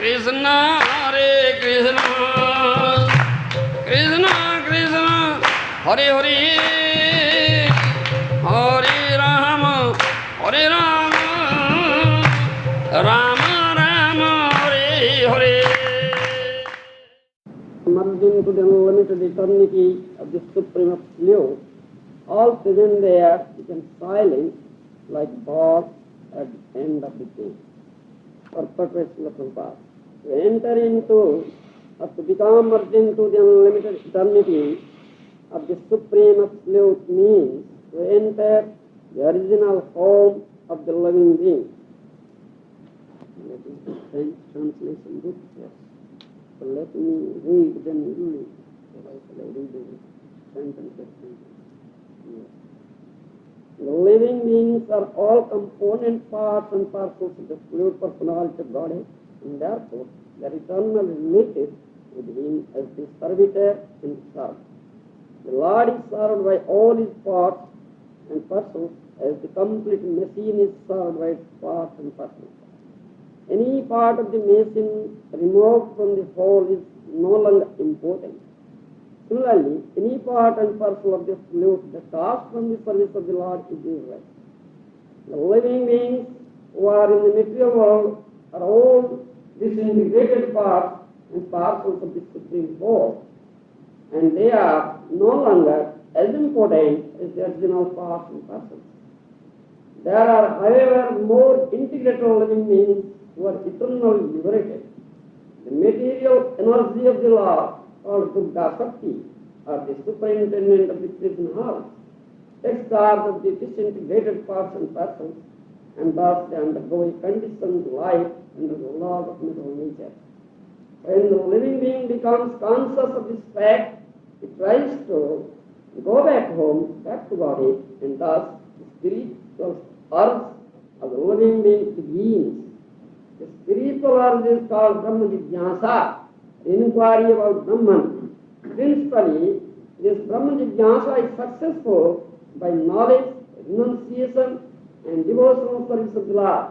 Krishna, Hare Krishna, Krishna Krishna, Hare Hare, Hare Rama, Hare Rama, Rama Rama, Hare Hare. Merging to the unlimited eternity of the Supreme Absolute, all present there become silent like birds at the end of the day. Perpetuation of the path. To enter into or to become merged into the unlimited eternity of the Supreme Absolute means to enter the original home of the living being. That is the French translation book. Yes. So let me read then English. So I shall read the sentence. Yes. The living beings are all component parts and parcels of the fluid personality of Godhead, and therefore they are eternally related with Him as the servitor and served. The Lord is served by all His parts and parcels as the complete machine is served by its parts and parcels. Any part of the machine removed from the whole is no longer important. Similarly, any part and parcel of the fluid that comes from the service of the Lord is irrelevant. The living beings who are in the material world are all disintegrated parts and parcels of the Supreme Force, and they are no longer as important as the original parts and parcels. There are, however, more integrated living beings who are eternally liberated. The material energy of the Lord, called Durga Shakti, or the superintendent of the prison house, takes charge of the disintegrated parts and parcels, and thus they undergo a conditioned life under the laws of material nature. When the living being becomes conscious of this fact, it tries to go back home, back to body, and thus the spiritual urge of the living being begins. The spiritual urge is called Brahma Jigyasa, inquiry about Brahman. Principally, this Brahma Jigyasa is successful by knowledge, renunciation, and devotional service of the Lord.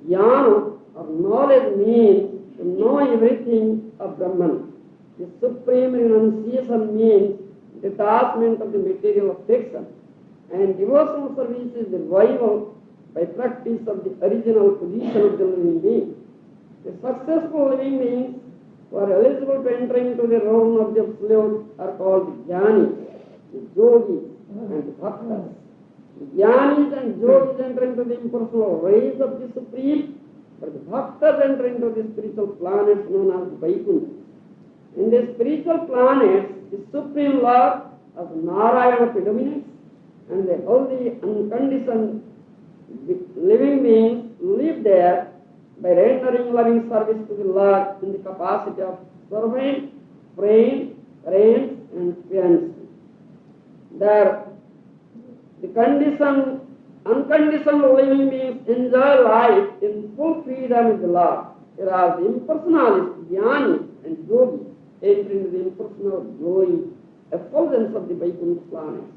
Jnana, or knowledge, means to know everything of Brahman. The supreme renunciation means detachment of the material affection, and devotional service is the revival by practice of the original position of the living being. The successful living beings who are eligible to enter into the realm of the Absolute are called the Jnanis, the Yogis, and the Bhaktas. The Jnanis and Yogis enter into the impersonal rays of the Supreme, but the Bhaktas enter into the spiritual planets known as Vaikuntha. In the spiritual planets, the Supreme Lord as Mahārāja predominates, and the healthy, unconditioned living beings live there by rendering loving service to the Lord in the capacity of servant, friend, parent, and fiancé. There, the unconditioned living beings enjoy life in full freedom with the Lord, whereas the impersonalist, Jnanis, and Yogis enter into the impersonal glowing effulgence of the Vaikuntha planets.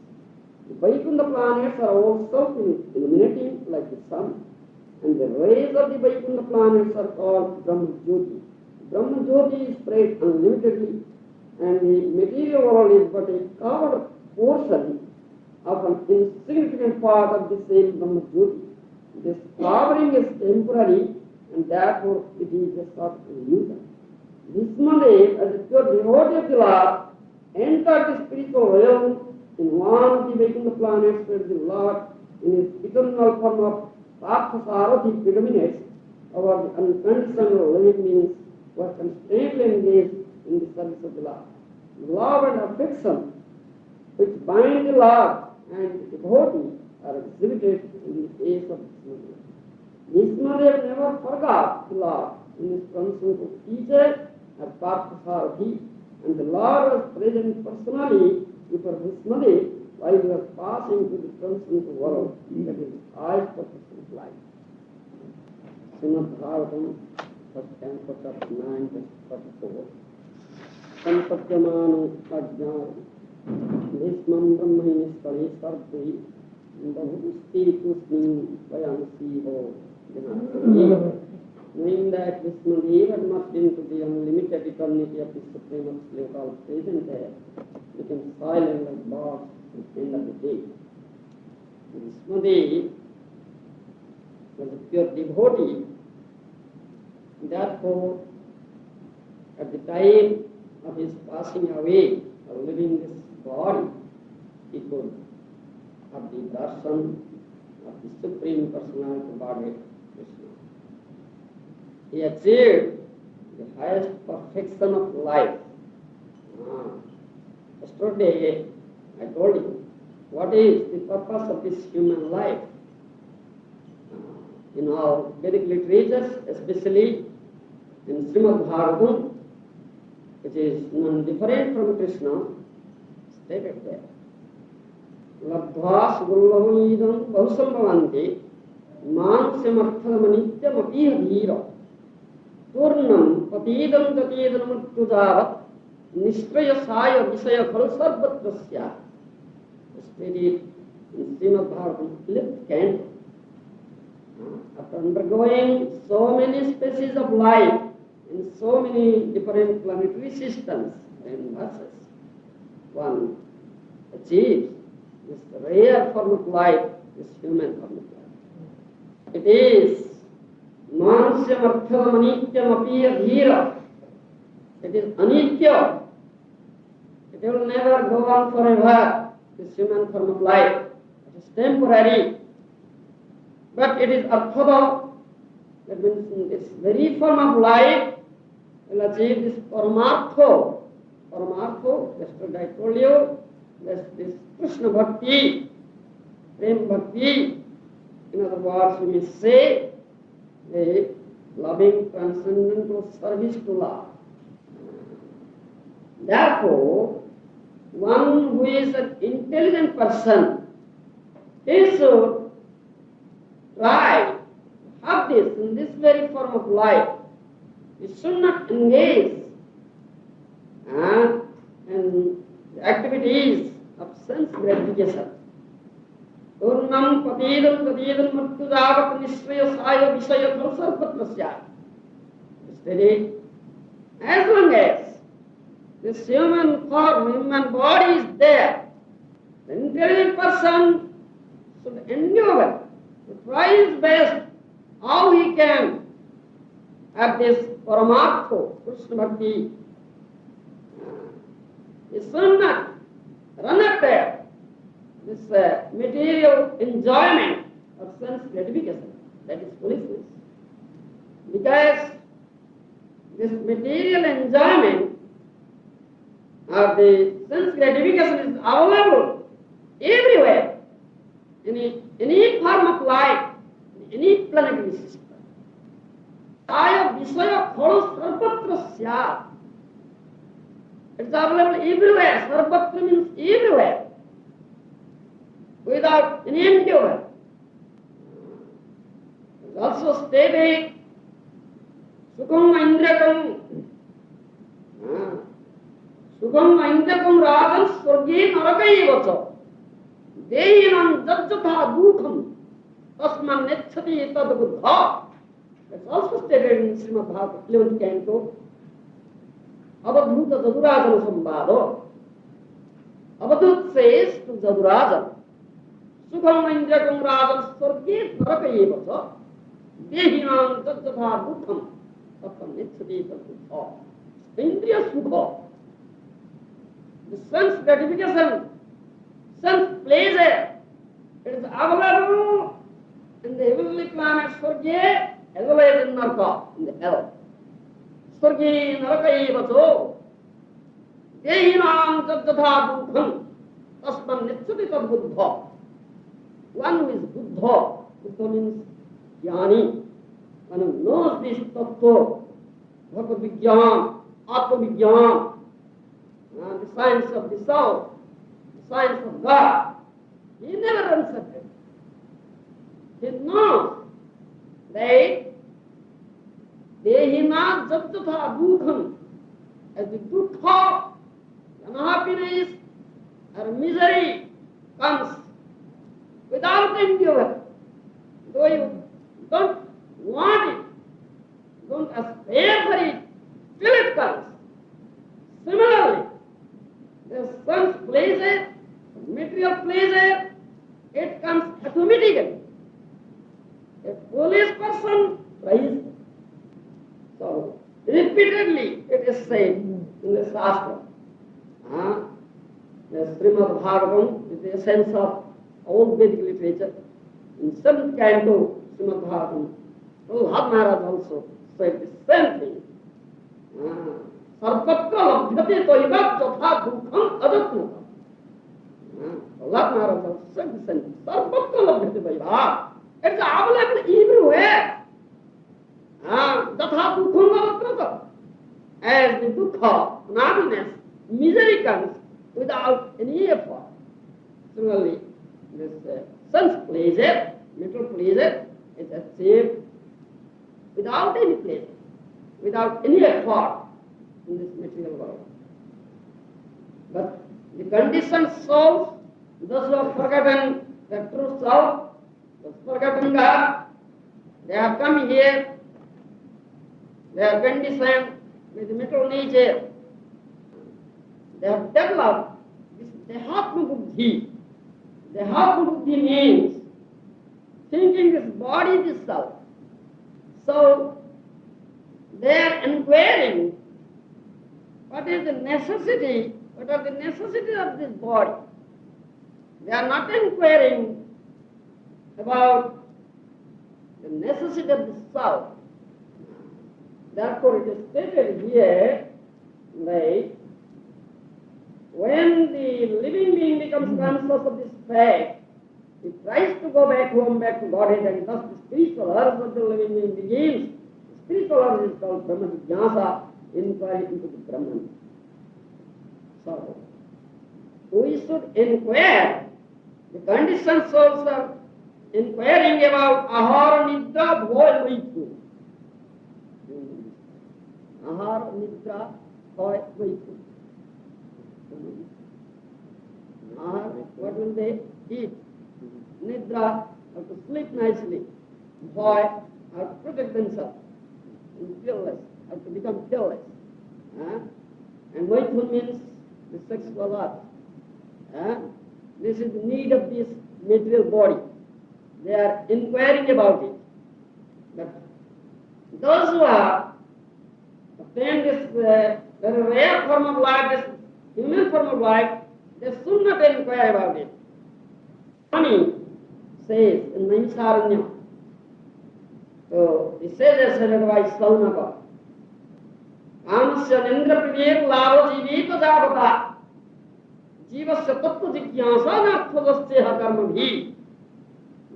The Vaikuntha planets are all self-illuminating like the sun, and the rays of the Vaikuntha planets are called Brahma Jyoti. Brahma Jyoti is spread unlimitedly, and the material world is but a covered portion of an insignificant part of the same Brahma Jyoti. This covering is temporary, and therefore it is a sort of illusion. Vishmadev, as a pure devotee of the Lord, entered the spiritual realm in one of the Vaikuntha planets where the Lord, in his eternal form of Parthasarathi, predominates over the unconditional living beings who are constantly engaged in the service of the Lord. Love and affection which bind the Lord and the devotee are exhibited in the face of Vishmadev. Vishmadev never forgot the Lord in his function of teacher as Parthasarathi, and the Lord was present personally before Vishmadev while he was passing to the transcendent world, that is the highest purpose of life. Śrīmad-Bhāgavatam, first canto, chapter 9, verse 44. Sampatyamano ajnana Vishmam brahmani stale sarvai bahusti tusmin vayansiho janati. knowing that Vishnu had merged into the unlimited eternity of the Supreme Absolute all present there, became silent like birds at the end of the day. Vishnu was a pure devotee, therefore at the time of his passing away, or leaving this body, he could have the darshan of the Supreme Personality of Godhead, Krishna. He achieved the highest perfection of life. Yesterday I told you what is the purpose of this human life. In our Vedic literatures, especially in Śrīmad-Bhāgavatam, which is none different from Krishna, stated there. Labdhva sugurlavam bahusambhavanti mansamarthadamanityam apihadhira turnam patidam tatidam murtujavat nishrayasaya visaya phal sarvatrasya. Stated in Śrīmad-Bhāgavatam, 11th canto. After undergoing so many species of life in so many different planetary systems and masses, one achieves this rare form of life, this human form of life. It is mansamartham anityam apiyadhira. It is anitya. It will never go on forever, this human form of life. It is temporary. But it is arthada, that means in this very form of life will achieve this paramartho. Paramartho, yesterday I told you, this Krishna bhakti, prem bhakti, in other words we may say, a loving transcendental service to love. Therefore, one who is an intelligent person, he should try to have this in this very form of life. We should not engage in the activities of sense gratification. Turnam patidam tatidam murtujavat nishrayasaya visaya phal sarvatrasya. Steady. As long as this human form, human body is there, the intelligent person should endeavor to try his best how he can have this paramartho, Krishna bhakti. He should not run after this material enjoyment of sense gratification. That is foolishness. Because this material enjoyment of the sense gratification is available everywhere, in any form of life, in any planetary system. Aya visaya phalo sarvatrasya. It's available everywhere. Sarvatra means everywhere, without any endeavor. It's also stated, sukham indrakam, sukham indrakam rajan swarge narakaivacha. Dehinam jajjatha dukham tasman nechati tad buddha. That's also stated in Śrīmad-Bhāgavatam, 11th canto. Avadhuta Jadurajana Sambhado. Avadhut says to Jadurajan, Sukham indrakam rajan swarge narakaivacha. Dehinam jajjatha dukham tasman nechati tad buddha. Indriya sukha, the sense gratification, sense pleasure, it is available in the heavenly planets Swarga as well as in Naraka, in the hell. Swarga narakaivacho dehinam jajjatha dukham tasman nechati tad buddha. One who is Buddha, Buddha means jnani, one who knows this tattva, bhagavad vigyan, atma vigyan, the science of the soul, the science of God. He never runs after it. He knows that dehina jajjatha dukham, as the dukkha, unhappiness or misery comes without endeavor, though you don't want it, Don't aspire for it till it comes. Similarly, the sense pleasure, material pleasure, it comes automatically. A foolish person tries. So, repeatedly it is said in the Shastra. The Śrīmad-Bhāgavatam is the essence of all Vedic literature. In 7th canto, Śrīmad-Bhāgavatam, Mahārāja also said the same thing. Sarvatra labdhyate toivat jatha dukham adatnata. Mahārāja also said the same thing. Sarvatra labdhyate toivat. It's available everywhere. Jatha dukham adatnata. As the dukkha, unhappiness, misery comes without any effort. Similarly, this sense pleasure, mental pleasure, is achieved without any pleasure, without any effort in this material world. But the conditioned souls, those who have forgotten the true self, those forgotten God, they have come here, they are conditioned with mental nature. They have developed this Dehatma-buddhi. Dehatma-buddhi means thinking this body is the self. So they are inquiring what is the necessity, what are the necessities of this body. They are not inquiring about the necessity of the self. Therefore it is stated here, like, when the living being becomes conscious of this fact, he tries to go back home, back to Godhead, and thus the spiritual urge of the living being begins. The spiritual urge is called Brahma Jignasa, inquiry into the Brahman. So, we should inquire. The conditioned souls are inquiring about Ahara Nidra Bhoy Vaitu. Ahara Nidra Bhoy Vaitu. What will they eat? Nidra, how to sleep nicely. Bhoy, how to protect themselves. And fearless, how to become fearless. And Vaitu means the sexual urge. This is the need of this material body. They are inquiring about it. But those who have obtained this very rare form of life, this human form of life, they should not inquire about it. Swami says in Mahārāja, so the sages had advised Saunaka, Kamasya nindra privir lavo jivita javata jivasya tattva jigyasa narthadasya karma bhi.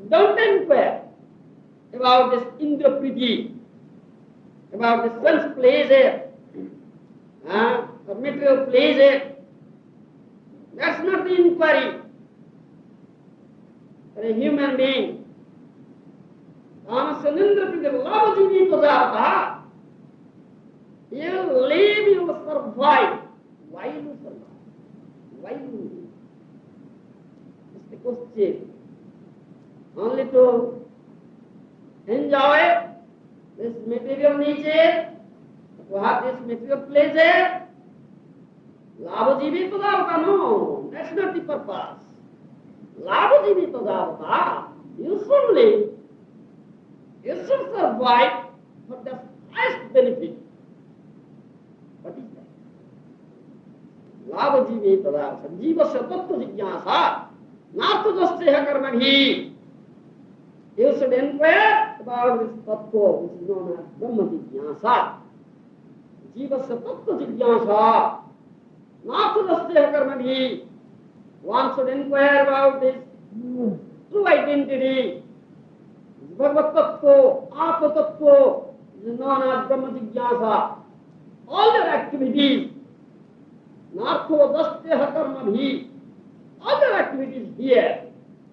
Don't inquire about this indra priti, about the sense pleasure, or material pleasure. That's not the inquiry for a human being. Kamasya nindra priti lavo jivita javata. You will live, you will survive. Why you survive? Why you live? It's the question. Only to enjoy this material nature, to have this material pleasure. Labhajivi tadavata, no, that's not the purpose. Labhajivi tadavata, you should live, you should survive for the highest benefit. What is that? Labhajivi tadavata, jivasya tattva jignasa, narthadasya karma bhi. You should inquire about this tattva, which is known as Brahma Jignasa. Jivasya tattva jignasa, narthadasya karma bhi. One should inquire about this true identity. Bhagavat tattva, Atma tattva, which is known as Brahma Jignasa. All their activities, narthadasya karma bhi, all their activities here,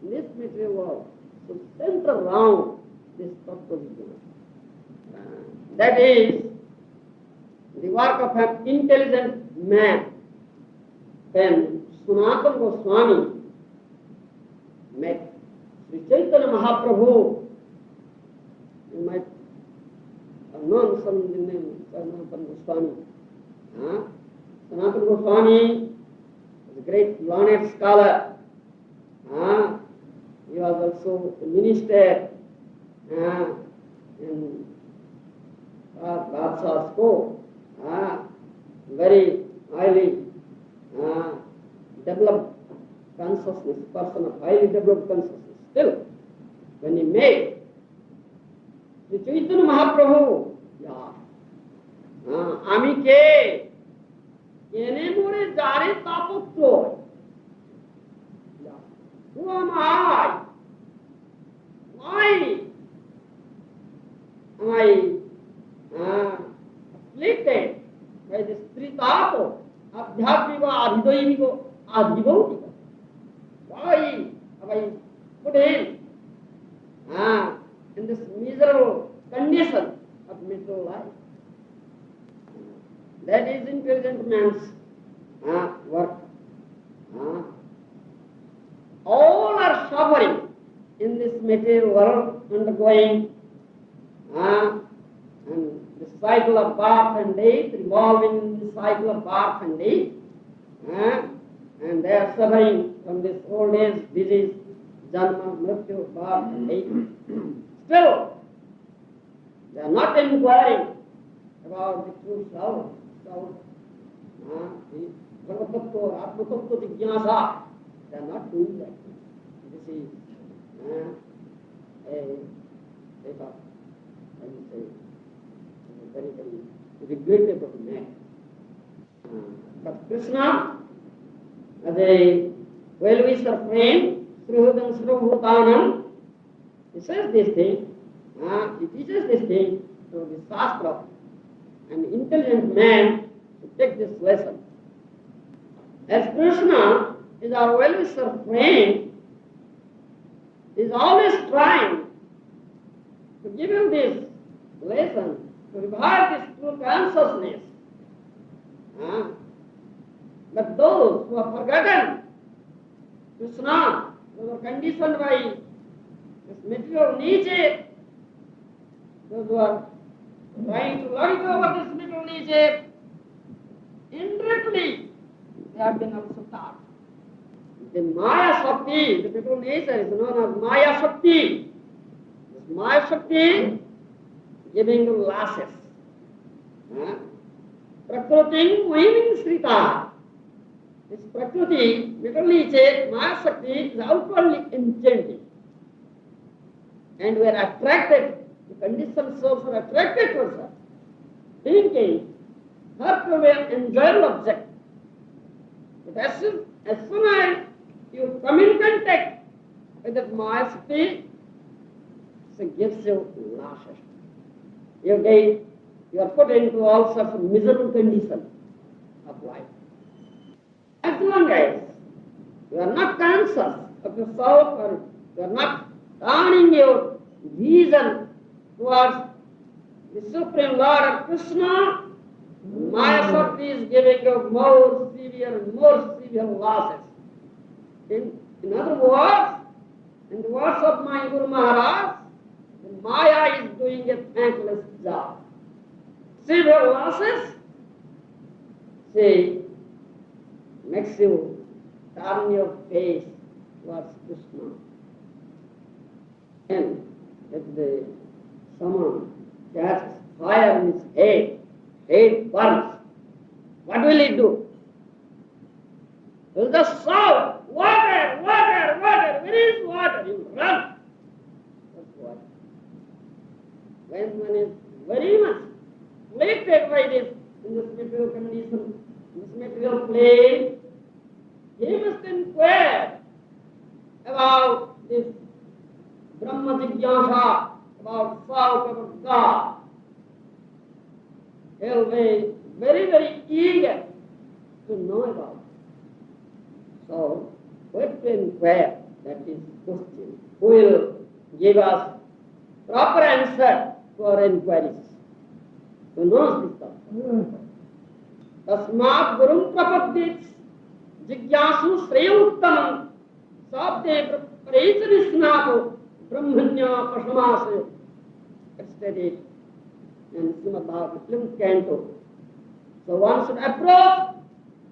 in this material world, to center around this tattva jignasa. That is the work of an intelligent man. When Sanatana Goswami met Sri Chaitanya Mahaprabhu, you might have known some of the name Sanatana Goswami. Sanatana Goswami was a great learned scholar. He was also a minister in Badshah's court. Very highly developed consciousness, person of highly developed consciousness. Still, when he met Sri Chaitanya Mahaprabhu, আমি কে এনে মরে যারে তাপত্র who am I? Why am I afflicted by this tritapo, adhyatmika, adhidayika, adhibautika? Why am I put in this miserable condition of material life? That is intelligent man's work. All are suffering in this material world, undergoing and the cycle of birth and death, revolving in the cycle of birth and death, and they are suffering from this old age, disease, janma, mrityu, birth and death. Still, they are not inquiring about the true self. Bhagavatattva, Atmatattva, Jignasa, they are not doing that. This is a very, very regrettable matter. But Krishna, as a well-wisher friend, Srihudam Srubhutanam, he says this thing, he teaches this thing to the Shastra. An intelligent man should take this lesson. As Krishna is our well-wisher friend, he is always trying to give you this lesson, to revive this true consciousness. But those who have forgotten Krishna, those are conditioned by this material nature, those who are trying to let go of this material nature, indirectly they have been also taught. The Maya Shakti, the material nature is known as Maya Shakti. This Maya Shakti giving you lashes. Prakriti Mohini Srita. This Prakriti, material nature, Maya Shakti is outwardly enchanting. And we are attracted, the conditioned souls are attracted to her, thinking her to be an enjoyable object. But as soon as you come in contact with that Maya Shakti, it gives you lashes. You are put into all sorts of miserable conditions of life. As long as you are not conscious of yourself, or you are not turning your vision towards the Supreme Lord of Krishna, Maya Shakti is giving you more severe losses. In other words, in the words of my Guru Mahārāja, the Maya is doing a thankless job. Severe losses, she makes you turn your face towards Krishna. And if someone catches fire in his head burns, what will he do? He will just shout, water, water, water, where is water? He will run. That's water. When one is very much afflicted by this, in this material condition, in this material plane, he must inquire about this Brahma Jignasa, about self, about God. He will be very, very eager to know about it. So, we have to inquire, that is question. Who will give us proper answer to our inquiries? Who knows this stuff? Tasmat gurum prapaddit jigyasu shreyuttamam sabde prechadisnato brahmanya pashamase. Study and Śrīmad-Bhāgavatam canto. So one should approach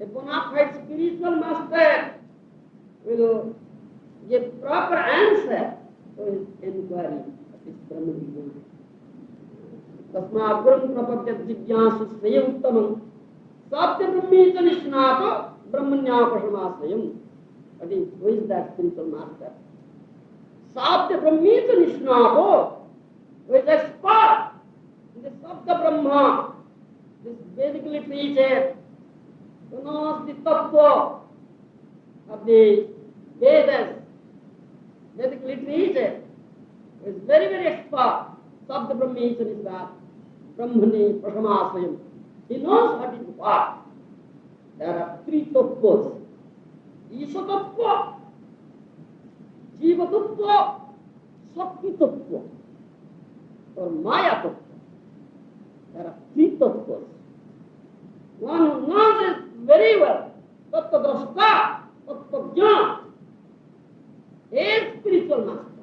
a bona fide spiritual master will give proper answer to his inquiry of his Brahman Vijnana. Tasmāt gurum prapadyat jigyasu svayam uttamam satya brahmīca nishnāto brahmanyāpasamāsayam. That is, who is that spiritual master? Satya brahmīca nishnāto, who is expert in the Sabda Brahma, this Vedic literature, who knows the tattva of the Vedas, Vedic literature, who is very, very expert. Sabda Brahmīca nishnāto Brahmani Prasamasayam. He knows what is what. There are three tattvas. Isha tattva, Jiva tattva, Shakti tattva, or Maya tattva. There are three tattvas. One who knows it very well, tattva-drashta, tattva-jnana, is spiritual master.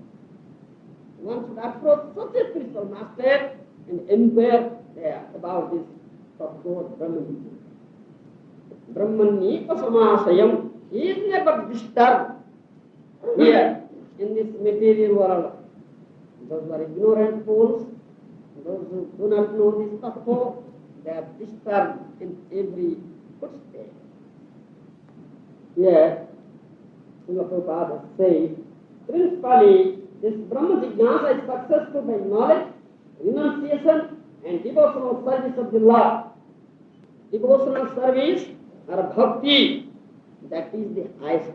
One should approach such a spiritual master and inquire there about this tattva Brahman. Brahmani pasamasayam. He is never disturbed here in this material world. Those who are ignorant fools, those who do not know this tattva, they are disturbed in every footstep. Here, Srila Prabhupada says, principally, this Brahma Jignasa is successful by knowledge, renunciation, and devotional service of the Lord. Devotional service or bhakti, that is the highest.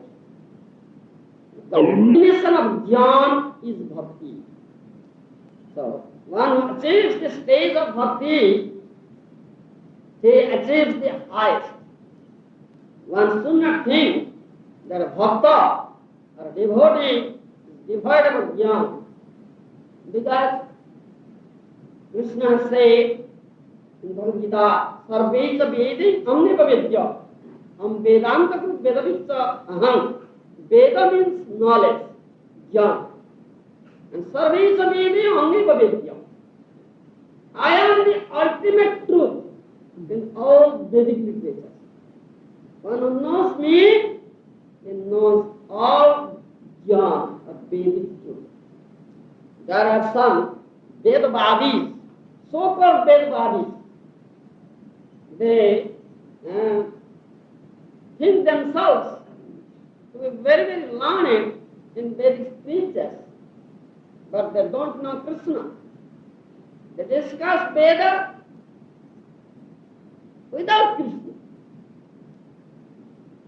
The definition of jnana is bhakti. So, one who achieves the stage of bhakti, he achieves the highest. One should not think that a bhakta or a devotee is devoid of jnana, because Krishna said in Bhagavad Gita, Sarvecha Vedi Amnipavedya, Vedanta Kut Vedavicha Aham. Veda means knowledge, jnana. And Sarvecha Vedi Amnipavedya. I am the ultimate truth in all Vedic literature. One who knows me, he knows all jnana of Vedic truth. There are some Vedavadis, so-called Vedavadis. They think themselves to be very, very learned in Vedic scriptures, but they don't know Krishna. They discuss Veda without Krishna.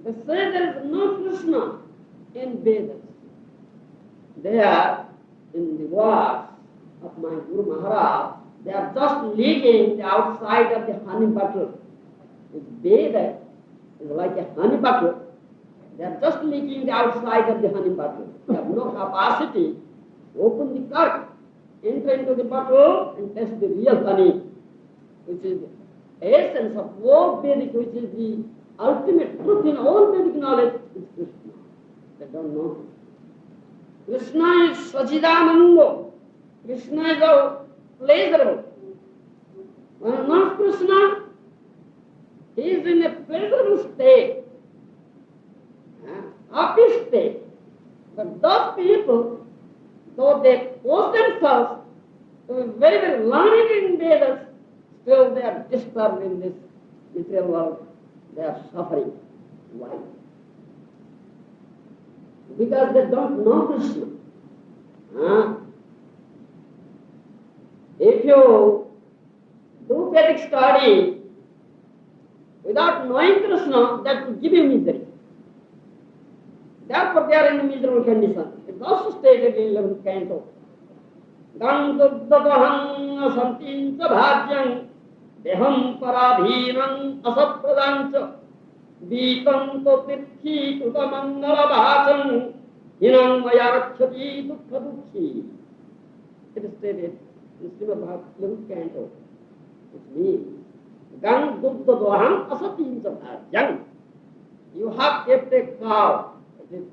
They say there is no Krishna in Vedas. They are in the words of my Guru Mahārāja. They are just leaking the outside of the honey bottle. The Veda is like a honey bottle. They are just leaking the outside of the honey bottle. They have no capacity to open the cork, enter into the bottle and test the real honey, which is the essence of all Vedic, which is the ultimate truth in all Vedic knowledge, is Krishna. They don't know. Krishna is Sachidananda. Krishna is our pleasurable. When not Krishna, he is in a pleasurable state, happy state. But those people, though they pose themselves to be very, very learned in Vedas, still they are disturbed in this material world. They are suffering. Why? Because they don't know Krishna. If you do Vedic study without knowing Krishna, that will give you misery. Therefore they are in a miserable condition. It is also stated in 11th canto. Gandudadaham asantincha bhadyam deham paradhinam asapradhancha vitam totirthi tutamangala bhacham hinam mayarachyati dukkha dukhi. It is stated in Śrīmad-Bhāgavatam 11th canto. It means Gandudadaham asantincha bhadyam. You have kept a cow. It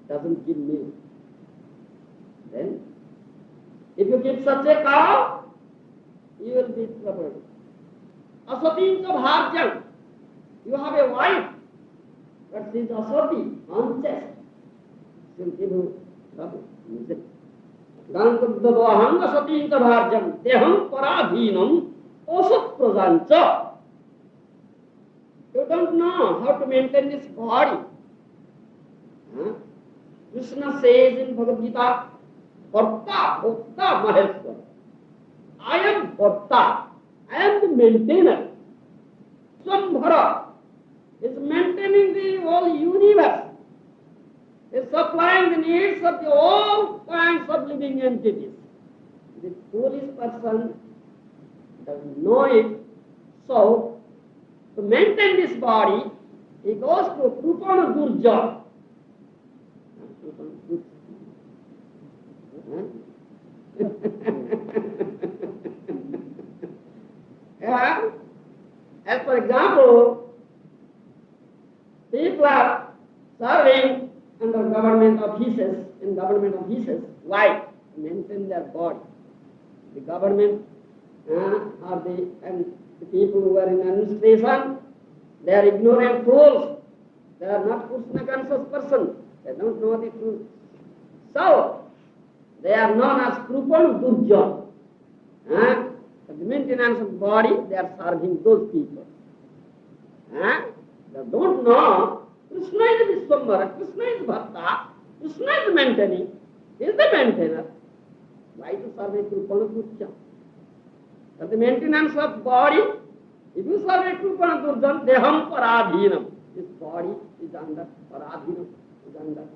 doesn't give milk. Then, if you keep such a cow, you will be troubled. Asatincha bharjam. You have a wife, but she is asati, unchaste. She will give you trouble, misery. Gankuddadaham asatincha bharjam deham paradhinam osat prajancha. You don't know how to maintain this body. Krishna says in Bhagavad Gita, Bharta, Bhokta, Maheshwara. I am Bharta. I am the maintainer. Swambhara is maintaining the whole universe. Is supplying the needs of the all kinds of living entities. The foolish person doesn't know it. So, to maintain this body, he goes to Krupana Durja. Yeah. As for example, people are serving under government offices, in government offices. Why? To maintain their body. The government and the people who are in administration, they are ignorant fools. They are not Krishna conscious persons. They don't know the truth. So, they are known as Krupal Durja. For the maintenance of the body, they are serving those people. They don't know Krishna is the Vishwambara, Krishna is Bharta, Krishna is the maintaining, he is the maintainer. Why to serve a Krupana Durja? For the maintenance of body, if you serve a Krupana Durja, deham paradhinam. This body is under paradhinam, is under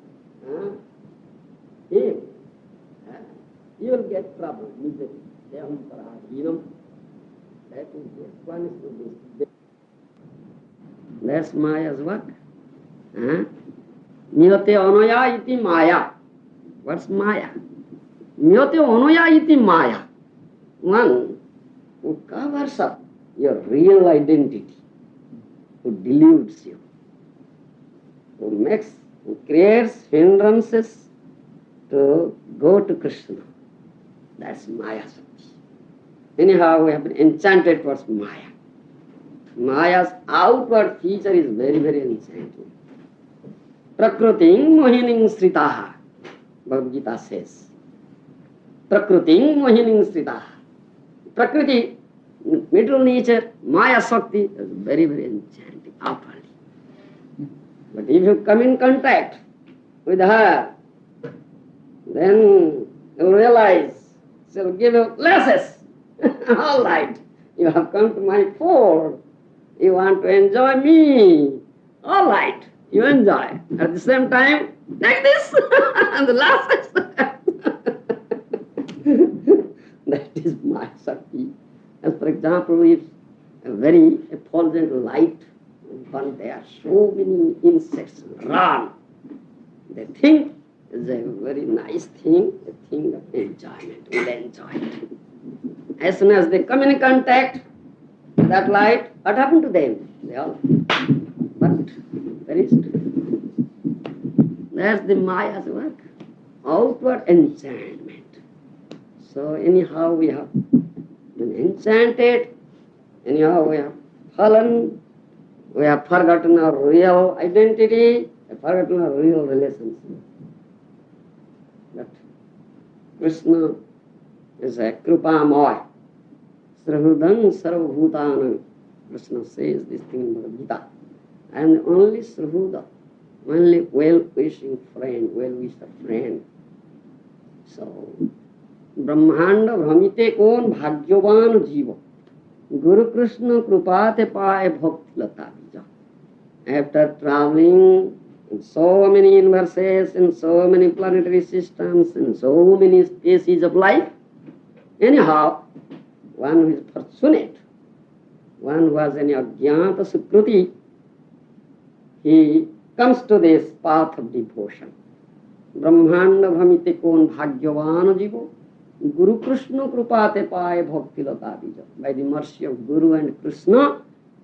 him. You will get trouble, misery. Deham paradhinam. That is the explanation of this. That's Maya's work. Niyate anaya iti Maya. What's Maya? Niyate anaya iti Maya. One who covers up your real identity, who deludes you, who creates hindrances to go to Krishna. That's Maya. Anyhow, we have been enchanted towards Maya. Maya's outward feature is very, very enchanting. Prakruting mohining sritaha. Bhagavad Gita says. Prakruting mohining sritaha. Prakriti, middle nature, Maya Shakti is very, very enchanting outwardly. But if you come in contact with her, then you'll realize she'll give you lessons. All right, you have come to my fold. You want to enjoy me. All right, you enjoy. At the same time, like this, and the last that is my Shakti. As for example, if a very effulgent light, but there are so many insects run. They think it's a very nice thing, a thing of enjoyment. We'll enjoy it. As soon as they come in contact with that light, what happened to them? They all perished. That's the Maya's work. Outward enchantment. So anyhow we have been enchanted, anyhow we have fallen, we have forgotten our real identity, we have forgotten our real relationship. But Krishna is a Krupamaya. Srahudam Sarvabhutanam. Krishna says this thing in Bhagavad Gita. I am the only Srahuda, only well-wishing friend, well-wisher friend. So, Brahmanda Brahmite kon bhagyavan jiva. Guru Krishna krupate paye bhakti lata bija. After traveling in so many universes, in so many planetary systems, in so many species of life, anyhow, one who is fortunate, one who has any ajnata sukruti, he comes to this path of devotion. Brahmanda Brahmite kon bhagyavan jiva. Guru Krishna krupate paye bhakti lata bija. By the mercy of Guru and Krishna,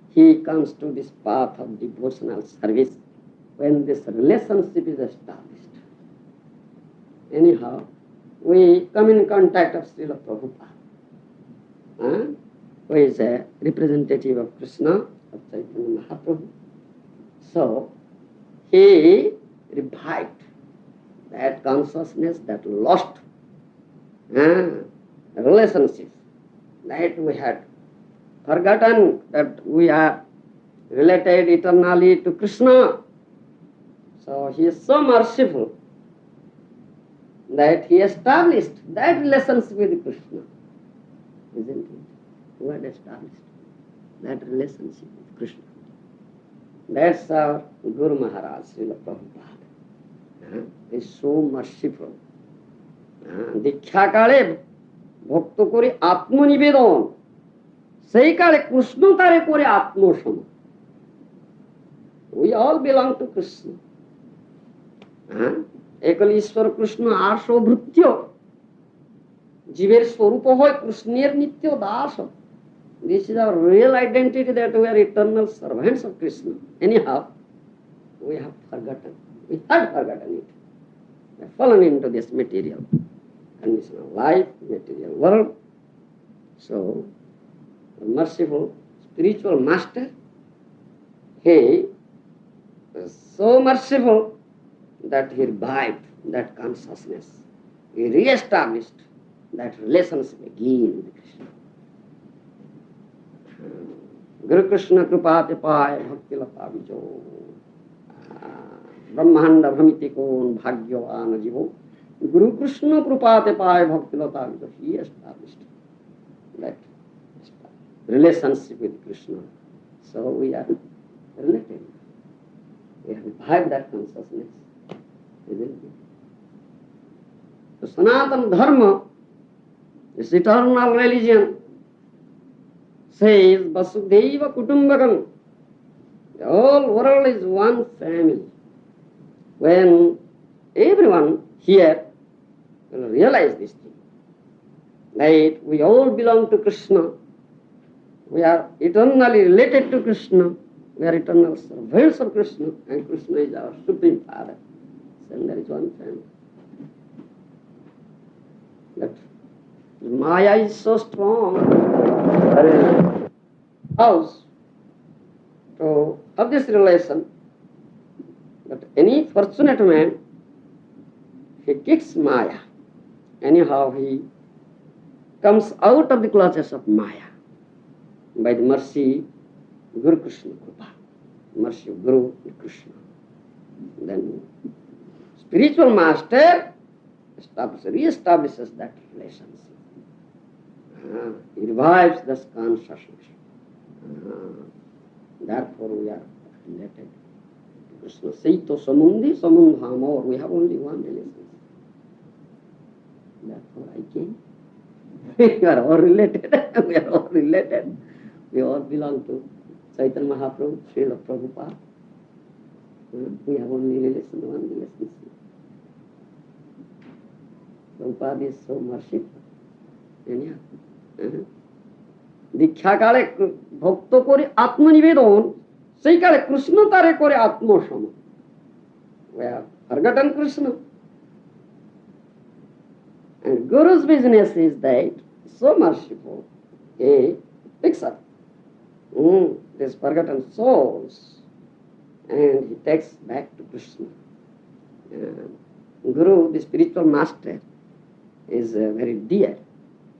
he comes to this path of devotional service when this relationship is established. Anyhow, we come in contact of Śrīla Prabhupada. who is a representative of Krishna, of Chaitanya Mahaprabhu. So he revived that consciousness, that lost relationships, that we had forgotten that we are related eternally to Krishna. So he is so merciful that he established that relationship with Krishna, isn't it? Who had established that relationship with Krishna? That's our Guru Mahārāja, Śrīla Prabhupada. Is so merciful. দীক্ষা কালে ভক্ত করে আত্মনিবেদন, সেই কালে কৃষ্ণ তারে করে আত্মসম। We all belong to Krishna. Ekal ঈশ্বর কৃষ্ণ আর সৌভৃত্য, জীবের স্বরূপ হয় কৃষ্ণের নিত্য Das. This is our real identity, that we are eternal servants of Krishna. Anyhow, we have forgotten. We had forgotten it. We have fallen into this material conditional life, material world. So, the merciful spiritual master, he was so merciful that he revived that consciousness. He re-established that relationship again with Krishna. Guru Krishna Kripate Pai Bhakti Lata Vijo Brahmanda Brahmitikon Bhagyavana Jivo. Guru Krishna Kripate Pai Bhakti Lata Vijo. He established that relationship with Krishna. So we are related. We have revived that consciousness. Isn't it? So Sanatana Dharma, this eternal religion, says Vasudhaiva Kutumbakam. The whole world is one family. When everyone here will realize this thing, that we all belong to Krishna, we are eternally related to Krishna, we are eternal servants of Krishna, and Krishna is our Supreme Father. Then there is one family. But Maya is so strong, house to have this relation, that any fortunate man, he kicks Maya. Anyhow, he comes out of the clutches of Maya by the mercy of Guru Krishna Kripa, mercy of Guru and Krishna. Then spiritual master re-establishes that relationship. He revives this consciousness. Therefore we are related to Krishna. Saito Samundi Samundhamor. We have only one relationship. Therefore I came. We are all related. We are all related. We all belong to Chaitanya Mahaprabhu, Śrīla Prabhupada. We have only one relationship. Prabhupada is so merciful. Anyhow. দীক্ষা কালে ভক্ত করে আত্মনিবেদন, সেই কালে কৃষ্ণ তারে করে আত্মসম। We have forgotten Krishna. And Guru's business is that, so merciful, he picks up these forgotten souls and he takes back to Krishna. Guru, the spiritual master, is very dear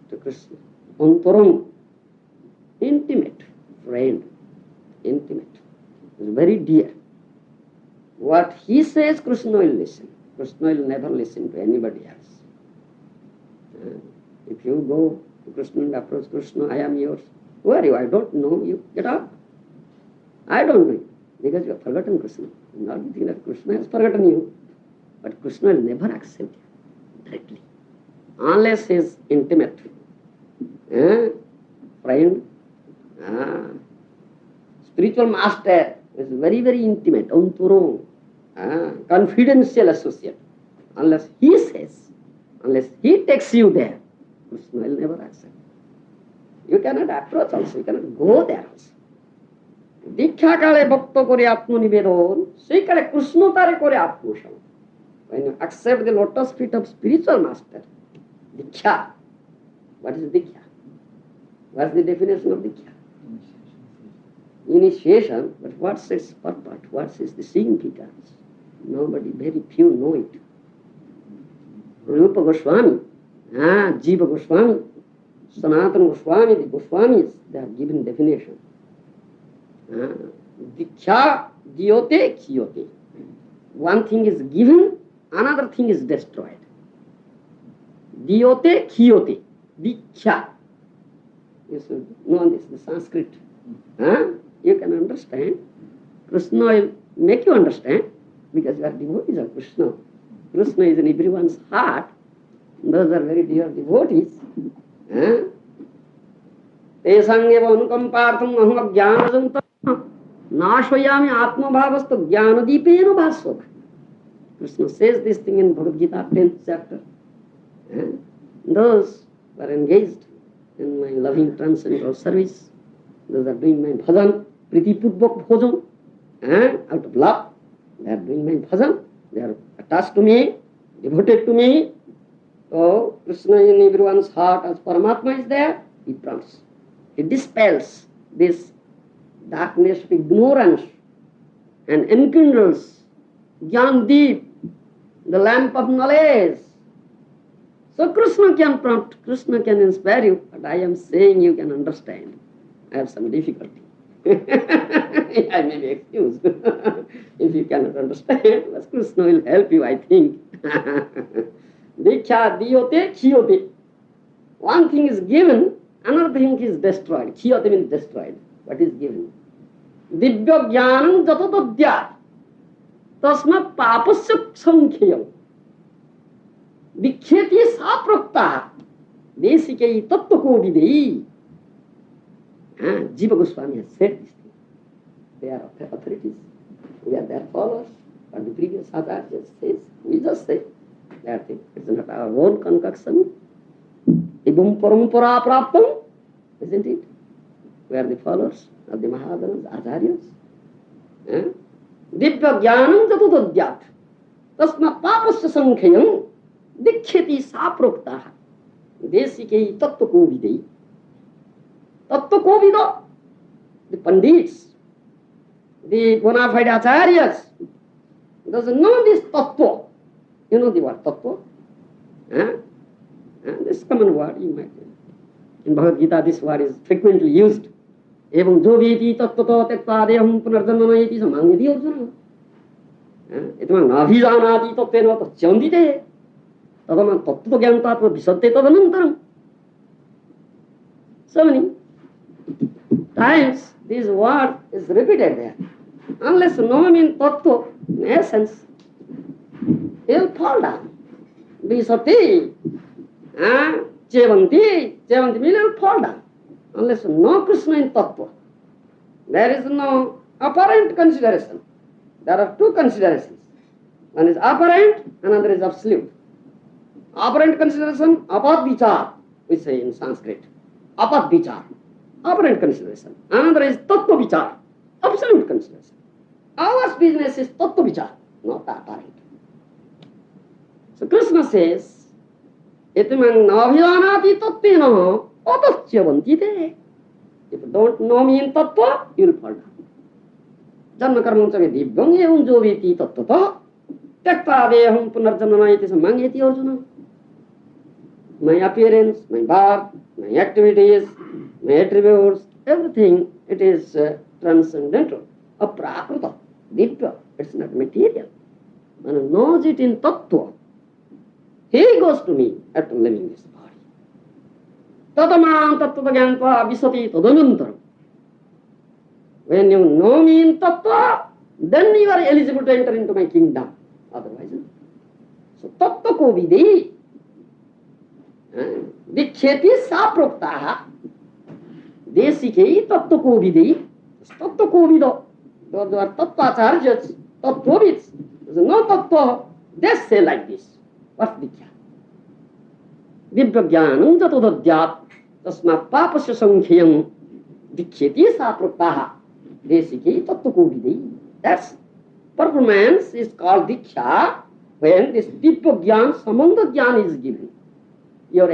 to Krishna. Antarang, intimate friend, intimate, is very dear. What he says, Krishna will listen. Krishna will never listen to anybody else. If you go to Krishna and approach Krishna, I am yours. Who are you? I don't know you. Get up. I don't know you. Because you have forgotten Krishna. Not thinking that Krishna has forgotten you. But Krishna will never accept you directly. Unless he is intimate. Friend. Spiritual master is very, very intimate. Anturo. Confidential associate. Unless he says, unless he takes you there, Krishna will never accept. You cannot approach also. You cannot go there also. দীক্ষা কালে ভক্ত করে আত্মনিবেদন, সেই কালে কৃষ্ণ তারে করে আত্মসম। When you accept the lotus feet of spiritual master, Diksha. What is Diksha? What's the definition of Diksha? Initiation, but what's its purport? What is the significance? Nobody, very few know it. Rupa Goswami, Jiva Goswami, Sanatana Goswami, the Goswamis, they have given definition. Diksha, diyote, kiyote. One thing is given, another thing is destroyed. Diyote, kiyote. Diksha. You should know this, the Sanskrit. You can understand. Krishna will make you understand because you are devotees of Krishna. Krishna is in everyone's heart. Those are very dear devotees. Tesangeva anukampartham aham ajnanajam nashvayami atmabhavastu jnanadipena bhasvata. Krishna says this thing in Bhagavad Gita, 10th chapter. Those who are engaged in my loving transcendental service, those are doing my bhajan, pritipurvak bhajan, out of love, they are doing my bhajan, they are attached to me, devoted to me. So Krishna in everyone's heart as Paramatma is there, he prompts. He dispels this darkness of ignorance and enkindles Jnana Deep, the lamp of knowledge. So Krishna can prompt, Krishna can inspire you, but I am saying you can understand. I have some difficulty. I may be excused if you cannot understand, but Krishna will help you, I think. Diksha, diyote, kiyote. One thing is given, another thing is destroyed. Kiyote means destroyed. What is given? Divya jnanam jatadadhyat tasmat papasya sankheyam dikhyati sa prakta desikei tattva ko videi. Jiva Goswami has said this thing. They are authorities. We are their followers. But the previous Acharya says, we just say that thing. It's not our own concoction. Ibum parampara praptam, isn't it? We are the followers of the Mahārajas, Acharyas. Divya jnanam jatudadhyat tasma papasya sankheyam dikhyati sa proktaha desikei tattva ko videi. Tattva ko vido, the pandits, the bona fide acharyas, doesn't know this tattva. You know the word tattva? This common word, you might know. In Bhagavad Gita, this word is frequently used. Evam joveti tattvato tekpadeham punarjanmanayati samangeti arjuna. Itamang nabhijanati tattena tatsyandite. Tadaman tattva gyantatva visatte tadanantaram. So many times this word is repeated there. Unless no means tattva, in essence, he will fall down. Visati, chevanti means he will fall down. Unless no Krishna in tattva, there is no apparent consideration. There are two considerations. One is apparent, another is absolute. Apparent consideration, apat vichar, we say in Sanskrit. Apat vichar, apparent consideration. Another is tattva vichar, absolute consideration. Our business is tattva vichar, not apparent. So Krishna says, itimang nabhijanati tattena atasya vantite. If you don't know me in tattva, you will fall down. Janma karma chave divyam evam joveti tattata tekpadeham punarjanmanayati samangeti arjuna. My appearance, my birth, my activities, my attributes, everything, it is transcendental, aprakrita, divya, it's not material. One knows it in tattva. He goes to me after leaving this body. Tatamam tattva jnanva visati tadanantaram. When you know me in tattva, then you are eligible to enter into my kingdom. Otherwise, so tattva ko vidhi. Dikhyati sa proktaha desikei tattva ko vidhi. Tattva ko vido. Those are tattva acharyas, tattvavids. There's no tattva. They say like this. What's Diksha? Divya jnanam jatudadhyat tasmat papasya sankheyam dikhyati sa proktaha desikei tattva ko vidhi. That's performance is called Diksha when this divya jnana, samanda jnana is given. Your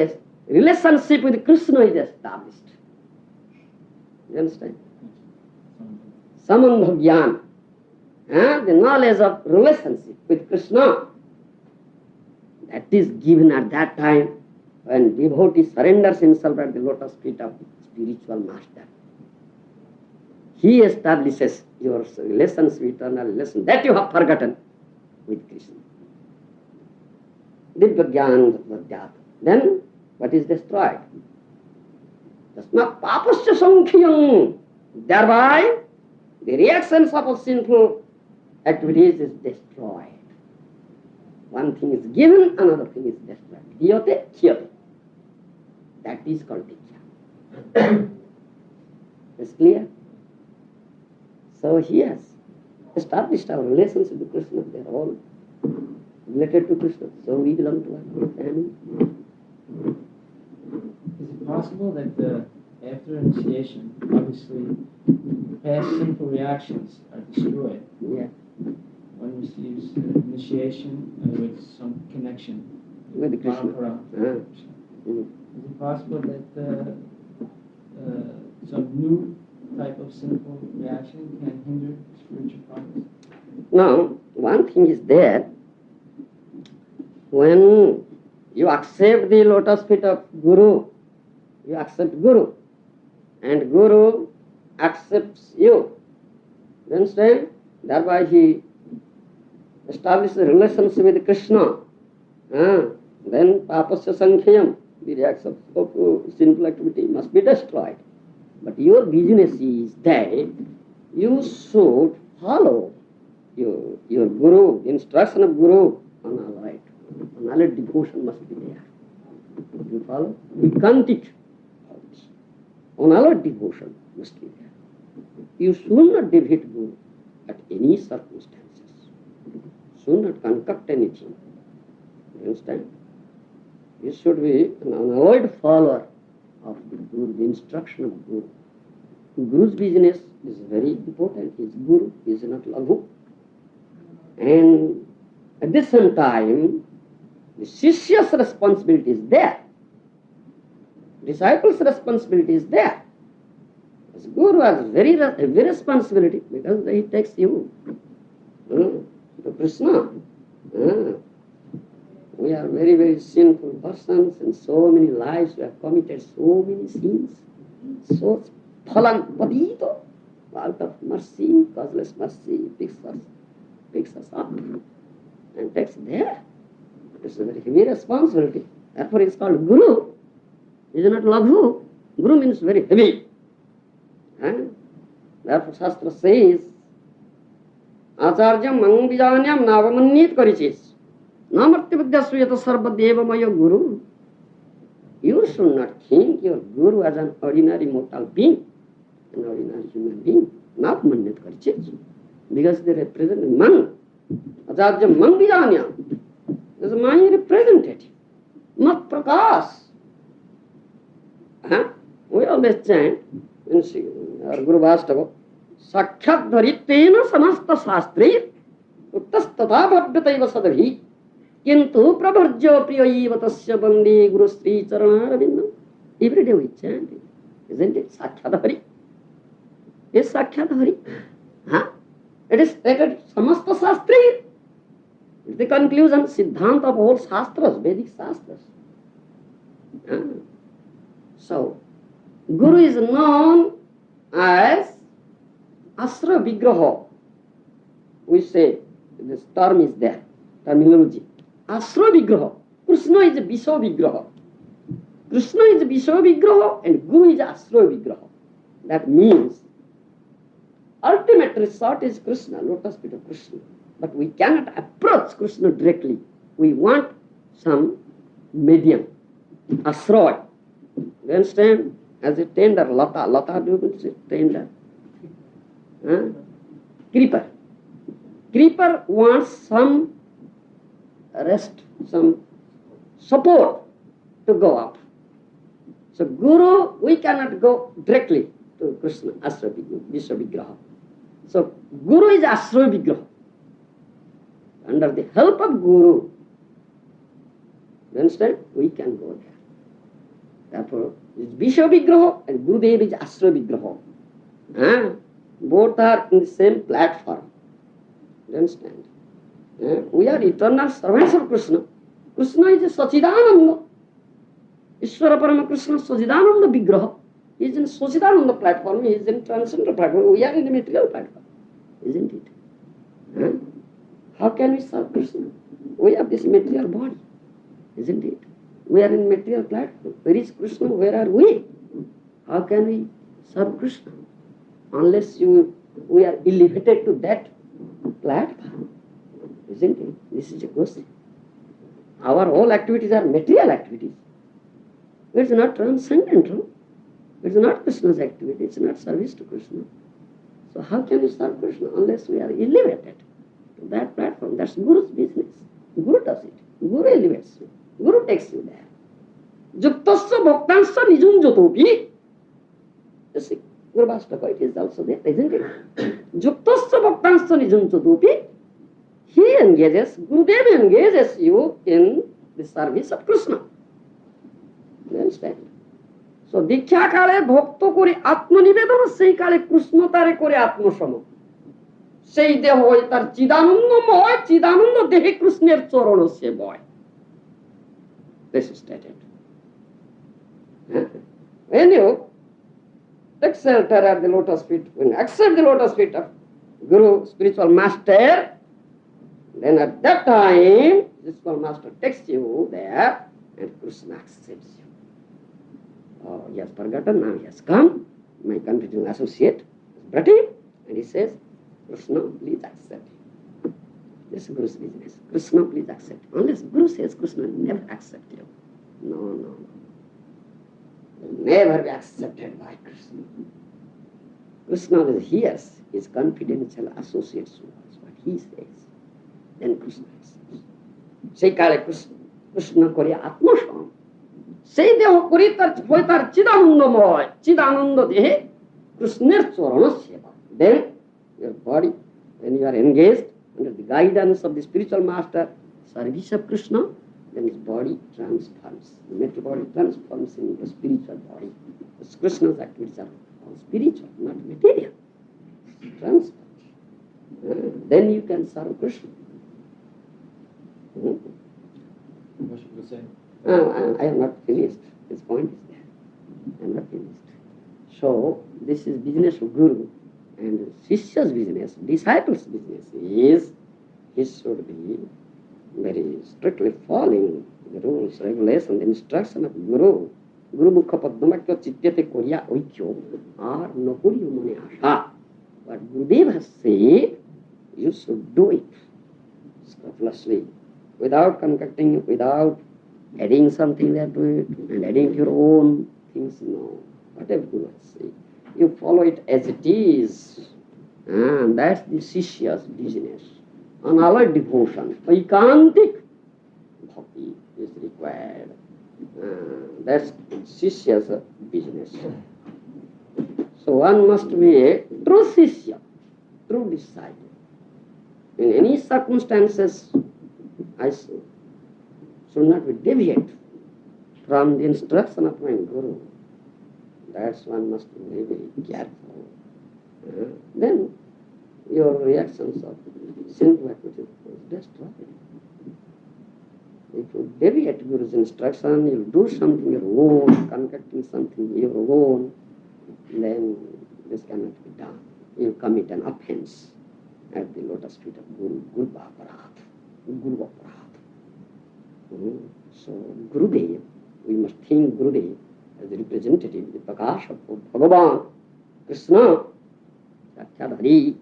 relationship with Krishna is established. You understand? Sambandha jnana. The knowledge of relationship with Krishna. That is given at that time when devotee surrenders himself at the lotus feet of spiritual master. He establishes your relations with eternal relation that you have forgotten with Krishna. Divya jnana jnata. Then what is destroyed? Tasmat papasya sankhiyam. Thereby the reactions of a sinful activities is destroyed. One thing is given, another thing is destroyed. Diyate, khyate. That is called diksha. Is clear? So he has established our relations with Krishna. They are all related to Krishna. So we belong to our family. Is it possible that after initiation, obviously, past sinful reactions are destroyed? Yeah. One receives initiation with some connection With Krishna. Mahārāja. Is it possible that some new type of sinful reaction can hinder spiritual progress? Now, one thing is there. When you accept the lotus feet of Guru, you accept Guru, and Guru accepts you. You understand? Thereby he establishes a relationship with Krishna. Then papasya sankhayam, the reacts of sinful activity must be destroyed. But your business is that you should follow your Guru, the instruction of Guru on all right. Knowledge devotion must be there. You follow? We can't teach all this. Knowledge devotion must be there. You should not defeat Guru at any circumstances. Should not concoct anything. You understand? You should be an unalloyed follower of the Guru, the instruction of Guru. Guru's business is very important. He is Guru, he is not Laghu. And at the same time, the Shishya's responsibility is there. Disciple's responsibility is there. As Guru has very heavy responsibility because he takes you to Krishna. We are very, very sinful persons and so many lives we have committed, so many sins. So phalan padito, out of mercy, causeless mercy, picks us up and takes there. It's a very heavy responsibility. Therefore it's called Guru. It is not Laghu. Guru means very heavy. Therefore Shastra says, Acharyam Mangvijanyam Navamanyit Karichis. Namarti Vidyasuyata Sarvadeva Maya Guru. You should not think your Guru as an ordinary mortal being, an ordinary human being, not Manyat Karichis. Because they represent Mang. Acharyam Mangvijanyam. This is my representative. Mat Prakash. We always chant in our Guru Vastava, Sakhyat Dharitena Samasta Shastri Uttastata Bhavyataiva Sadabhi Kintu Prabharjo Priyaiva Tasya Bandi Guru Sri Charana. Every day we chant it. Isn't it? Sakhyat Hari. Is Sakhyat Hari. It is stated Samasta Shastri. It's the conclusion, Siddhanta of all Shastras, Vedic Shastras. So, Guru is known as Asra Vigraha. We say, this term is there, terminology. Asra Vigraha. Krishna is a Visva Vigraha. Krishna is a Visva Vigraha and Guru is Asra Vigraha. That means, ultimate resort is Krishna, lotus feet of Krishna. But we cannot approach Krishna directly. We want some medium, asroy. You understand? As a tender, lata do you say tender? Creeper. Creeper wants some rest, some support to go up. So Guru, we cannot go directly to Krishna, Asra Vigraha. So Guru is Asra Vigraha. Under the help of Guru, you understand? We can go there. Therefore, it's Visva Vigraha and Gurudev is Asra Vigraha. Both are in the same platform. You understand? We are eternal servants of Krishna. Krishna is a Sachidananda. Ishvara Parama Krishna Sachidananda Vigraha. He is in Sachidananda platform, he is in transcendental platform. We are in the material platform. Isn't it? How can we serve Krishna? We have this material body. Isn't it? We are in material platform. Where is Krishna? Where are we? How can we serve Krishna? Unless we are elevated to that platform. Isn't it? This is a question. Our whole activities are material activities. It's not transcendental. It's not Krishna's activity. It's not service to Krishna. So how can we serve Krishna unless we are elevated to that platform? That's Guru's business. Guru does it. Guru elevates you. Guru takes you there. Juktasya bhaktansya nijum jotopi. You see, Guru Bhastaka, it is also there, isn't it? Juktasya bhaktansya nijum jotopi. He engages, Gurudev engages you in the service of Krishna. You understand? So, Diksha kale bhakta kore atma nivedana, sei kale Krishna tare kore atma sama. Sei deho hoy tar chidananda moy, chidananda dehe Krishner chorana se boy. This is stated. When you take shelter at the lotus feet, when you accept the lotus feet of Guru, spiritual master, then at that time, the spiritual master takes you there and Krishna accepts you. Oh, he has forgotten, now he has come, my confident associate is brought him, and he says, Krishna, please accept him. This is Guru's business. Krishna, please accept him. Unless Guru says Krishna will never accept you. No. Will never be accepted by Krishna. Krishna is hears his confidential associates what he says. Then Krishna accepts. Sei kale Krishna kore atmasam. Sei deho kori hoy tar chidanandamoy, chidananda dehe Krishner chorana seva. Then your body, when you are engaged under the guidance of the spiritual master, service of Krishna, then his body transforms. The material body transforms into a spiritual body. Because Krishna's activities are all spiritual, not material. Transforms. Then you can serve Krishna. What should we say? I have not finished. This point is there. I am not finished. So, this is business of Guru. And Shishya's business, disciple's business is, he should be very strictly following the rules, regulations, the instruction of Guru. Guru Mukha Padmamakya Chityate Korya Oikeo or Nokuriyo Mane Asha. What Gurudev has said, you should do it scrupulously, without concocting, without adding something there to it, and adding your own things, no. Whatever Guru has said, you follow it as it is. And that's the Shishya's business. Unalloyed devotion, Aikantik bhakti is required. That's Shishya's business. So one must be a true Shishya, true disciple. In any circumstances, I should not be deviate from the instruction of my Guru. That's one must be very careful. Then your reactions of sinful activity is destroyed. If you deviate Guru's instruction, you do something your own, concocting something your own, then this cannot be done. You commit an offense at the lotus feet of Guru, Guru Aparadh. So Gurudev, we must think Gurudev as the representative, the Prakash of Bhagavan, Krishna, Sakyadhari.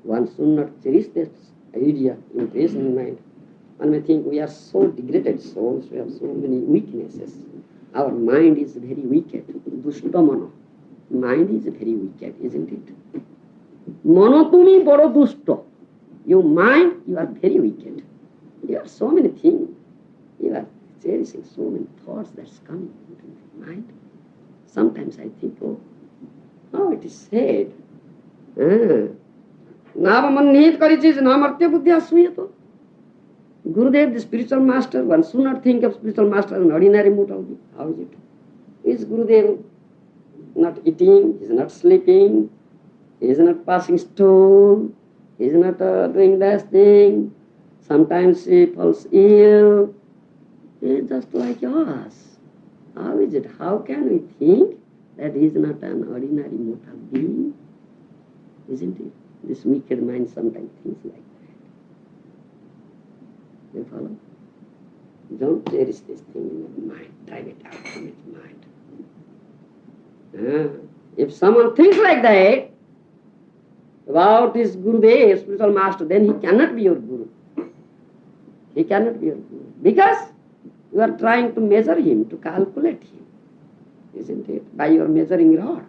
One should not cherish this idea, impression in mind. One may think we are so degraded souls, we have so many weaknesses. Our mind is very wicked. Dushtamana. Mind is very wicked, isn't it? Monotumi boro dushta. Your mind, you are very wicked. You have so many things. You are cherishing so many thoughts that's coming into my mind. Sometimes I think, oh, it is said. Navamanhit karichis namartya buddhya suyato. Gurudev, the spiritual master, one should not think of spiritual master as an ordinary mortal being. How is it? Is Gurudev not eating? He is not sleeping? He is not passing stone. He is not doing that thing. Sometimes he falls ill. He is just like us. How is it? How can we think that he is not an ordinary mortal being? Isn't it? This wicked mind sometimes thinks like that. You follow? Don't cherish this thing in your mind. Drive it out from its mind. If someone thinks like that about his Gurudev, spiritual master, then he cannot be your Guru. He cannot be your Guru. Because you are trying to measure him, to calculate him. Isn't it? By your measuring rod.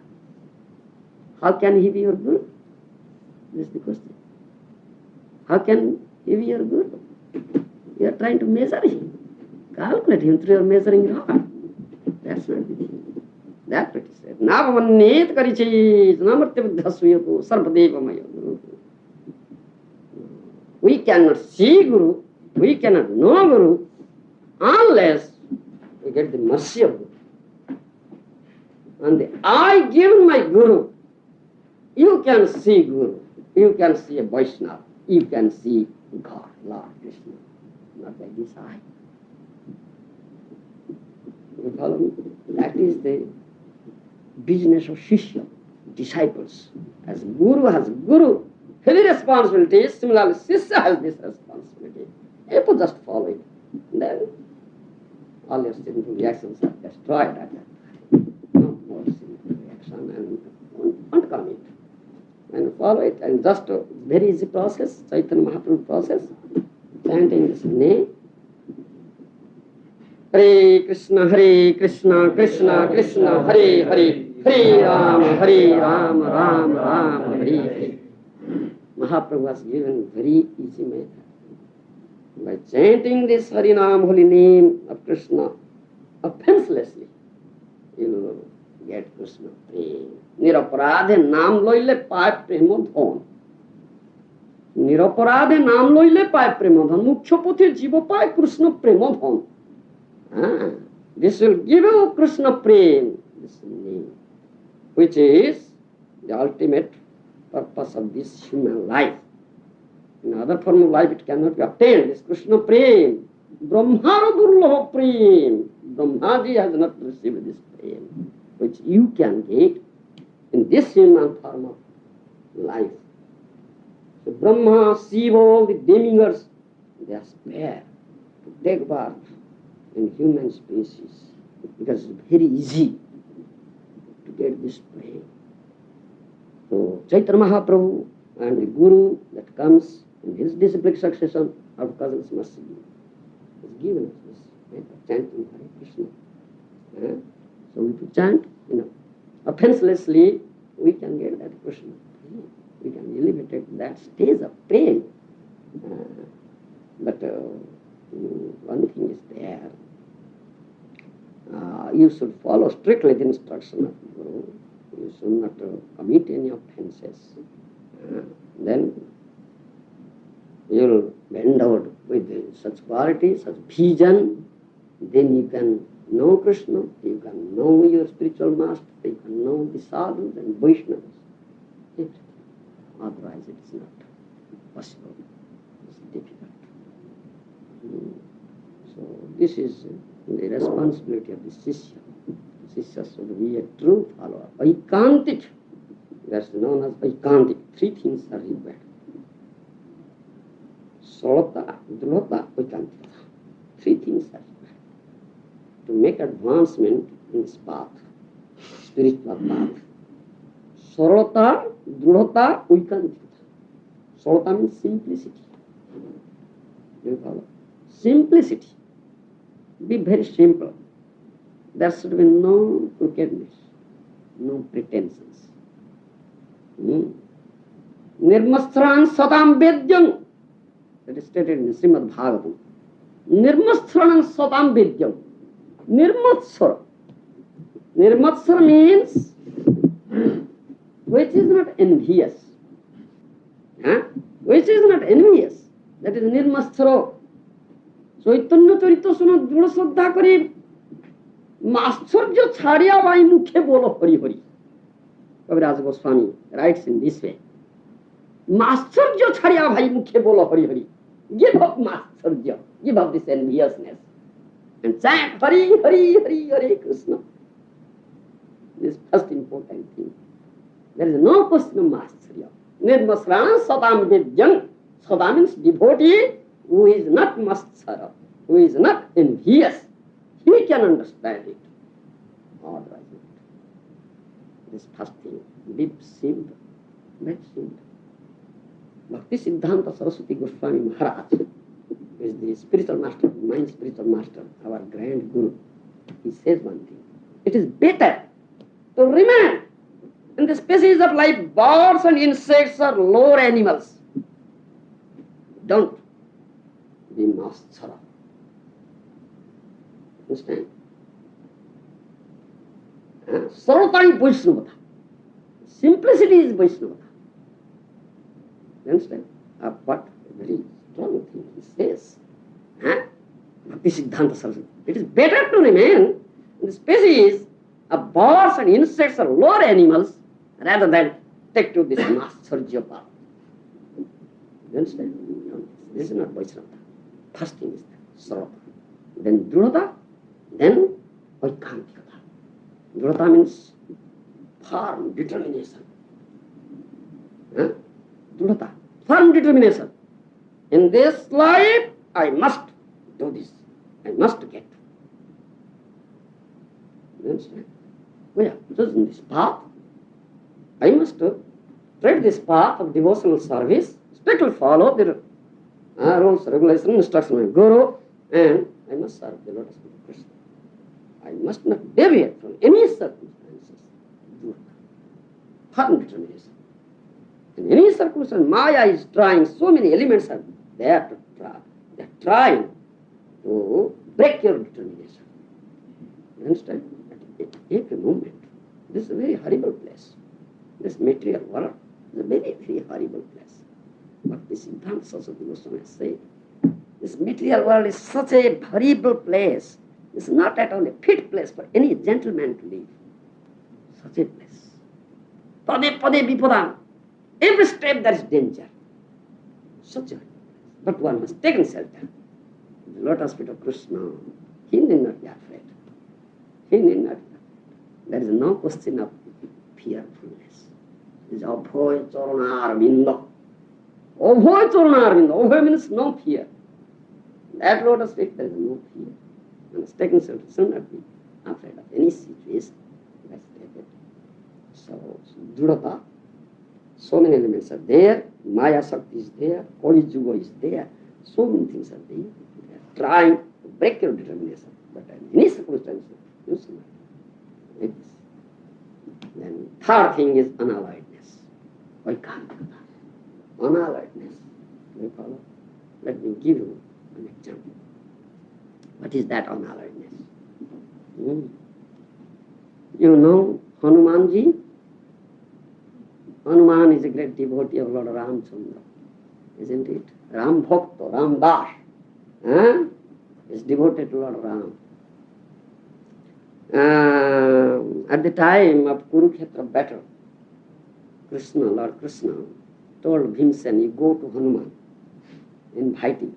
How can he be your Guru? This is the question. How can he be your Guru? You are trying to measure him, calculate him through your measuring rod. That's not the thing. That's what he said. Navamannet karichis namrtyabuddhasuyako sarvadevamayo. We cannot see Guru, we cannot know Guru, unless we get the mercy of Guru. And I give my Guru. You can see Guru. You can see a Vaishnava. You can see God, Lord Krishna. Not by this eye. You follow me? That is the business of Shishya, disciples. As Guru has Guru, heavy responsibility, similarly Shishya has this responsibility. You have to just follow it. Then all your sinful reactions are destroyed at that time. No more sinful reaction and won't come it. And follow it, and just a very easy process, Chaitanya Mahaprabhu process, chanting this name. Hare Krishna, Krishna Krishna, Hare Hare, Hare Rama, Rama Rama, Hare Hare. Mahaprabhu was given very easy method. By chanting this Harinam, holy name of Krishna, offenselessly, you will get Krishna prema. Niraparadhe naam loile paye prema dhan. Niraparadhe naam loile paye prema dhan. Mukhyapathe jiva paye Krishna prema dhan. This will give you Krishna prema, this name, which is the ultimate purpose of this human life. In other form of life it cannot be obtained. This Krishna prema, Brahmara durlabha prema. Brahmaji has not received this prema, which you can get in this human form of life. So Brahma, Shiva, all the demigods, they are spared to take birth in human species, because it's very easy to get this prema. So Chaitanya Mahaprabhu and the Guru that comes in his disciplic succession of cousins mercy has given us this method of chanting Hare Krishna. So if we chant, offenselessly, we can get that Krishna. We can elevate that stage of pain. But one thing is there. You should follow strictly the instruction of the Guru. You should not commit any offenses. Then you will be endowed with such quality, such vision. Then you can know Krishna, you can know your spiritual master, you can know the sadhus and Vaishnavas. Otherwise it is not possible. It's difficult. So this is the responsibility of the Shishya. The Shishya should be a true follower. Vaikantik. That's known as Vaikantik. Three things are required. Sarata, Dhruvata, Vaikantika. Three things are required to make advancement in this path, spiritual path. Sarata, Dhruvata, Vaikantika. Sarata means simplicity. You follow? Simplicity. Be very simple. There should be no crookedness, no pretensions. Nirmastharan satam vedyam. That is stated in Śrīmad-Bhāgavatam. Nirmastharan satam vedyam. Nirmatsara. Nirmatsara means which is not envious. Which is not envious. That is nirmasthara. Chaitanya চরিত্র শুনো দৃঢ় শ্রদ্ধা করে মাশ্চর্য ছাড়িয়া by মুখে বলো Hari Hari. Kaviraj Goswami writes in this way. Mascharya chhadiya bhai mukhe bolo Hari Hari. Give up mascharya, give up this enviousness. And chant Hari Hari Hari Hare Krishna. This is first important thing. There is no question of mascharya. Nirmasrana sadam vidyam. Sada means devotee who is not maschara, who is not envious. He can understand it. Otherwise not. This first thing, deep simple, very simple. Bhakti Siddhanta Saraswati Goswami Mahārāja is the spiritual master, my spiritual master, our grand guru. He says one thing. It is better to remain in the species of life, birds and insects or lower animals. Don't be maschara. Understand? Sarvata is Vaishnavata. Simplicity is Vaishnavata. You understand? But very strong thing he says. Bhakti Siddhanta Saraswati. It is better to remain in the species of birds and insects or lower animals rather than take to this mascharya path. You understand? This is not Vaishnava. First thing is that, sarvata. Then drudhata, then vaikantikata. Drudhata means firm determination. Drudhata, firm determination. In this life, I must do this. I must get. You understand? We have chosen this path. I must tread this path of devotional service, strictly follow the rules, regulations, instructions of my Guru, and I must serve the lotus feet of Krishna. I must not deviate from any circumstances. Firm determination. In any circumstance, Maya is trying, so many elements are there to try. They are trying to break your determination. You understand? At every moment. This is a very horrible place. This material world is a very, very horrible place. But this Siddhanta Saraswati Goswami has said, this material world is such a horrible place. It's not at all a fit place for any gentleman to live. Such a place. Pade pade vipadam. Every step there is danger. Such a place. But one must take shelter. The lotus feet of Krishna, he need not be afraid. He need not be afraid. There is no question of fearfulness. It is abhoy charana arvinda. Abhoy charana arvinda. Abhoy means no fear. That lotus feet, there is no fear. One is taking shelter, should not be afraid of any situation. Let's take it. So, Dhrudhata, so many elements are there. Maya Shakti is there. Kali Yuga is there. So many things are there. They are trying to break your determination. But in any circumstances, you should not. Like this. Then third thing is unalloyedness. Vaikantikata. Unalloyedness. Do you follow? Let me give you an example. What is that unalloyedness? You know Hanumanji? Hanuman is a great devotee of Lord Ramchandra, isn't it? Ram Bhakta, Ram Das, is devoted to Lord Ram. At the time of Kurukshetra battle, Krishna, Lord Krishna, told Bhimsen, you go to Hanuman, invite him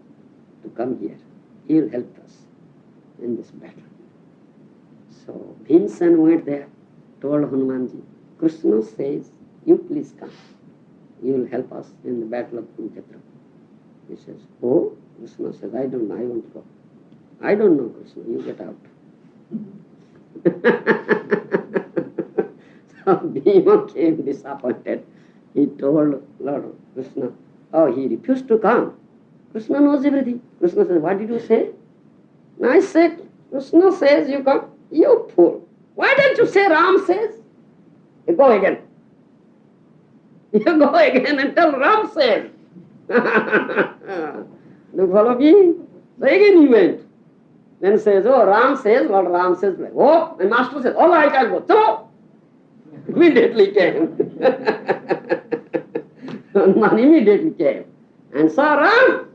to come here. He will help us in this battle. So Bhimsen went there, told Hanumanji, Krishna says, you please come. You will help us in the battle of Kurukshetra. He says, oh, Krishna says, I don't know, I won't go. I don't know, Krishna, you get out. So Bhima came disappointed. He told Lord Krishna, oh, he refused to come. Krishna knows everything. Krishna says, what did you say? And I said, Krishna says you come. You fool. Why don't you say Ram says? You go again. You go again and tell Ram says. Do you follow me? So again he went. Then says, oh, Ram says, Lord Ram says, oh, my master says, all right, I'll go. So, immediately came. Man immediately came and saw Ram.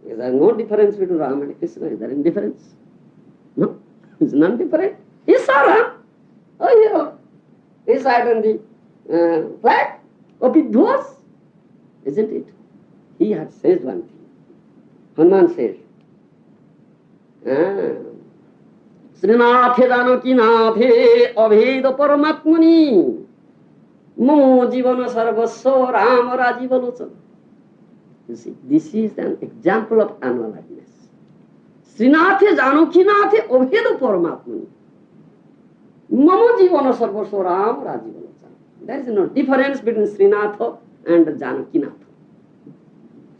Is there no difference between Ram and Krishna? Is there any difference? No, it's none different. He saw Ram. Oh, yeah. He sat on the flag of Vidwas, isn't it? He had said one thing. Hanuman said, Srinathe Janaki Nathe Abheda Paramatmani Mo Jivana Sarvasya Rama Rajiva Lochana. You see, this is an example of unaliveness. Srinathe Janaki Nathe Abheda Paramatmani Mama Jivana Sarvasya Rama Rajiva Lochana. There is no difference between Srinatha and Janaki-natha.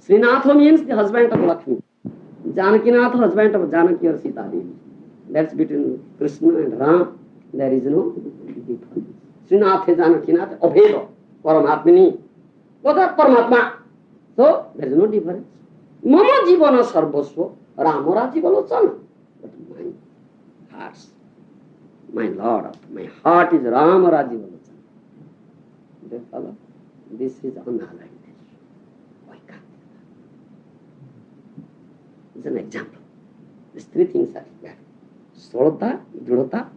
Srinatha means the husband of Lakshmi. Janaki-natha, husband of Janaki or Sita Devi. That's between Krishna and Ram. There is no difference. Srinatha, Janaki-natha, Abheda, Paramatmini. Both are Paramatma. So, there is no difference. Mama Jivana Sarvasya Rama Rajiva Lochana. But my heart, my Lord, my heart is Rama Rajiva Lochana. Do you follow? This is unaliveness. Why can't it? It's an example. These three things are there. Srodha, Dhrudata,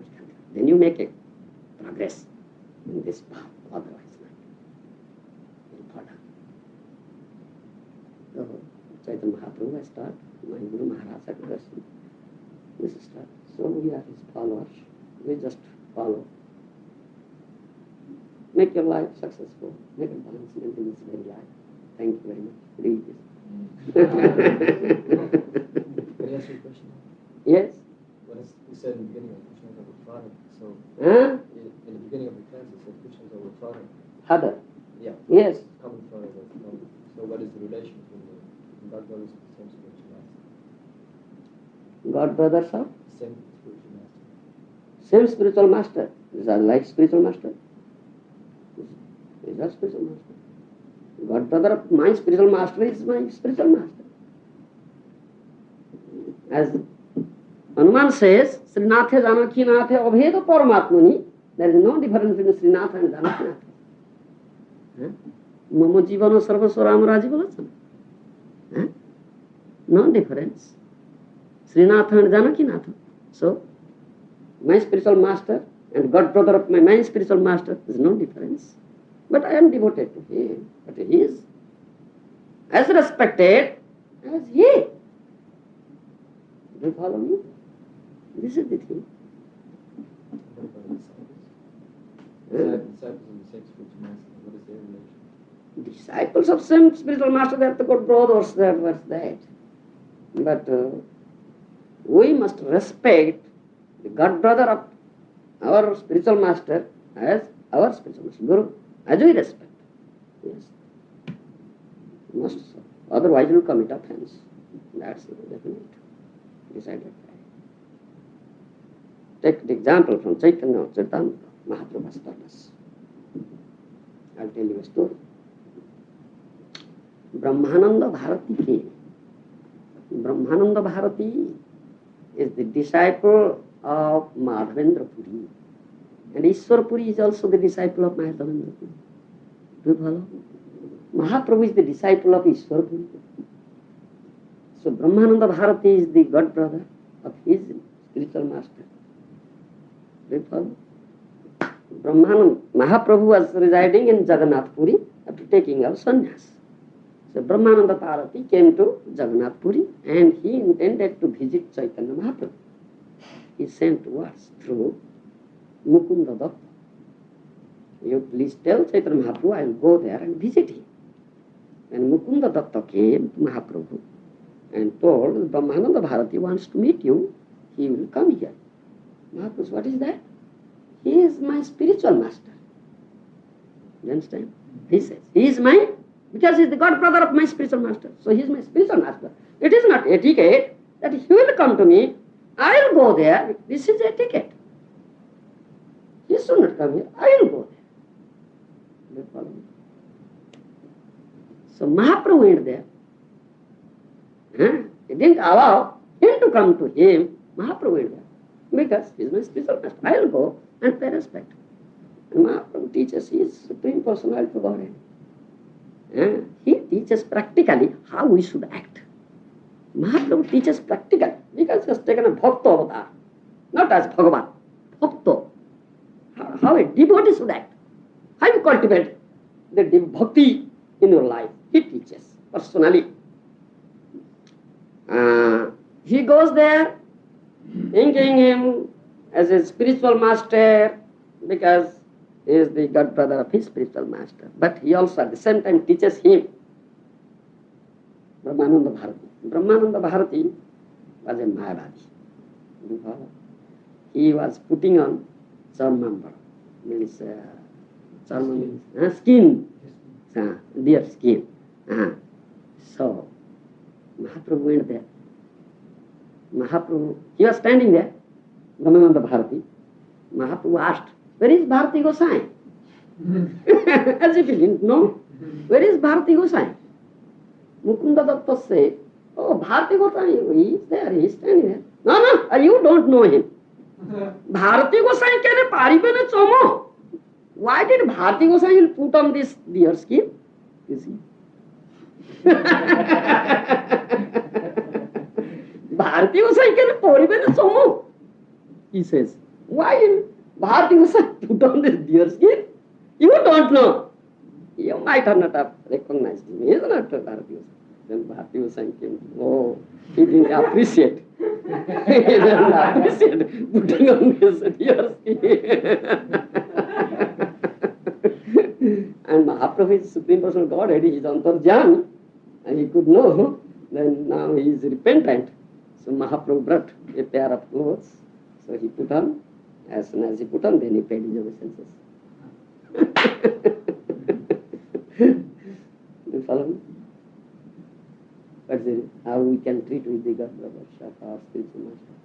then you make a progress in this path. Otherwise, not. So, Chaitanya Mahaprabhu has taught, my Guru Mahārāja to us. This is taught. So we are his followers. We just follow. Make your life successful. Make advancement in this very life. Thank you very much. Please. Can I ask you a question? Yes. When you said in the beginning of Krishna is overthrowing, so in the beginning of the class you said Krishna is overthrowing. Other. Yeah. Yes. Common throne is overthrowing. So what is the relation between the God brothers and the same spiritual master? God brothers are? Same spiritual master. Same spiritual master. Is that like spiritual master? Is that spiritual master? God brother of my spiritual master is my spiritual master. As Hanuman says, Srinathe Janaki Nathe Abheda Paramatmani, there is no difference between Srinatha and Janaki Natha. Mama Jivana Sarvasya Rama Rajiva Lochana. No difference. Srinatha and Janaki Natha. So, my spiritual master and God brother of my spiritual master is no difference. But I am devoted to him. But he is as respected as he. Do you follow me? This is the thing. What about disciples? Disciples of the same spiritual master, what is their relation? Disciples of same spiritual master, they are the good brothers, they are that. But we must respect the God brother of our spiritual master as our spiritual master, Guru, as we respect. Yes. Must so. Otherwise you will commit offense. That's definite. Decided. Take the example from Chaitanya Charitamrita. Mahaprabhu has taught us. I'll tell you a story. Brahmananda Bharati came. Brahmananda Bharati is the disciple of Madhavendra Puri. And Ishwar Puri is also the disciple of Madhavendra Puri. Do you follow? Mahaprabhu is the disciple of Ishwar Puri. So Brahmananda Bharati is the god brother of his spiritual master. Do you follow? Mahaprabhu was residing in Jagannath Puri after taking our sannyas. So Brahmananda Bharati came to Jagannath Puri and he intended to visit Chaitanya Mahaprabhu. He sent words through Mukunda Datta. You please tell Chaitanya Mahaprabhu I will go there and visit him. When Mukunda Datta came to Mahaprabhu and told Brahmananda Bharati wants to meet you, he will come here. Mahaprabhu said, what is that? He is my spiritual master. You understand? He says, he is my, because he is the god brother of my spiritual master. So he is my spiritual master. It is not etiquette that he will come to me, I will go there. This is etiquette. He should not come here, I will go there. You follow me? So Mahaprabhu went there. He didn't allow him to come to him. Mahaprabhu went there. Because he is my spiritual master. I will go and pay respect. And Mahaprabhu teaches he is Supreme Personality of Godhead. He teaches practically how we should act. Mahaprabhu teaches practically because he has taken a Bhakta avatar, not as Bhagavan. Bhakta. How a devotee should act. How you cultivate the bhakti in your life? He teaches personally. He goes there, thinking him as a spiritual master, because he is the god brother of his spiritual master. But he also at the same time teaches him Brahmananda Bharati. Brahmananda Bharati was a Mayavadi. He was putting on charmambar, means skin, deer skin. So Mahaprabhu went there. Mahaprabhu, he was standing there, Brahmananda Bharati. Mahaprabhu asked, "Where is Bharati Gosai?" As if he didn't know. "Where is Bharati Gosai?" Mukunda Datta said, "Oh, Bharati Gosai, he is there, he is standing there." "No, no, you don't know him. Bharati Gosai kene paribene chomo." Why did Bharati Gosai will put on this deer skin? You see? Bharati Gosai kene paribene chomo. He says, why will Bharati Gosai put on this deer skin? You don't know. You might have not have recognized him. He is not Bharati Gosai. Then Bharati Gosai came. Oh, he didn't appreciate. He didn't appreciate putting on this deer skin. And Mahaprabhu is Supreme Personal Godhead, he is Antarjami, and he could know. Then now he is repentant. So Mahaprabhu brought a pair of clothes. So he put on. As soon as he put on, then he paid his obeisances. You follow me? But how we can treat with the God brother, our spiritual master.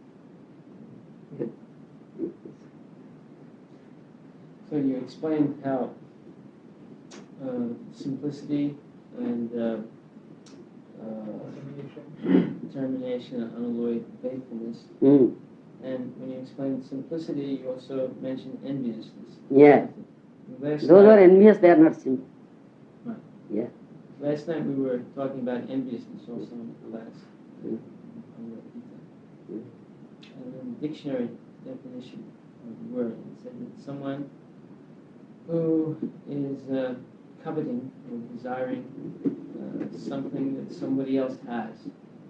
So you explained how simplicity and determination and unalloyed faithfulness. And when you explained simplicity, you also mentioned enviousness. Yeah. Those who are envious, they are not simple. Right. Yeah. Last night we were talking about enviousness also in the last. And in the dictionary definition of the word, it said that someone who is coveting or desiring something that somebody else has,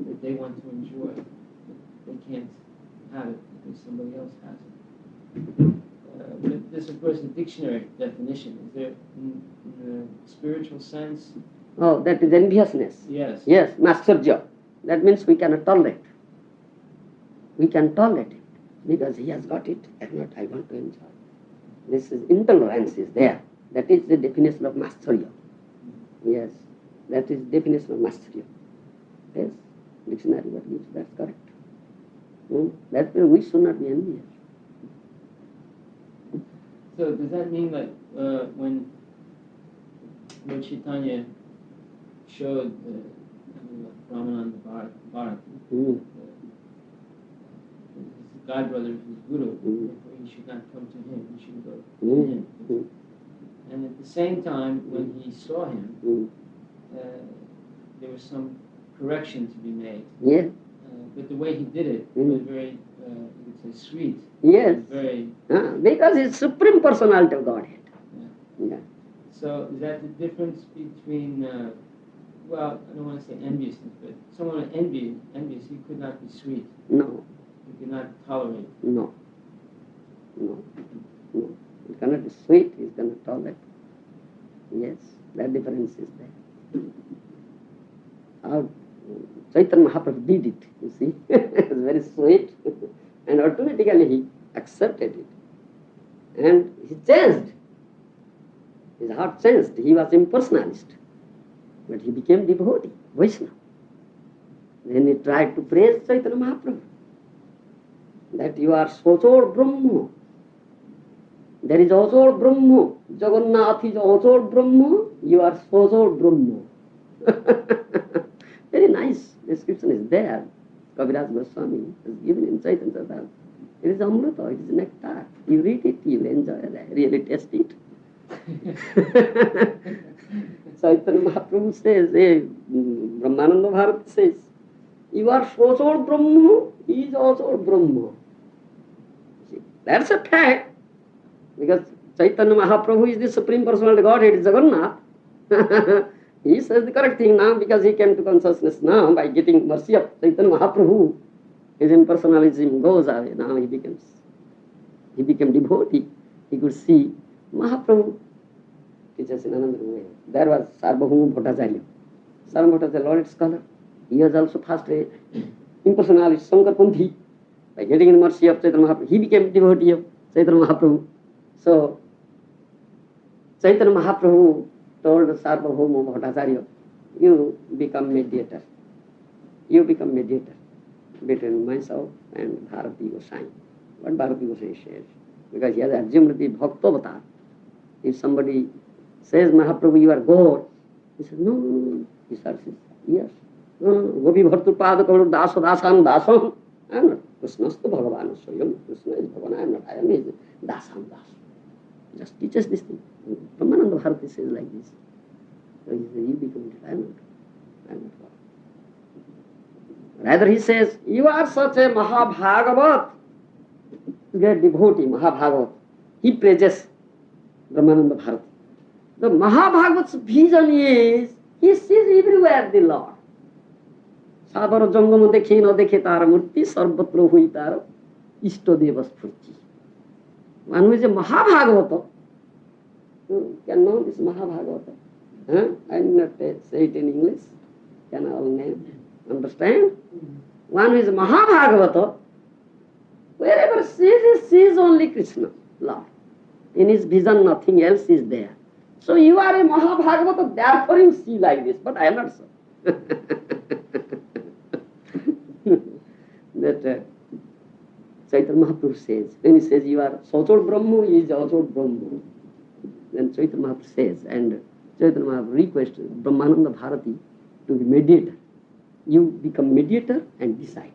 that they want to enjoy, they can't have it because somebody else has it. But this, of course, is a dictionary definition. Is there, in the spiritual sense? Oh, that is enviousness. Yes. Yes, masterja. That means we cannot tolerate. We can tolerate it because he has got it and not I want to enjoy. This is intolerance is there. That is the definition of masterya. Yes, that is definition of masterya. Yes, dictionary what gives, that's correct. That means we should not be envious. So does that mean that when Lord Chaitanya showed Brahmananda Bharati, the god brother of his guru, therefore he should not come to him, he should go to him. And at the same time, when he saw him, there was some correction to be made. Yeah. But the way he did it was very, you could say, sweet. Yes. Very. Because it's Supreme Personality of Godhead. Yeah. So is that the difference between, well, I don't want to say enviousness, but someone envious, he could not be sweet. No. He could not tolerate. No. He cannot be sweet, he cannot tolerate. Yes, that difference is there. How Chaitanya Mahaprabhu did it, you see. It was very sweet. And automatically he accepted it. And he changed. His heart changed. He was impersonalist. But he became devotee, Vaishnava. Then he tried to praise Chaitanya Mahaprabhu. That you are Sochor Brahma. There is Ochor Brahma. Jagannath is Ochor Brahma. You are Sochor Brahma. Very nice description is there. Kaviraj Goswami has given in Chaitanya Charitamrita. It is Amrita, it is nectar. You read it, you will enjoy it, really taste it. Chaitanya Mahaprabhu says, Brahmananda Bharati says, you are Sochor Brahma, he is also Brahma. See, that's a fact. Because Chaitanya Mahaprabhu is the Supreme Personality Godhead, is Jagannath. He says the correct thing now because he came to consciousness now by getting mercy of Chaitanya Mahaprabhu. His impersonalism goes away. Now he became devotee. He could see Mahaprabhu teaches in another way. There was Sarvabhauma Bhattacharya. Sarvabhauma Bhattacharya, Lord scholar. He was also first a impersonalist, Sankarpanthi. By getting the mercy of Chaitanya Mahaprabhu, he became devotee of Chaitanya Mahaprabhu. So, Chaitanya Mahaprabhu told Sarvabhauma Bhattacharya, you become mediator. You become mediator between myself and Bharati Gosai. What Bharati Gosai says. Because he has assumed the Bhakta avatar. If somebody says, Mahaprabhu, you are God, he says, no. He says, yes. No. Gopi Bhartu Pada Kauru Dasa Dasam Dasam. I am not. Krishnastu Bhagavan Swayam. Krishna is Bhagavan. I am not. I am his Dasam Das. Just teaches this thing. Brahmananda Bharati says like this. So he says, you become it. I am not. I am not God. Rather he says, you are such a Mahābhāgavatam, great devotee, Mahābhāgavatam. He praises Brahmananda Bharati. The Mahābhāgavatam's vision is, he sees everywhere the Lord. Sadhara jangama dekhe na dekhe tara murti, sarvatra hui tara, ishtadeva spurti. One who is a Mahābhāgavatam, you can know this Mahābhāgavatam. I will not say it in English. Can all name understand? One who is Mahābhāgavata, wherever he sees only Krishna, Lord. In his vision, nothing else is there. So you are a Mahābhāgavata, therefore you see like this, but I am not so. That Chaitanya Mahaprabhu says, when he says you are Sochod Brahma, he is Achod Brahma. Then Chaitanya Mahaprabhu says, and Chaitanya Mahaprabhu requests Brahmananda Bharati to be mediator. You become mediator and decide.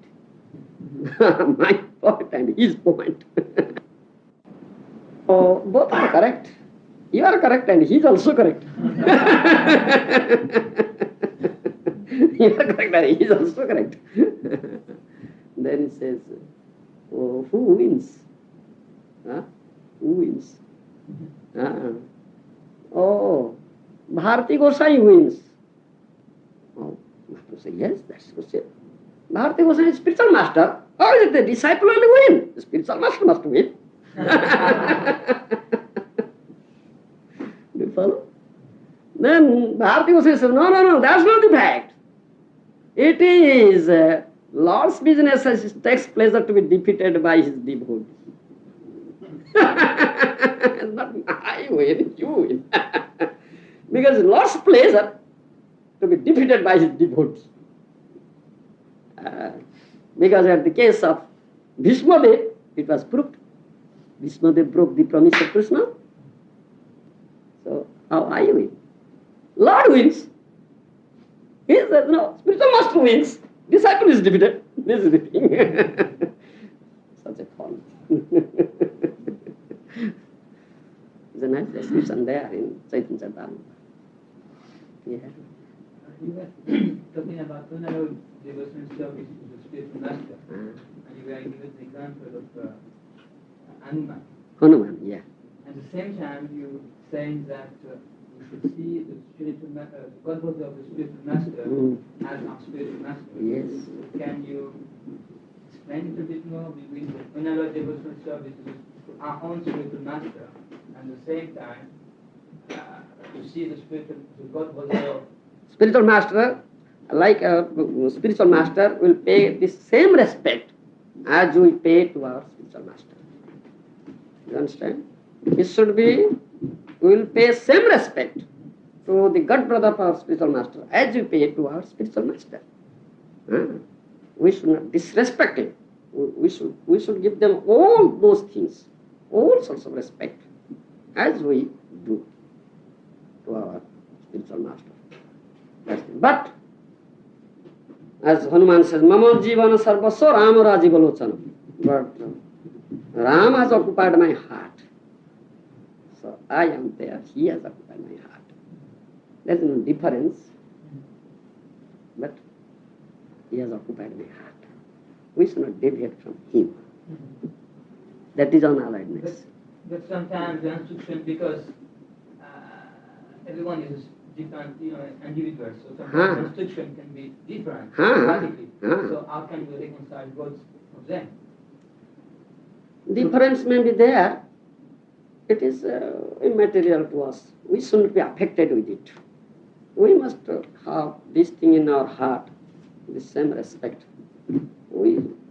My point and his point. Oh, both are correct. You are correct and he is also correct. You are correct and he is also correct. Then he says, oh, who wins? Huh? Who wins? Oh, Bharati Gosai wins. Oh, Mahaprabhu says, yes, that's so. Bharati Gosai is spiritual master. Or is it the disciple only win? The spiritual master must win. Do you follow? Then Bharati Gosai says, no, that's not the fact. It is Lord's business takes pleasure to be defeated by his devotee. Not I win, you win. Because Lord's pleasure to be defeated by his devotee. Because at the case of Bhishmadev, it was proved. Bhishmadev broke the promise of Krishna. So how I win? Lord wins. He says, no, spiritual master wins. Disciple is defeated. This is the thing. Such a fun. There's a nice description there in Chaitanya Charitamrita. Yeah. You were talking about unallowed devotion service to the spiritual master, and you were giving the example of Hanuman. Hanuman, yeah. At the same time, you saying that we should see the spiritual the godhood of the spiritual master as our spiritual master. Yes. Can you explain a little bit more between the unallowed devotional service to our own spiritual master, and at the same time to see the godhood of Spiritual master, like a spiritual master, will pay the same respect as we pay to our spiritual master. You understand? It should be, we will pay same respect to the god brother of our spiritual master as we pay to our spiritual master. We should not disrespect him. We should give them all those things, all sorts of respect, as we do to our spiritual master. But, as Hanuman says, Mama Jivana Sarvasya Rama Rajivalochana. But Ram has occupied my heart. So I am there, he has occupied my heart. There is no difference, but he has occupied my heart. We should not deviate from him. That is unalliedness. But sometimes the instruction, because everyone is different, individual, so sometimes the instruction can be different radically. So how can we reconcile both of them? Difference may be there. It is immaterial to us. We shouldn't be affected with it. We must have this thing in our heart, the same respect.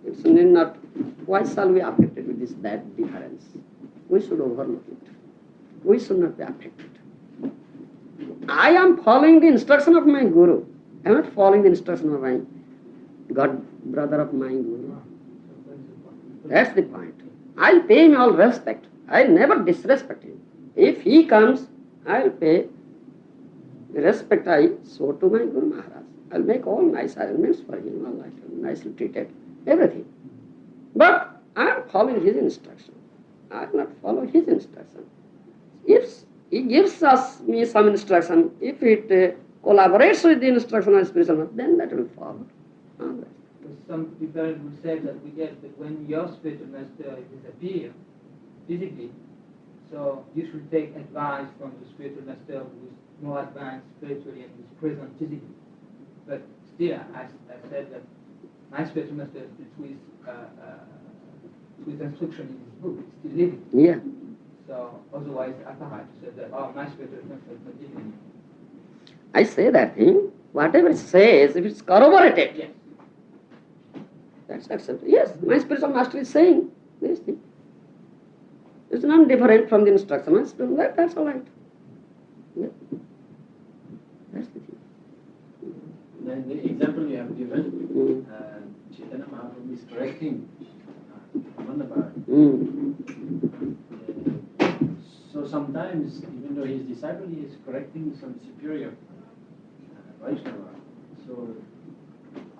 It's not. Why shall we be affected with that difference? We should overlook it. We should not be affected. I am following the instruction of my Guru. I am not following the instruction of my God, brother of my Guru. That's the point. I'll pay him all respect. I'll never disrespect him. If he comes, I'll pay the respect I show to my Guru Maharaj. I'll make all nice arrangements for him, all nicely treated, everything. But I'm following his instruction. I will not follow his instruction. If he gives me some instruction, if it collaborates with the instruction of spiritual master, then that will follow. Some people would say that we get that when your spiritual master disappears physically, so you should take advice from the spiritual master who is more advanced spiritually and is present physically. But still, I said that my spiritual master is with instruction in his book, it's still living. Yeah. So otherwise, Mahārāja said that, my spiritual master is not living anymore. I say that thing. Whatever it says, if it's corroborated, Yes. That's accepted. Yes, my spiritual master is saying this thing. It's not different from the instruction. That's all right. Yeah. That's the thing. Then the example you have given, Chaitanya Mahaprabhu is correcting Govinda. So sometimes, even though he is disciple, he is correcting some superior Vaishnava. So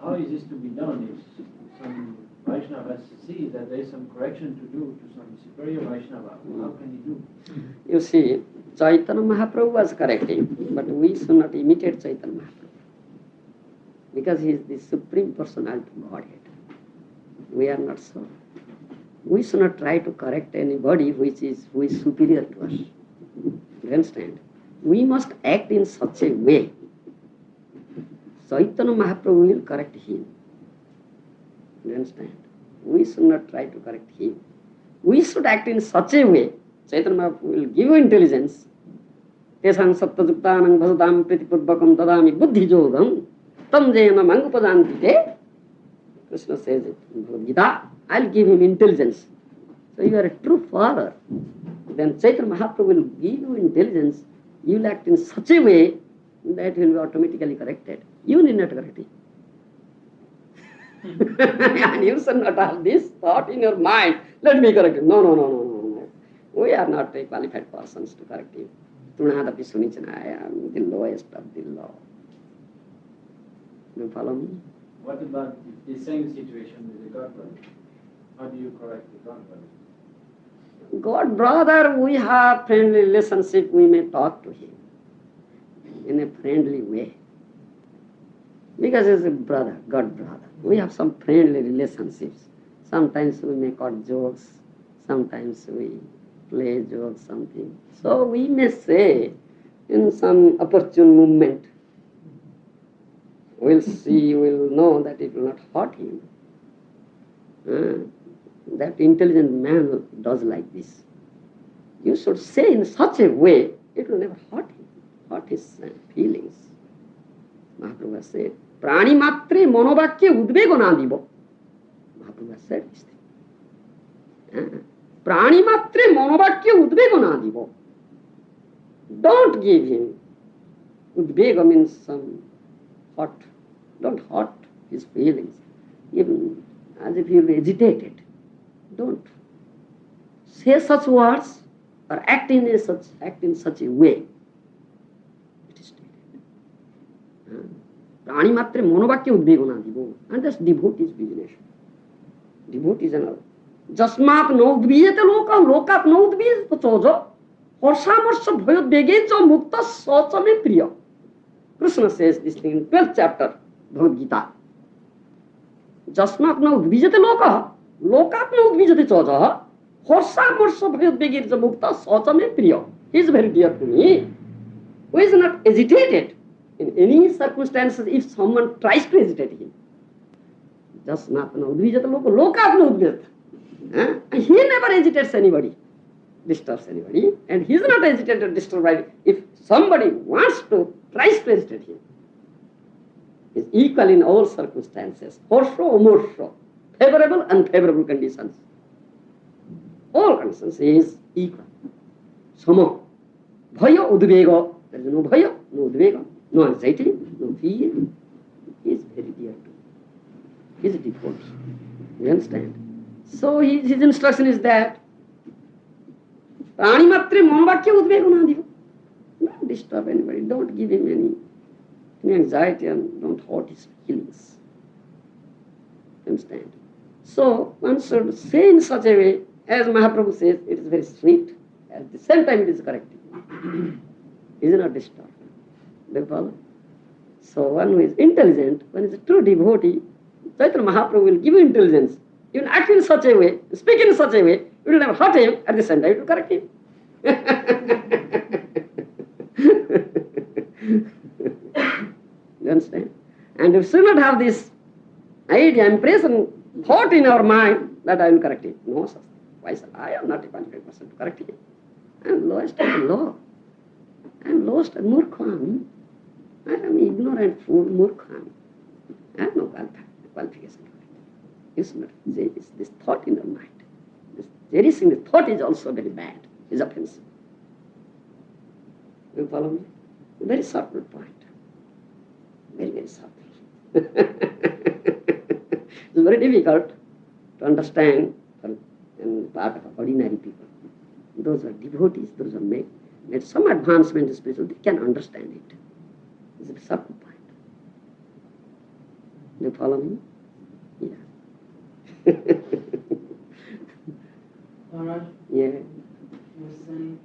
how is this to be done if some Vaishnava sees that there is some correction to do to some superior Vaishnava? How can he do? You see, Chaitanya Mahaprabhu was correcting, but we should not imitate Chaitanya Mahaprabhu. Because he is the Supreme Personality of Godhead. We are not so. We should not try to correct anybody who is superior to us. You understand? We must act in such a way. Chaitanya Mahaprabhu will correct him. You understand? We should not try to correct him. We should act in such a way. Chaitanya Mahaprabhu will give you intelligence. Tesang sattajuktanang bhasatam pritipurvakam tadami buddhijogam tam jayana mangupadantite. Krishna says it in Bhagavad Gita. I'll give him intelligence. So you are a true follower. Then Chaitanya Mahaprabhu will give you intelligence. You will act in such a way that will be automatically corrected. You need not correct him. And you should not have this thought in your mind, let me correct him. No. We are not qualified persons to correct him. Tunadapi sunichana, I am the lowest of the low. You follow me? What about the same situation with the God brother? How do you correct the God brother? God brother, we have friendly relationship, we may talk to him in a friendly way. Because he's a brother, God brother. We have some friendly relationships. Sometimes we make odd jokes, sometimes we play jokes, something. So we may say in some opportune moment, we'll see, we'll know that it will not hurt him. That intelligent man does like this. You should say in such a way, it will never hurt him, hurt his feelings. Mahaprabhu said, Prani matre monovakya udvego na dibo. Mahaprabhu said this thing. Prani matre monovakya udvego na dibo. Don't give him. Udvega means some hurt. Don't hurt his feelings. Even as if he will be agitated. Don't say such words or act in such a way. It is stated. Prani matre monovakya udvegona divo. And that's devotee's business. Devotees and all. Jasmat no udvijete loka, lokat no udvijete chojo. Horsamorsha bhoyodvege jo mukta sochame priya. Krishna says this thing in 12th chapter, Bhagavad Gita. Jasmat no udvijete loka, lokat no udvijete chojo. Horsa Bhayudvegi is a Mukta Sachame Priya. He is very dear to me. Who is not agitated in any circumstances if someone tries to agitate him. Just not Udvijata Lokapna Udvijata. He never agitates anybody, disturbs anybody, and he is not agitated or disturbed by if somebody wants to, tries to agitate him. He is equal in all circumstances. Horsho or morsho. Favorable, unfavorable conditions. All conditions he is equal. Sama. Bhaya udvega. There is no bhaya, no udvega, no anxiety, no fear. He is very dear to me. He is a devotee. You understand? So his instruction is that Prani matre manvakya udvega na diva. Don't disturb anybody. Don't give him any anxiety and don't hurt his feelings. You understand? So one should say in such a way, as Mahaprabhu says, it is very sweet. At the same time it is corrective. It is not disturbed. Do you follow? So one who is intelligent, one is a true devotee, Chaitanya Mahaprabhu will give you intelligence. You will act in such a way, speak in such a way, you will never hurt him, at the same time it will correct him. You understand? And you should not have this idea, impression, thought in our mind that I will correct him. No, sir. Why, sir? I am not a qualified person to correct him. I am lowest of the low. I am lowest and murkhami. I am ignorant fool, murkhami. I have no qualification. You should not say this thought in your mind. This cherishing the thought is also very bad, is offensive. You follow me? Very subtle point. Very, very subtle. It's very difficult to understand in part of ordinary people. Those are devotees, those are made some advancement in spiritual, they can understand it. It's a subtle point. Do you follow me? Yeah. Maharaj? Yeah. You were saying,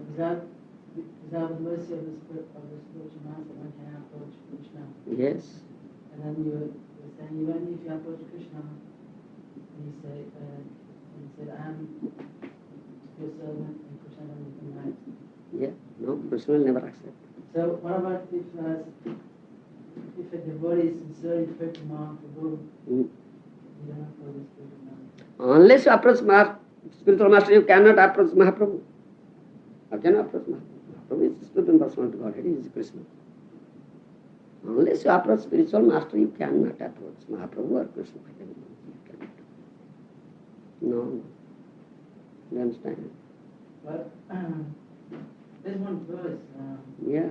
without the mercy of the spiritual master, one can approach Krishna. Yes. And then you were saying, even if you approach Krishna, he said, I am your servant, and Krishna will become right. Yeah. No, Krishna will never accept. So what about if a devotee is sincerely prepared to Mahaprabhu, you don't approach the spiritual master? Unless you approach spiritual master, you cannot approach Mahaprabhu. How can you approach Mahaprabhu? Mahaprabhu is the spiritual personality of Godhead, he is Krishna. Unless you approach spiritual master, you cannot approach Mahaprabhu or Krishna. You cannot. No. You understand? But there's one verse Yeah.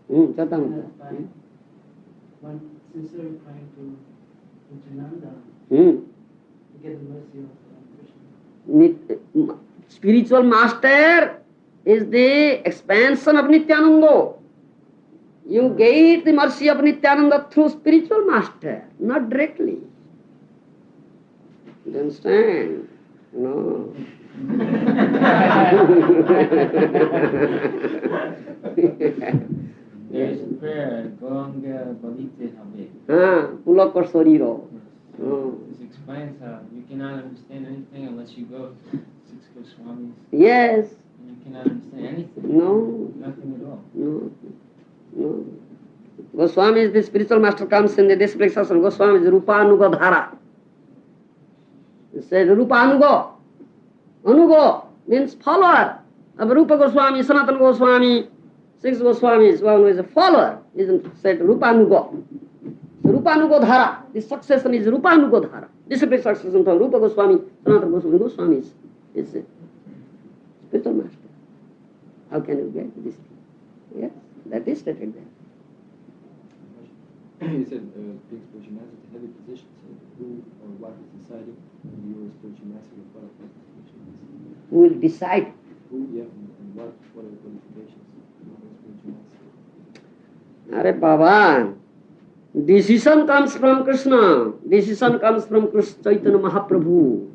in Chaitanya one sincerely praying to Nanda to get the mercy of Krishna. Spiritual master is the expansion of Nityananda. You get the mercy of Nityananda through spiritual master, not directly. You understand? No. There is a prayer, Ganga Balite Habe. Pulaka Sariro. This explains how you cannot understand anything unless you go to 6 Goswamis. Yes. And you cannot understand anything. No. Nothing at all. No. Goswami is the spiritual master, comes in the dispensation. Goswami is Rupanuga Dhara. He says Rupanuga. Anuga means follower of Rupa Goswami, Sanatana Goswami, 6 Goswamis. One who is a follower is said Rupanuga. So Rupanuga Dhara. The succession is Rupanuga Dhara. Disciplic succession from Rupa Goswami, Sanatana Goswami. Goswami is a spiritual master. How can you get this? Yes, that is stated there. You said being spiritual master is a heavy position, so who or what is deciding when you are a spiritual master or what is spiritual master? Who will decide? Who, yeah, and what are the qualifications of a spiritual master? Are Baba, decision comes from Krishna. Decision comes from Chaitanya Mahaprabhu.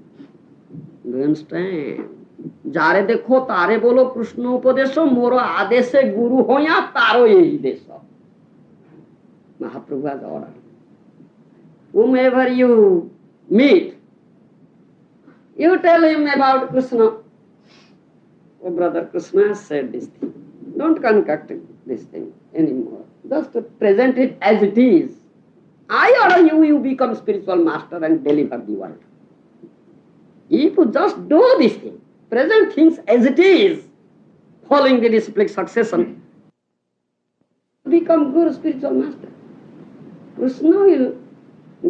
Do you understand? Jare dekho tare bolo Krishna upadesho moro adeshe guru hoya taro yehi desho. Mahaprabhu has ordered. whomever you meet, you tell him about Krishna. Oh brother, Krishna has said this thing. Don't concoct this thing anymore. Just present it as it is. I order you, you become spiritual master and deliver the world. If you just do this thing, present things as it is, following the disciplic succession, become Guru, spiritual master. Krishna will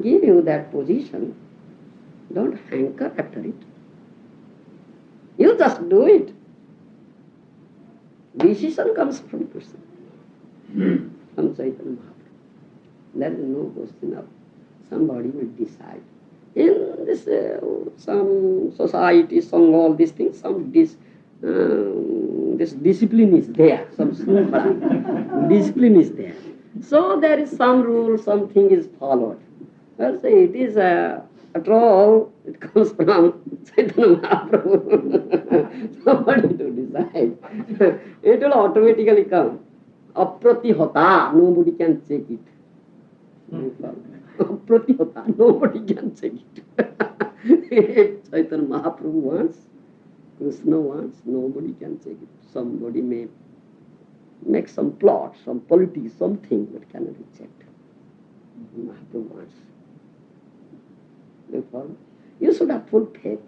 give you that position. Don't hanker after it. You just do it. Decision comes from Krishna, from Chaitanya Mahaprabhu. There is no question of somebody will decide. In this some society, some all these things, this discipline is there, some discipline is there. So there is some rule, something is followed. Well, say it is after all, it comes from Chaitanya Mahaprabhu. Somebody to decide. It will automatically come. Apratihata, nobody can check it. Apratihata, nobody can check it. If Chaitanya Mahaprabhu wants, Krishna wants, nobody can check it. Somebody may make some plot, some politics, something, but cannot be checked. Mahaprabhu wants. Therefore, you should have full faith.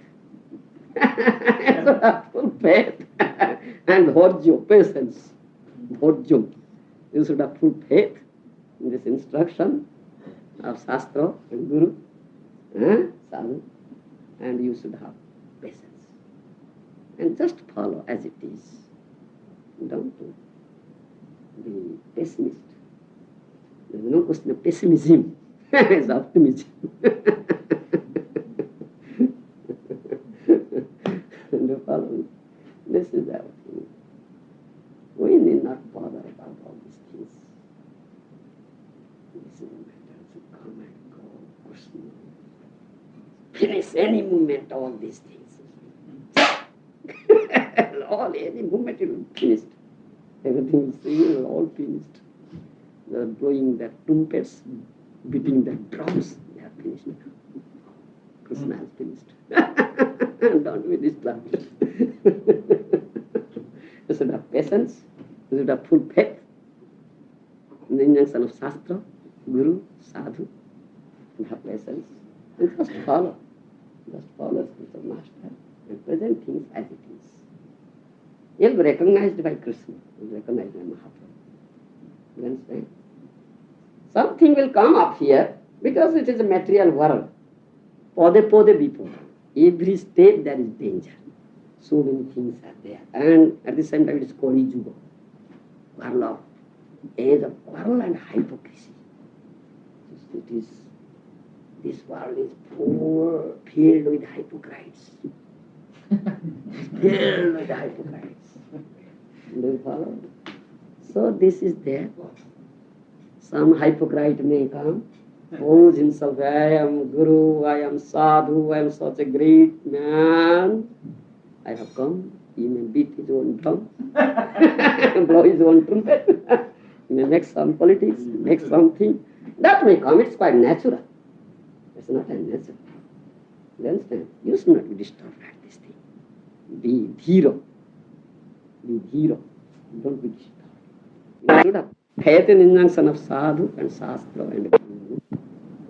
You should have full faith. And dhorjo, patience. Dhorjo. You should have full faith in this instruction of Shastra and Guru, Sadhu, and you should have patience. And just follow as it is. Don't be pessimist. There is no question of pessimism. It's optimism. This is our thing. We need not bother about all these things. This is a matter to come and go, Krishna. Finish any moment, all these things. Any moment it will be finished. Everything is real, all finished. They are blowing their trumpets, beating their drums. They are finished now. Krishna has finished. Don't be distracted. You should have patience. You should have full faith in the injunction of Shastra, Guru, Sadhu. And have patience. And just follow. Just follow spiritual master and present things as it is. You will be recognized by Krishna. You will be recognized by Mahaprabhu. You understand? Something will come up here because it is a material world. Pode vipo. Every step there is danger. So many things are there. And at the same time it is Kali Yuga. Quarrel of age of quarrel and hypocrisy. It is, this world is filled with hypocrites. Filled with hypocrites. Do you follow? So this is there. Some hypocrite may come, pose himself, I am Guru, I am Sadhu, I am such a great man. I have come. He may beat his own drum, blow his own trumpet, he may make some politics, make something. That may come, it's quite natural. It's not unnatural. You understand? You should not be disturbed at this thing. Be dhiro. Be dhiro. Don't be disturbed. You should have faith in injunction of Sadhu and Shastra and Guru.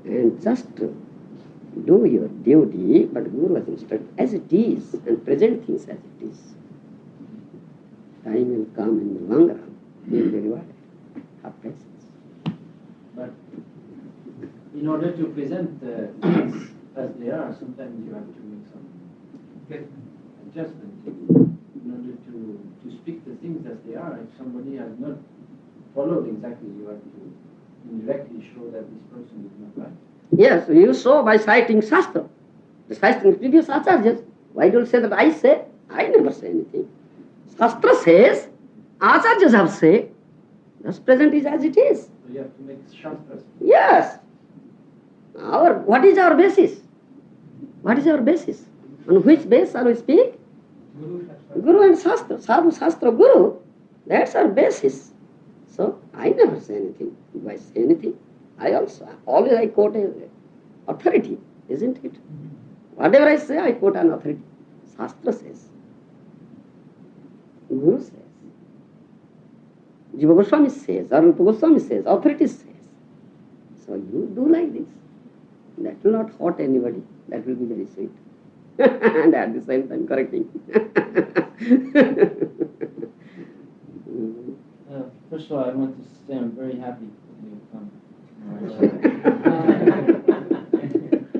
And just do your duty, but Guru has instructed as it is and present things as it is. Time will come in the long run. You will be rewarded. Have patience. But in order to present things as they are, sometimes you have to make some adjustments. In order to speak the things as they are, if somebody has not followed exactly, you have to indirectly show that this person is not right. Yes, you saw by citing Shastra. The citing previous acharyas. Why do you say that I say? I never say anything. Shastra says, acharyas have said, just present is as it is. So you have to make Shastras. Yes. What is our basis? What is our basis? On which base shall we speak? Guru and Shastra. Sadhu, Shastra, Guru. That's our basis. So I never say anything. Do I say anything? I also, always I quote authority, isn't it? Whatever I say, I quote an authority. Shastra says, Guru says, Jiva Goswami says, Arupa Goswami says, authority says. So you do like this. That will not hurt anybody. That will be very sweet. And at the same time correcting. First of all, I want to say I'm very happy that you've come.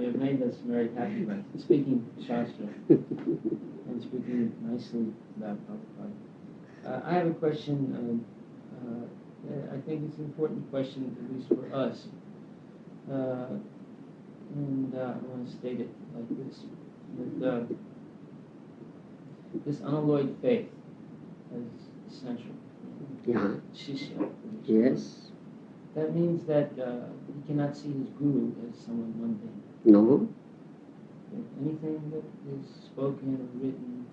You've made us very happy by speaking Shastra and speaking nicely about Prabhupada. I have a question. I think it's an important question, at least for us. And I want to state it like this. That, this unalloyed faith is essential. Yeah. Shishya. Yes. That means that he cannot see his guru as someone mundane. No. That anything that is spoken or written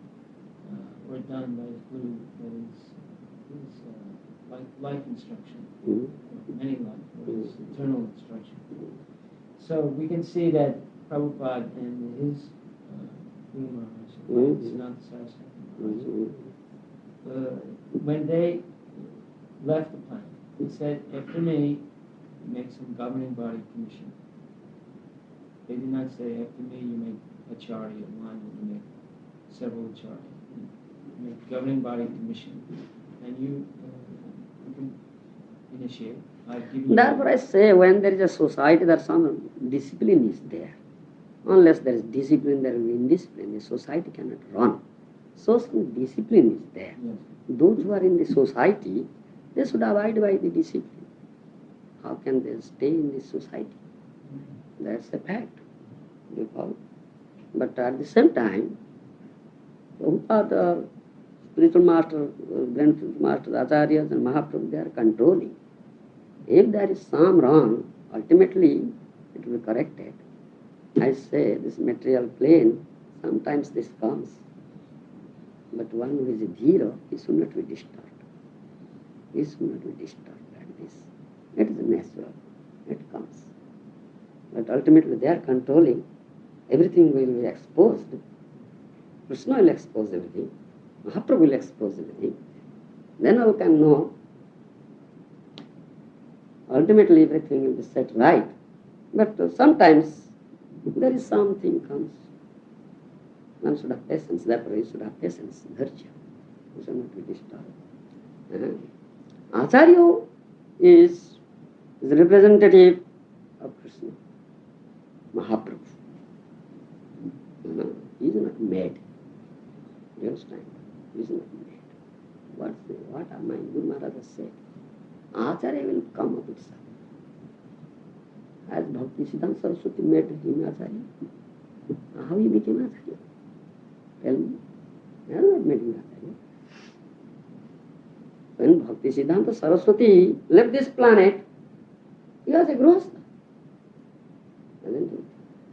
or done by his guru that is like life instruction, any life, or is eternal instruction. So we can see that Prabhupada and his Guru Mahārāja, Siddhanta Saraswati Mahārāja, when they left the planet, they said, after me, make some governing body commission. They did not say, after me, you make acharya one, you make several acharya. You make governing body commission, and you can initiate. I've given you. Therefore I say, when there is a society, there some discipline is there. Unless there is discipline, there will be indiscipline. The society cannot run. So some discipline is there. Yes. Those who are in the society, they should abide by the discipline. How can they stay in this society? That's a fact. But at the same time, who are the spiritual master, grand spiritual master, acharyas and Mahaprabhu, they are controlling. If there is some wrong, ultimately it will be corrected. I say this material plane, sometimes this comes. But one who is a dhira, he should not be disturbed. He should not be disturbed like this. It is natural. It comes. But ultimately they are controlling. Everything will be exposed. Krishna will expose everything. Mahaprabhu will expose everything. Then all can know. Ultimately everything will be set right. But sometimes there is something comes. One should have patience. Therefore he should have patience, dharya. He should not be disturbed. Acharya is representative of Krishna. Mahaprabhu. He is not made. You understand? He is not made. What my Guru Mahārāja said. Acharya will come of itself. As Bhakti Siddhanta Saraswati made him Acharya. How he became Acharya? Tell me. I have not made him Acharya. When Bhakti Siddhanta Saraswati left this planet, he was a Grihastha. Isn't it?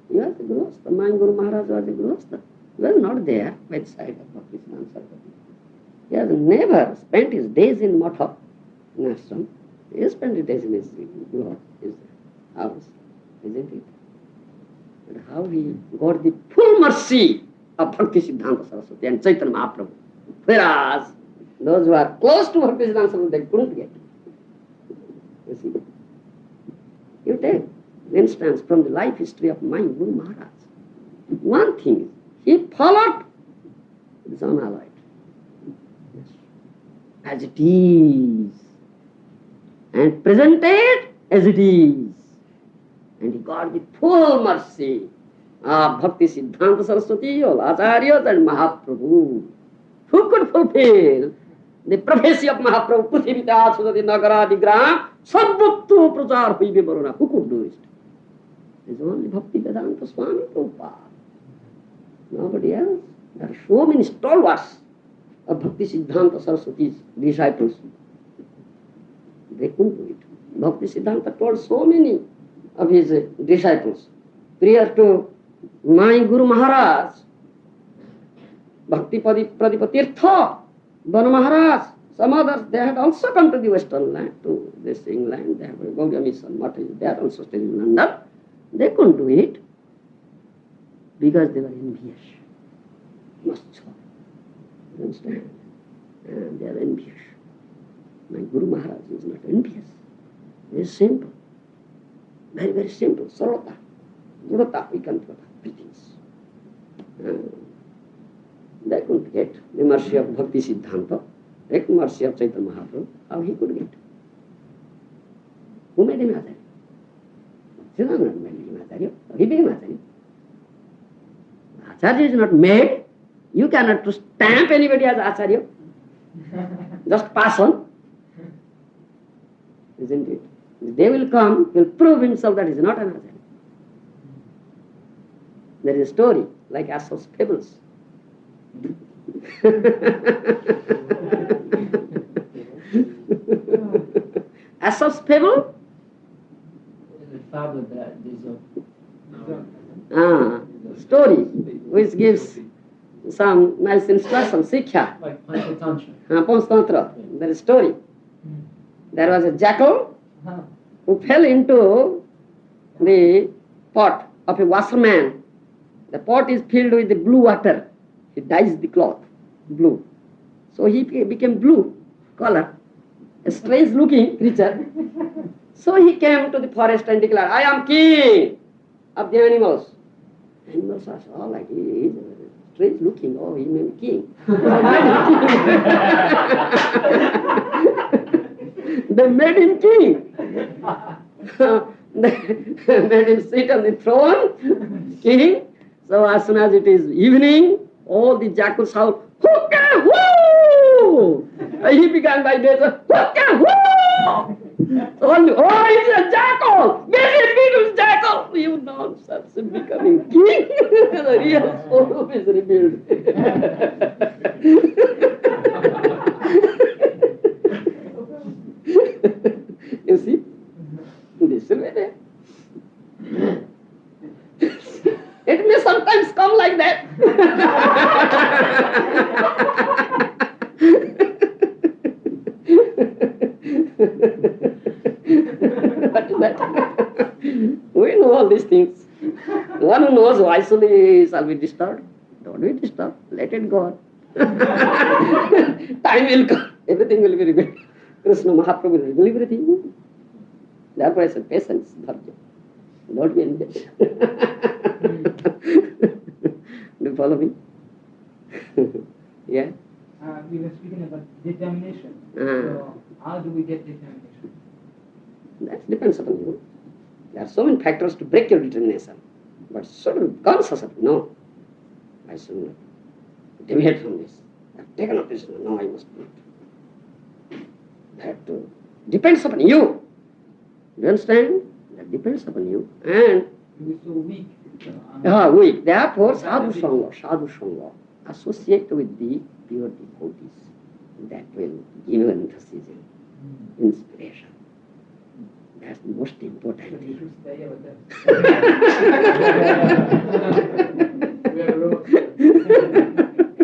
He was a Grihastha. My Guru Mahārāja was a Grihastha. He was not there by the side of Bhakti Siddhanta Saraswati. He has never spent his days in Matha, in ashram. He spent his days in his Guru, his house, isn't it? But how he got the full mercy of Bhakti Siddhanta Saraswati and Chaitanya Mahaprabhu. Whereas those who are close to Bhakti Siddhanta Saraswati, they couldn't get it. You see? You take instance from the life history of my Guru Mahārāja. One thing is, he followed this unalloyed. As it is. And presented as it is. And he got the full mercy of Bhakti Siddhanta Saraswati, all Acharyas and Mahaprabhu. Who could fulfill the prophecy of Mahaprabhu? Prithivita Sudati Nagaradi Gram Sadbhuktu Prachar Huibe Varuna. Who could do it? It is only Bhakti Vedanta Swami Prabhupada. Nobody else. There are so many stalwarts of Bhakti Siddhanta Saraswati's disciples. They couldn't do it. Bhakti Siddhanta told so many of his disciples. Prior to my Guru Mahārāja, Bhakti Pradipa Tirtha, Bana Mahārāja, some others, they had also come to the western land, to this England. They have a Gaudiya mission. What is there? Also still in London. They couldn't do it because they were envious. Must solve. You understand? And they are envious. My Guru Maharaj is not envious. Very simple. Very, very simple. Sarvata. Gurata, we can put preachings. They couldn't get the mercy of Bhakti Siddhanta, the mercy of Chaitanya Mahaprabhu. How he could get? Who made him Acharya? Siddhanta made him Acharya. He became Acharya. Acharya is not made. You cannot to stamp anybody as Acharya. Just pass on. Isn't it? The day will come, he will prove himself that he is not an Acharya. There is a story like Aesop's fables. Aesop's fable? The fable that Story which gives some nice instruction, Sikkha. like Panchatantra. Panchatantra. There is a story. There was a jackal who fell into the pot of a washerman. The pot is filled with the blue water. He dyes the cloth blue. So he became blue color, a strange looking creature. So he came to the forest and declared, I am king of the animals. Animals are all like, he is strange looking, oh, he may be king. They made him king. They made him sit on the throne, king. So as soon as it is evening, all the jackals shout, Hooka woo! He began by day, Hooka woo! So only, oh, it's a jackal! Very beautiful jackal! You nonsense, becoming king. The real soul is revealed. You see? This will be there. It may sometimes come like that. We know all these things. One who knows why shall be disturbed. Don't be disturbed. Let it go on. Time will come. Everything will be revealed. Krishna Mahaprabhu will reveal everything. Therefore I said, patience, dharma. Don't be engaged. Do you follow me? Yeah? We were speaking about determination. So how do we get determination? That depends upon you. There are so many factors to break your determination. But sort of conscious of, no, I should not deviate from this. I have taken up this, no, I must not. That depends upon you. Do you understand? That depends upon you. And We're so weak. weak. Therefore, sadhu sangha, associate with the pure devotees. That will give you enthusiasm, inspiration. That's the most important We thing. should stay over there.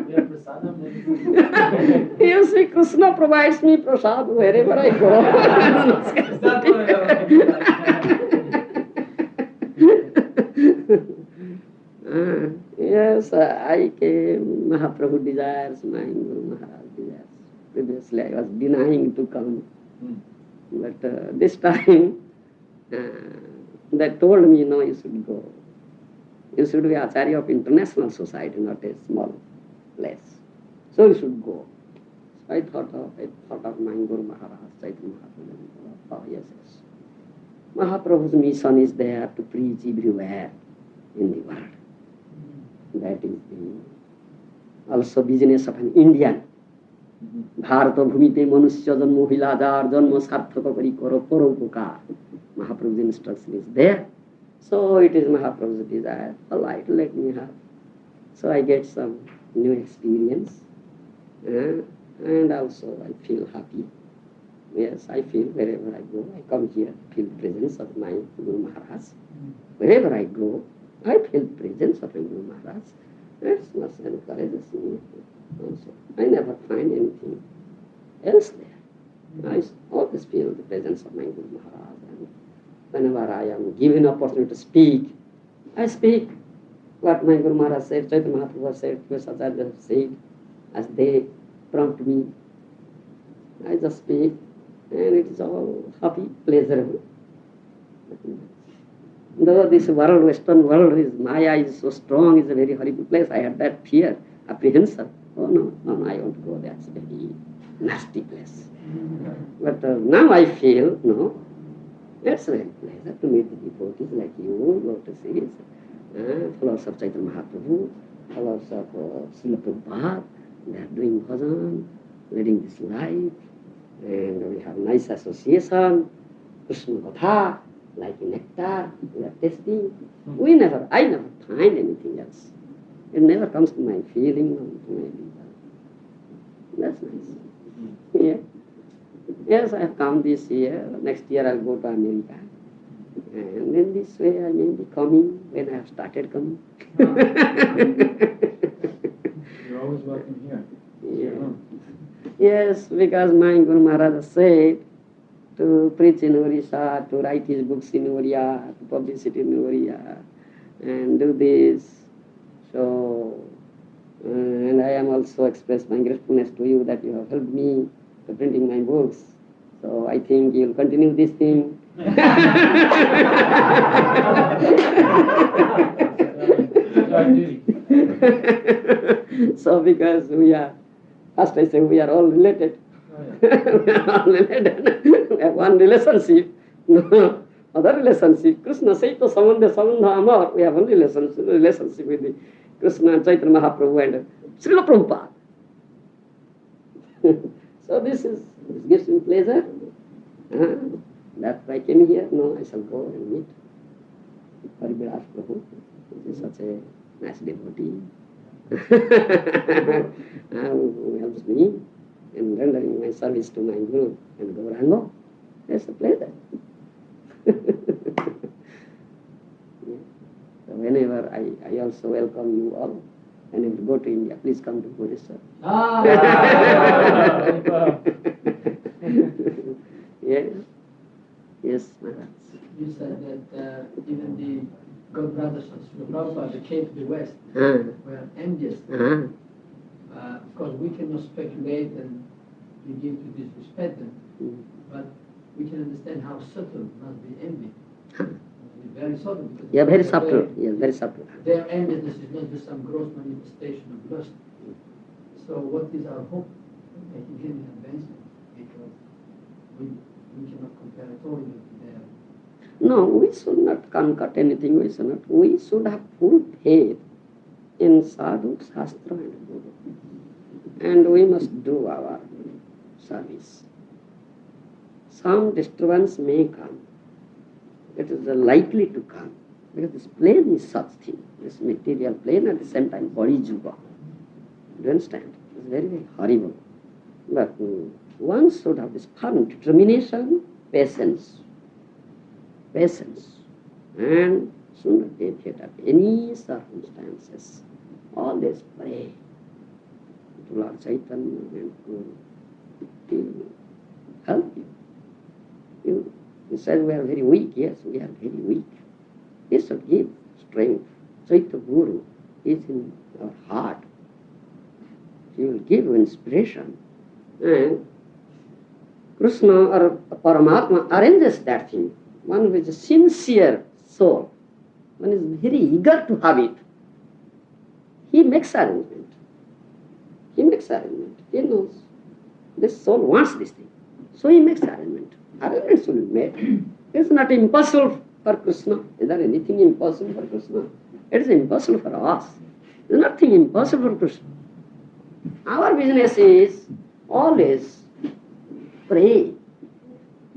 We have prasadam. You see, Krishna provides me prasad wherever I go. Yes, I came. Mahaprabhu desires, my Guru Maharaj desires. Previously I was denying to come. But this time, they told me, no, you should go. You should be Acharya of international society, not a small place. So you should go. So I thought of my Guru Maharaj, Chaitanya Mahaprabhu. Oh, yes. Mahaprabhu's mission is there to preach everywhere in the world. That is the also business of an Indian. Bharat भूमिते मनुष्य जन्म हिलाजार जन्म सार्थक करी करो परोपकार. Mahaprabhu's instruction is there. So it is Mahaprabhu's desire. All right, let me have. So I get some new experience. And also I feel happy. Yes, I feel wherever I go, I come here, feel the presence of my Guru Maharaj. Wherever I go, I feel the presence of my Guru Maharaj. That's what encourages me also. I never find anything else there. I always feel the presence of my Guru Maharaj. whenever I am given opportunity to speak, I speak what my Guru Maharaj said, Chaitanya Mahaprabhu said, Acharya said, as they prompt me. I just speak, and it is all happy, pleasurable. Though this world, Western world, is Maya is so strong, is a very horrible place. I had that fear, apprehension. Oh no, I won't go there. It's a very nasty place. But now I feel, no, it's a very pleasure to meet the devotees like you, lotuses, followers of Chaitanya Mahaprabhu, followers of Śrīla Prabhupada. They are doing bhajan, leading this life, and we have nice association, Krishna Katha, like nectar, we are tasting. I never find anything else. It never comes to my feeling or to my desire. That's nice. Yeah. Yes, I have come this year. Next year I'll go to America. And in this way I may be coming when I have started coming. You're always welcome here. Yeah. Yes, because my Guru Maharaj said to preach in Orissa, to write his books in Oriya, to publish it in Oriya, and do this. So, and I am also expressed my gratefulness to you that you have helped me to printing my books. So I think you will continue this thing. So because we are, first I say we are all related. We are all related. We have one relationship, no other relationship. Krishna Saito Samandha Amar. We have one relationship with the Krishna and Chaitanya Mahaprabhu and Śrīla Prabhupada. So this gives me pleasure. That I came here. No, I shall go and meet Haribilas Prabhu. He is such a nice devotee. Who helps me in rendering my service to my Guru and Gauranga. That's a pleasure. So whenever I also welcome you all. And if you go to India, please come to Orissa. Yes. Yes, Maharaj. You said that even the God brothers of Srila Prabhupada, they came to the West, were envious. Of course, we cannot speculate and begin to disrespect them, but we can understand how subtle must be envy. Very subtle. Yeah, very subtle. Yes, very subtle. Their enviousness is not just some gross manifestation of lust. So what is our hope of making him advancement? Because we cannot compare at all with their... No, we should not concoct anything. We should have full faith in Sadhu, Shastra and Guru. And we must do our service. Some disturbance may come. It is likely to come. Because this plane is such thing. This material plane at the same time body juga. Do you understand? It's very, very horrible. But one should have this firm determination, patience, and sooner deviate at any circumstances. Always pray to Lord Chaitanya and to help you. You said we are very weak. Yes, we are very weak. He should give strength. Chaitanya Guru is in our heart. He will give you inspiration. And Krishna or Paramatma arranges that thing. One with a sincere soul. One is very eager to have it. He makes arrangement. He knows this soul wants this thing. So he makes arrangement. Arrangements will be made. It's not impossible for Krishna. Is there anything impossible for Krishna? It is impossible for us. There is nothing impossible for Krishna. Our business is always pray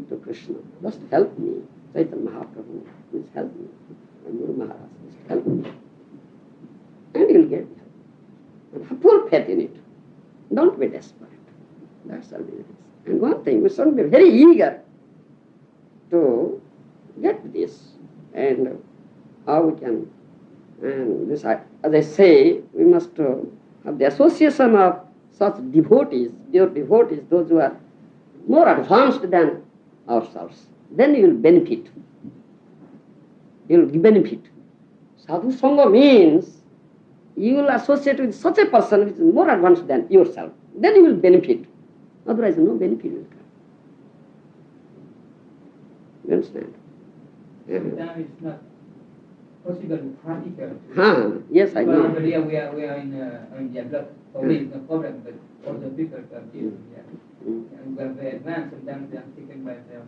to Krishna. Just help me. Chaitanya Mahaprabhu, please help me. And Guru Maharaj, please help me. And you'll get help. And have full faith in it. Don't be desperate. That's our business. And one thing, we should be very eager to get this. And how we can, and this, as I say, we must have the association of such devotees, pure devotees, those who are more advanced than ourselves. Then you will benefit. you will benefit. Sadhu Sangha means you will associate with such a person which is more advanced than yourself. Then you will benefit. Otherwise, no benefit will come. You understand? Sometimes it's not possible and practical. Yes, I know. Here we are in India, block. For me, it's no problem, but for the people who are here, and we are very advanced. Sometimes they are taken by their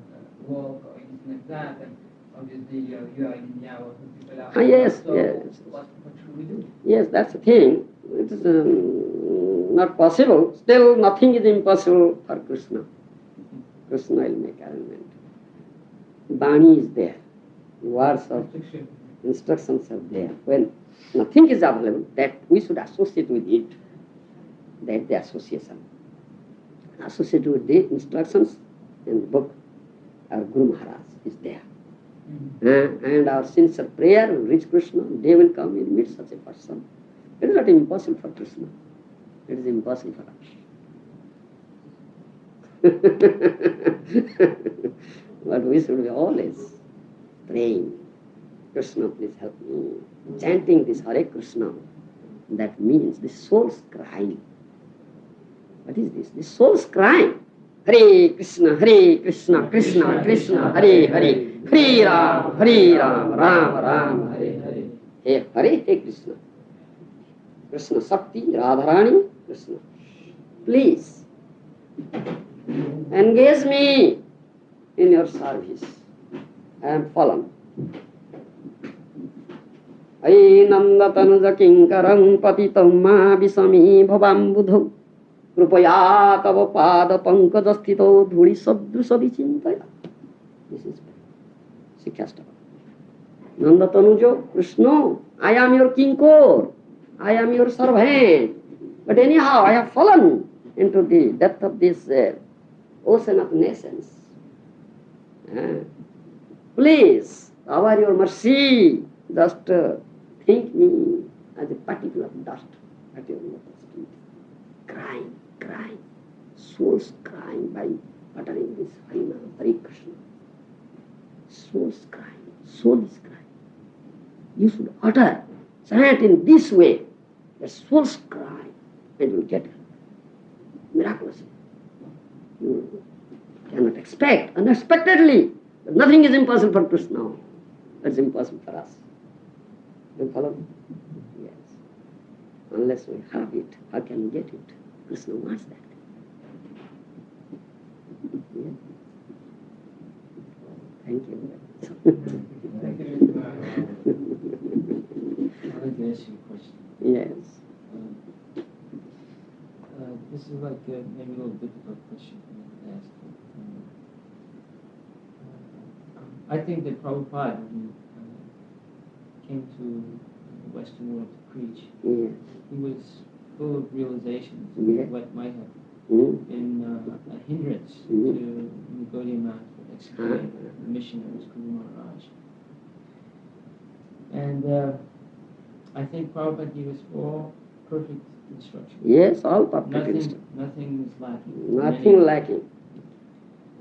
work or anything like that, and obviously you are in India or some people are. Yes, so yes. What should we do? Yes, that's the thing. It is not possible. Still, nothing is impossible for Krishna. Krishna will make arrangement. Bani is there. Words of instructions are there. When nothing is available, that we should associate with it. That's the association. Associate with the instructions in the book. Our Guru Maharaj is there. And our sincere prayer will reach Krishna. They will come and meet such a person. It is not impossible for Krishna. It is impossible for us. But we should be always praying. Krishna, please help me. Chanting this Hare Krishna. That means the soul's crying. What is this? The soul's crying. Hare Krishna, Krishna Krishna, Hare Hare, Hare Ram, Ram Ram, Hare Hare. Hare Hare Krishna. Krishna Sakti, Radharani, Krishna. Please engage me in your service. I am fallen. Ainanda tanuja kinkaram patitam ma visami bhavam budho krupaya tava pada pankajasthito dhuri sadrusa vichintaya. This is Sikhastaka. Nanda tanuja, Krishna, I am your kinkor, I am your servant. But anyhow, I have fallen into the depth of this ocean of nations. Please, over your mercy, just think me as a particle of dust at your lotus feet. Crying, souls crying by uttering this Harinam, Hare Krishna. Souls crying, soul is crying. You should utter, chant in this way, the souls cry, and you will get miraculously. You cannot expect, unexpectedly. But nothing is impossible for Krishna. That's impossible for us. You follow me? Yes. Unless we have it, how can we get it? Krishna wants that. Yeah. Thank you. I'd like to ask you a question. Yes. This is like maybe a little difficult question to ask. I think that Prabhupada, when he came to the Western world to preach, he was full of realizations of what might have been a hindrance to the Gaudiya Math for executing the mission of his Guru Mahārāja. And I think Prabhupada gave us all perfect instruction. Yes, all perfect instruction. Nothing is lacking. Nothing lacking.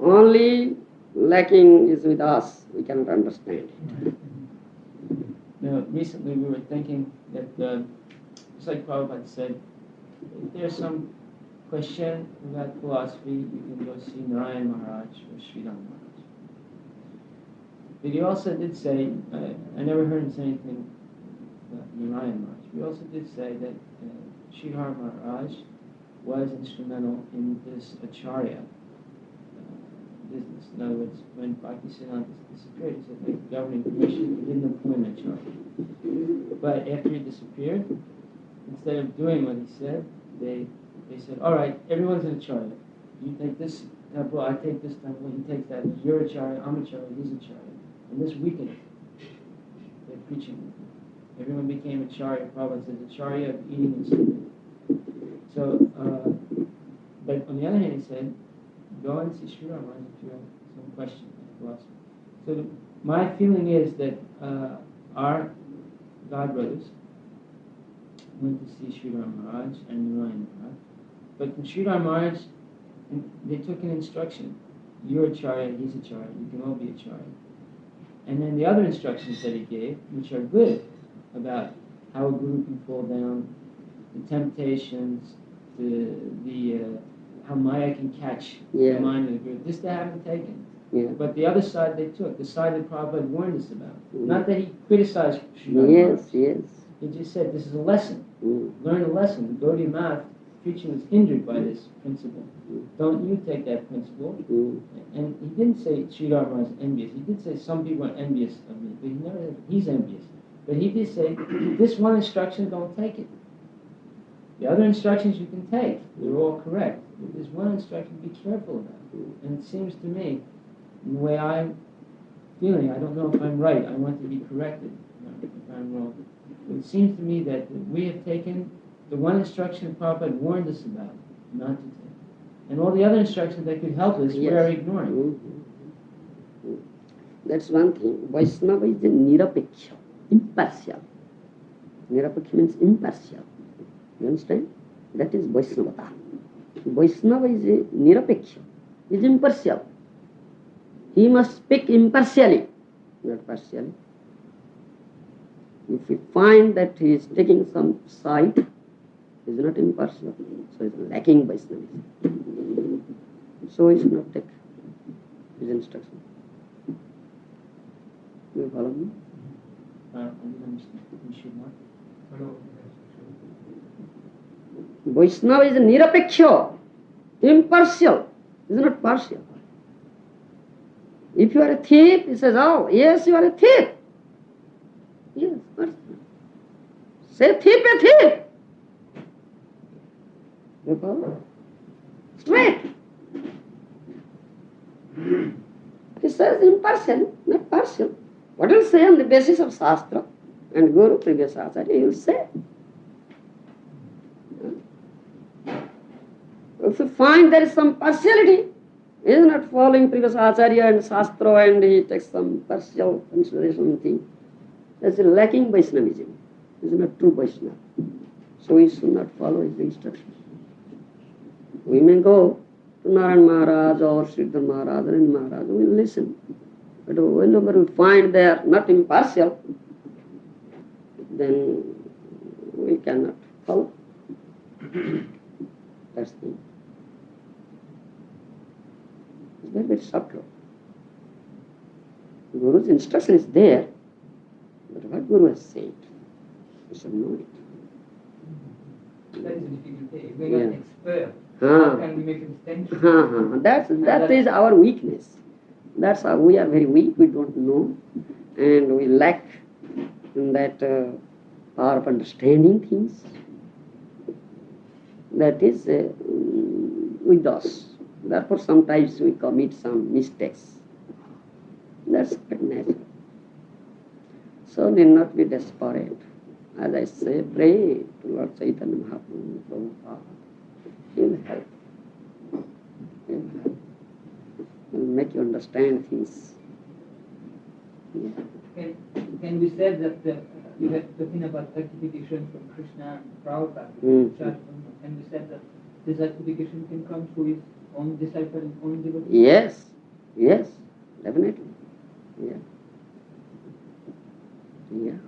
Only lacking is with us. We cannot understand. Now, recently we were thinking that, just like Prabhupada said, if there's some question about philosophy, you can go see Narayan Maharaj or Śrīla Maharaj. But he also did say, I never heard him say anything about Narayan Maharaj. He also did say that Śrīla Maharaj was instrumental in this acharya business. In other words, when Bhaktisiddhanta disappeared, he said, the governing commission, he didn't appoint an acharya. But after he disappeared, instead of doing what he said, they said, all right, everyone's an acharya. You take this temple, I take this temple, he takes that. You're acharya, I'm acharya, he's acharya. And this weakened their preaching. Everyone became acharya. Prabhupada says acharya of eating and sleeping. So, but on the other hand, he said, go and see Śrīla Maharaj if you have some question on philosophy. So my feeling is that our God brothers went to see Śrīla Maharaj and Narayan Maharaj. But from Śrīla Maharaj, they took an instruction. You're acharya, he's acharya, you can all be acharya. And then the other instructions that he gave, which are good, about how a guru can fall down, the temptations, how Maya can catch the mind of the guru. This they haven't taken. Yeah. But the other side they took, the side that Prabhupada warned us about. Not that he criticized Śrīla. Yes, yes. He just said, this is a lesson. Mm. Learn a lesson. The Gaudiya Math preaching was hindered by this principle. Don't you take that principle. Mm. And he didn't say Śrīla is envious. He did say some people are envious of me, but he never said he's envious. But he did say, this one instruction, don't take it. The other instructions you can take. They're all correct. But there's one instruction to be careful about. And it seems to me, in the way I'm feeling, I don't know if I'm right. I want to be corrected if I'm wrong. But it seems to me that we have taken the one instruction Prabhupada warned us about, not to take. And all the other instructions that could help us, we are ignoring. Mm-hmm. That's one thing. Vaishnava is a nirapeksha, impartial. Nirapeksha means impartial. You understand? That is Vaishnavata. Vaishnava is a nirapeksha, is impartial. He must speak impartially, not partially. If we find that he is taking some side, he is not impartial, so he is lacking Vaishnavism. So he should not take his instruction. Do you follow me? I didn't understand. We should not. Vaishnava is nirapeksha, impartial, is not partial. If you are a thief, he says, oh, yes, you are a thief. Yes, but say thief, a thief. You follow? Straight. He says impartial, not partial. What will say on the basis of Shastra and Guru, previous Acharya, he will say. If you find there is some partiality, he is not following previous Acharya and Shastra and he takes some partial consideration thing. That's a lacking Vaishnavism. He is not true Vaishnava. So we should not follow his instructions. We may go to Narayan Mahārāja or Sridhar Mahārāja and Mahārāja, we will listen. But whenever we find they are not impartial, then we cannot follow. That's the thing. It's very, very subtle. Guru's instruction is there, but what Guru has said, we should know it. That is a difficulty. We are not expert. Huh. How can we make a distinction? That is our weakness. That's how we are very weak. We don't know, and we lack in that power of understanding things. That is with us. Therefore, sometimes we commit some mistakes. That's quite natural. So, need not be desperate. As I say, pray to Lord Chaitanya Mahaprabhu, Prabhupada. He will help. He will help. He will make you understand things. Yeah. Can we say that you have talking about certification from Krishna and Prabhupada? Can we say that the certification can come through his own disciple and own devotee? Yes, yes, definitely. Yeah. Yeah.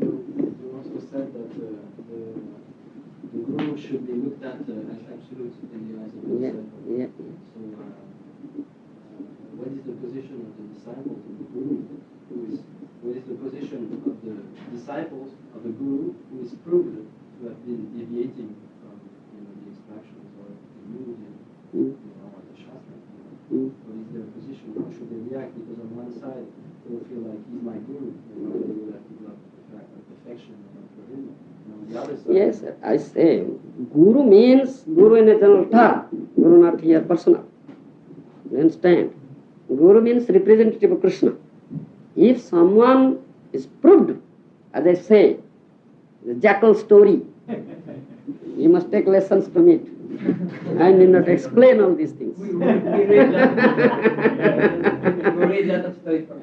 You also said that the Guru should be looked at as absolute in the eyes of the disciple. Yeah. So, what is the position of the disciples of the Guru? What is the position of the disciples of the Guru who is proved to have been deviating from the instructions or the rules or the Shastra? What is their position? How should they react? Because on one side, they will feel like he's my Guru, and they will have developed affection for him. And on the other side, Yes, I say, Guru means Guru in a general term. Guru not here personal. You understand? Guru means representative of Krishna. If someone is proved, as I say, the jackal story, you must take lessons from it. I need not explain all these things. We read that story from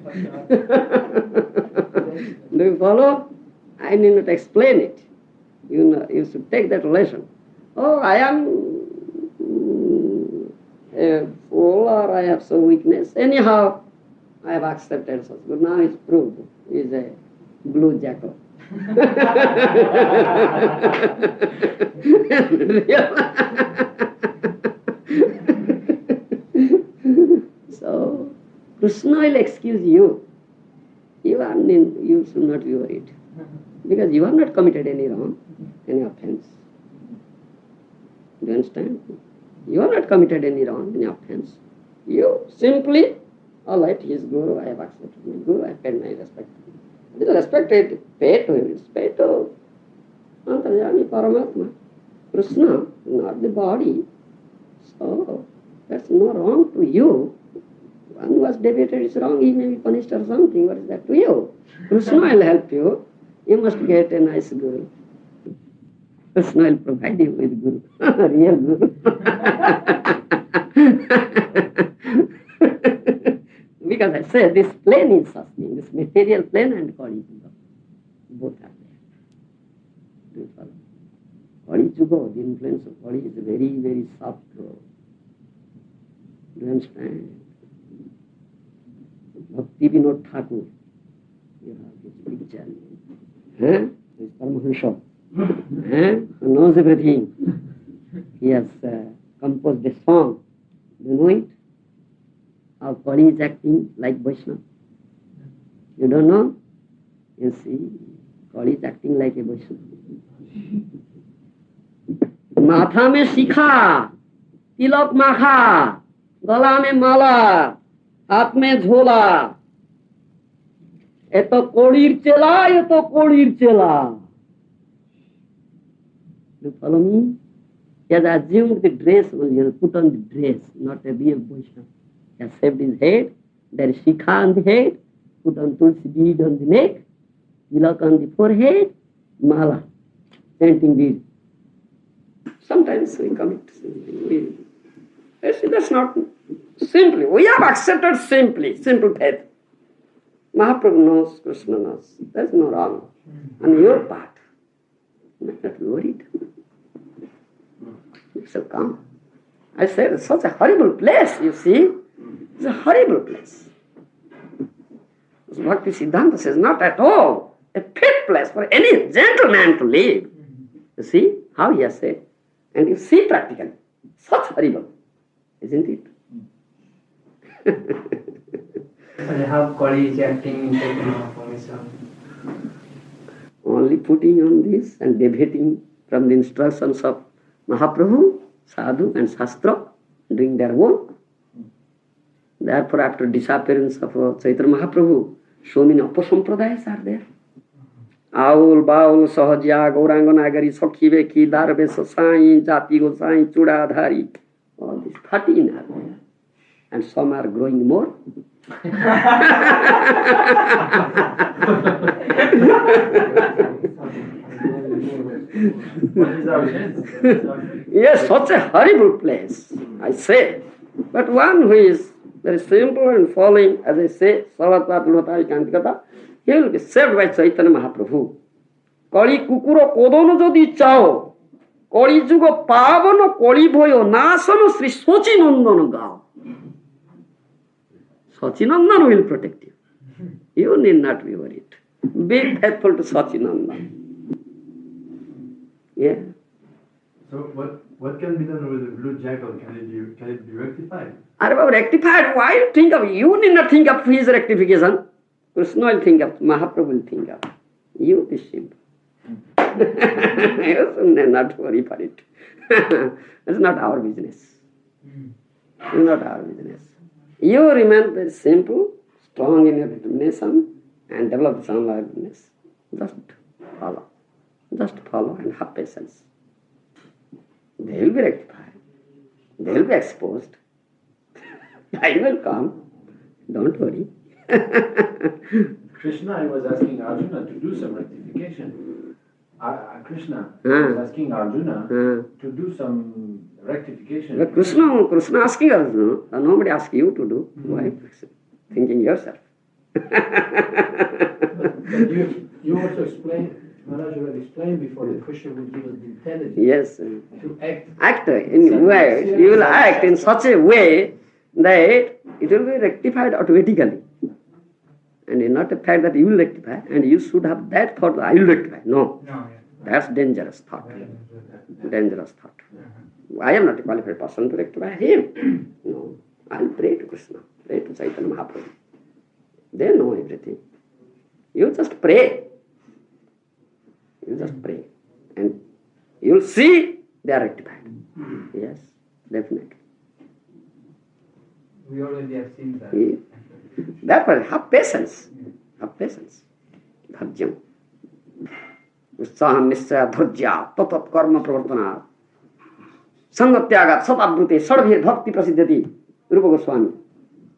Do you follow? I need not explain it. You know, you should take that lesson. Oh, I am a fool or I have some weakness. Anyhow, I have accepted such Guru. Now it's proved. He is a blue jackal. So, Krishna will excuse you. You should not be worried. Because you have not committed any wrong, any offense. Do you understand? You have not committed any wrong, any offense. You simply, all right, he is Guru, I have accepted my Guru, I paid my respect. It is respected, paid to him, it's paid to Antarjami Paramatma. Krishna, not the body. So, that's no wrong to you. One who was debated is wrong, he may be punished or something. What is that to you? Krishna will help you. You must get a nice Guru. Krishna will provide you with Guru. Real Guru. Because I say this plane is such thing, this material plane and Kali Yuga. Both are there. Do you follow? Kali Yuga, the influence of Kali is very, very soft. Do you understand? Bhakti Vinod Thakur. You have this picture. This Paramahansa. Who knows everything. He has composed a song. Do you know it? How Kali is acting like Vaishnava. You don't know? You see, Kali is acting like a Vaishnava. माथा में शिखा, तिलक माखा, गला में माला, हाथ में झोला. ये तो कोड़ीर चला, ये तो कोड़ीर चला. You follow me? He has assumed the dress only, he has put on the dress, not a real Vaishnava. He has shaved his head, there is shikha on the head, put on tulsi bead on the neck, tilak on the forehead, mala, chanting bead. Sometimes we commit sin. That's not simply. We have accepted simple faith. Mahaprabhu knows, Krishna knows. There's no wrong on your part. I'm not worried. You shall come. I said, it's such a horrible place, you see. It's a horrible place. Bhakti Siddhanta says, not at all a fit place for any gentleman to live. You see how he has said. And you see practically. Such horrible. Isn't it? How Kali is acting in Islam? Only putting on this and deviating from the instructions of Mahaprabhu, Sadhu and Shastra, doing their own. Therefore, after disappearance of Chaitanya Mahaprabhu, so many Upasampradayas are there. Aul, Baul, Sahajya, Gauranga Nagari, Sakhi Veki, Darvesa Sai, Jati Gosai, Chuda Dhari. All these 13 are there. And some are growing more. Yes, such a horrible place, I say. But one who is very simple and following, as I say, Savatvat Lhata Kantikata, he will be saved by Chaitanya Mahaprabhu. Kali Kukuro Kodono Jodi Chao, Kali Jugo Pavano, Kali Boyo, Nasano Sri Sochinandan Gao. Sachinandan will protect you. You need not be worried. Be faithful to Sachinandan. Yeah. So what can be done with the blue jackal? Can it be rectified? Are rectified? Why you think of? You need not think of his rectification. Krishna will think of. Mahaprabhu will think of. You be simple. You should not worry for it. It's not our business. It's not our business. You remain very simple, strong in your determination, and develop some awareness. Just follow. Just follow and have patience. They will be rectified. They will be exposed. Time will come. Don't worry. Krishna was asking Arjuna to do some rectification. Krishna was asking Arjuna to do some rectification. But Krishna asking Arjuna, nobody asks you to do. Why? Thinking yourself. But you also explained, Mahārāja already explained before that Krishna will give us the intelligence Yes. to act. Act in way. You will act in such a way that it will be rectified automatically. and not a fact that you will rectify, and you should have that thought, I will rectify. No. That's dangerous thought. Dangerous thought. I am not a qualified person to rectify him. No. I will pray to Krishna, pray to Chaitanya Mahaprabhu. They know everything. You just pray. You just pray. And you will see they are rectified. Yes, definitely. We already have seen that. Therefore, have patience. Have patience. Dharjam. Utsaham nisya dharjya tatat karma pravartana sangatyagat satabrute sarvir bhakti prasiddhati. Rupa Goswami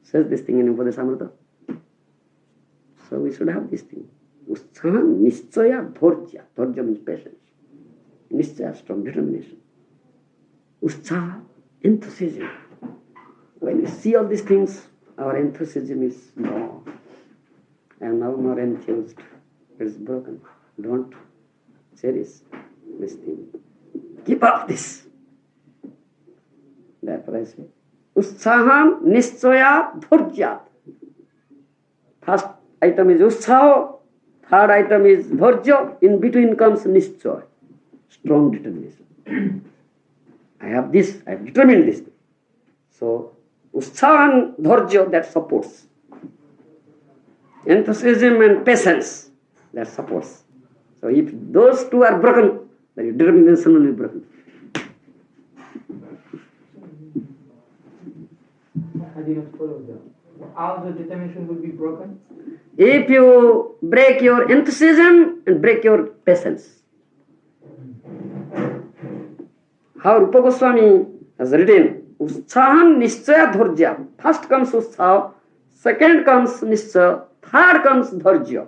says this thing in Upadeshamrita. So we should have this thing. Utsaham nischaya dharjya. Dharjya means patience. Nischaya, strong determination. Utsaha, enthusiasm. When we see all these things, our enthusiasm is gone. I am now more enthused. It is broken. Don't cherish this thing. Keep up this. Therefore I say, Utsaham nischaya dharjya. First item is Utsaha, third item is dharjya, in between comes nischaya, strong determination. I have this, I have determined this. So, Utsaha and dharjya, that supports. Enthusiasm and patience, that supports. So, if those two are broken, then determination will be broken. I did not follow that. How the determination will be broken? If you break your enthusiasm and break your patience. How Rupa Goswami has written, Utsaham nischaya dharjya. First comes Utsaha, second comes nischaya, third comes dharjya.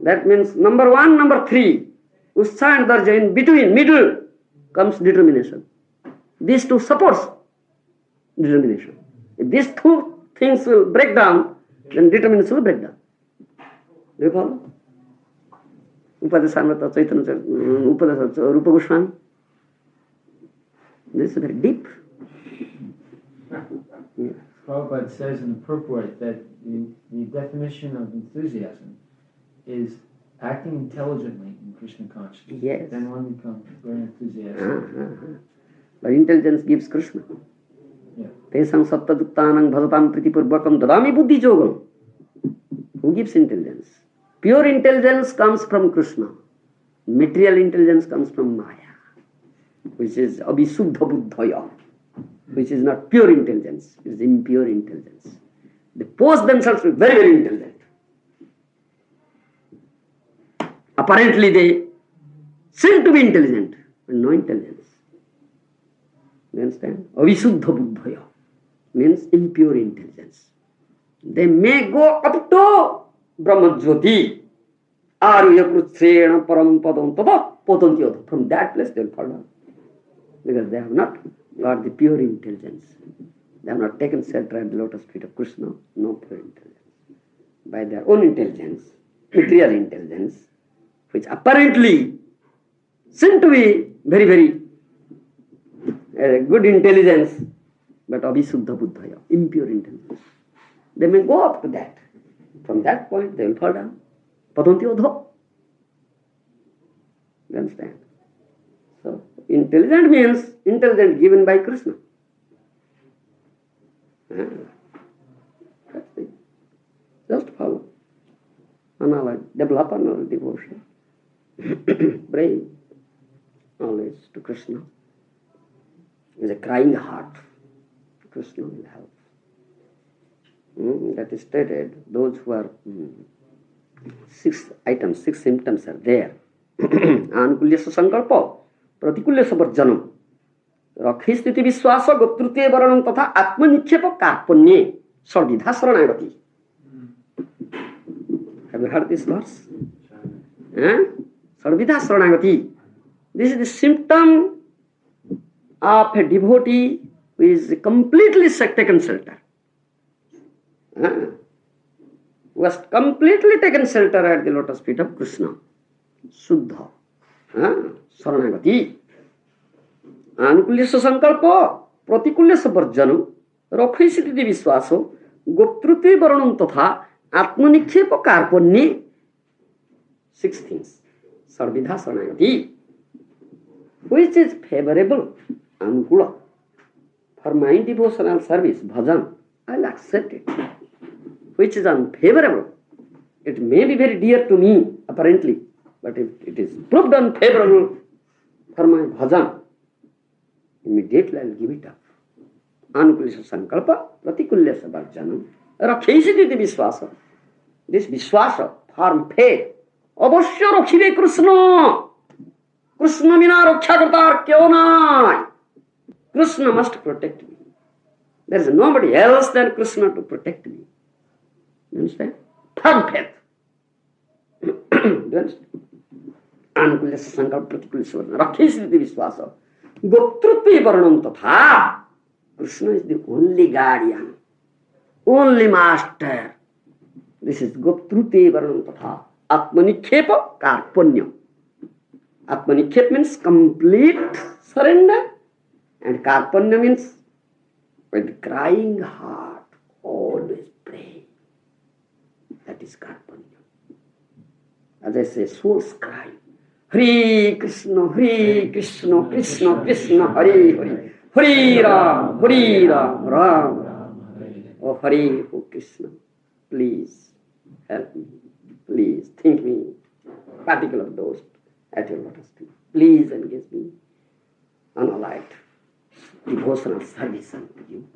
That means number 1, number 3, Utsaha and dharjya. In between, middle, comes determination. These two supports determination. If these two things will break down, then determination will break down. Do you follow? Upadeshamrita, Chaitanya, Rupa Goswami. This is very deep. Yeah. Prabhupada says in the purport that the definition of enthusiasm is acting intelligently in Krishna consciousness. Yes. Then one becomes very enthusiastic. But intelligence gives Krishna. Tesang sattva-duktanang bhajatam pritipurvakam dadami buddhi jogam. Who gives intelligence? Pure intelligence comes from Krishna. Material intelligence comes from Maya, which is abhisuddha buddhaya, which is not pure intelligence, it is impure intelligence. They pose themselves to be very, very intelligent. Apparently they seem to be intelligent, but no intelligence. You understand? Avisuddha buddhaya means impure intelligence. They may go up to Brahmajyoti, Aryakrutsrena param padam tada podantyodha. From that place they will fall down. Because they have not got the pure intelligence. They have not taken shelter at the lotus feet of Krishna. No pure intelligence. By their own intelligence, material intelligence, which apparently seem to be very, very good intelligence, but abhisuddha buddhaya, impure intelligence. They may go up to that. From that point they will fall down. Padantyodha. You understand? So, intelligent means intelligent given by Krishna. That's it. Just follow. Analogy. Develop another devotion. Pray always to Krishna. With a crying heart, Krishna will help. That is stated. Those who are 6 items, 6 symptoms are there. Anukulyasya sankalpa, pratikulyasya varjanam, rakhi sthiti vishwasa, goptrutve varanam tatha atmanikhepa karpanye, sarvidha saranagati. Have you heard this verse? Sarvidha saranagati. This is the symptom of a devotee who is completely taken shelter. Who has completely taken shelter at the lotus feet of Krishna. Suddha. Saranagati. Anukulyasya sankalpa, pratikulyasya varjanam, rakhisiti vishwaso, goptrutve varanam tatha, Atmanikhepa karpanye, 6 things. Sarvidha Saranagati. Which is favorable, anukula, for my devotional service, bhajan, I'll accept it. Which is unfavorable, it may be very dear to me, apparently, but if it is proved unfavorable for my bhajan, immediately I'll give it up. Anukulisa sankalpa, pratikulyasa varjanam, rakheisiti vishwasa. This vishwasa, firm faith, avashya rakhibe Krishna. Krishna bina raksha kartar kyo nai. Krishna must protect me. There is nobody else than Krishna to protect me. You understand? Firm faith. Do you understand? Anukulyasa sankalpa pratikulyasa varjanam, rakheisiti vishwasa. Goptrutve varnam tatha. Krishna is the only guardian, only master. This is Goptrute Varnam Tatha. Atmanikhepa Karpanya. Atmanikhepa means complete surrender, and Karpanya means with crying heart, always pray. That is Karpanya. As I say, souls cry. Hare Krishna, Krishna Krishna, Hare Hare. Hare Ram, Ram Ram. Oh Hare, oh Krishna, please help me. Please think me, particular those at your lotus feet. Please engage me on a light devotional service unto you.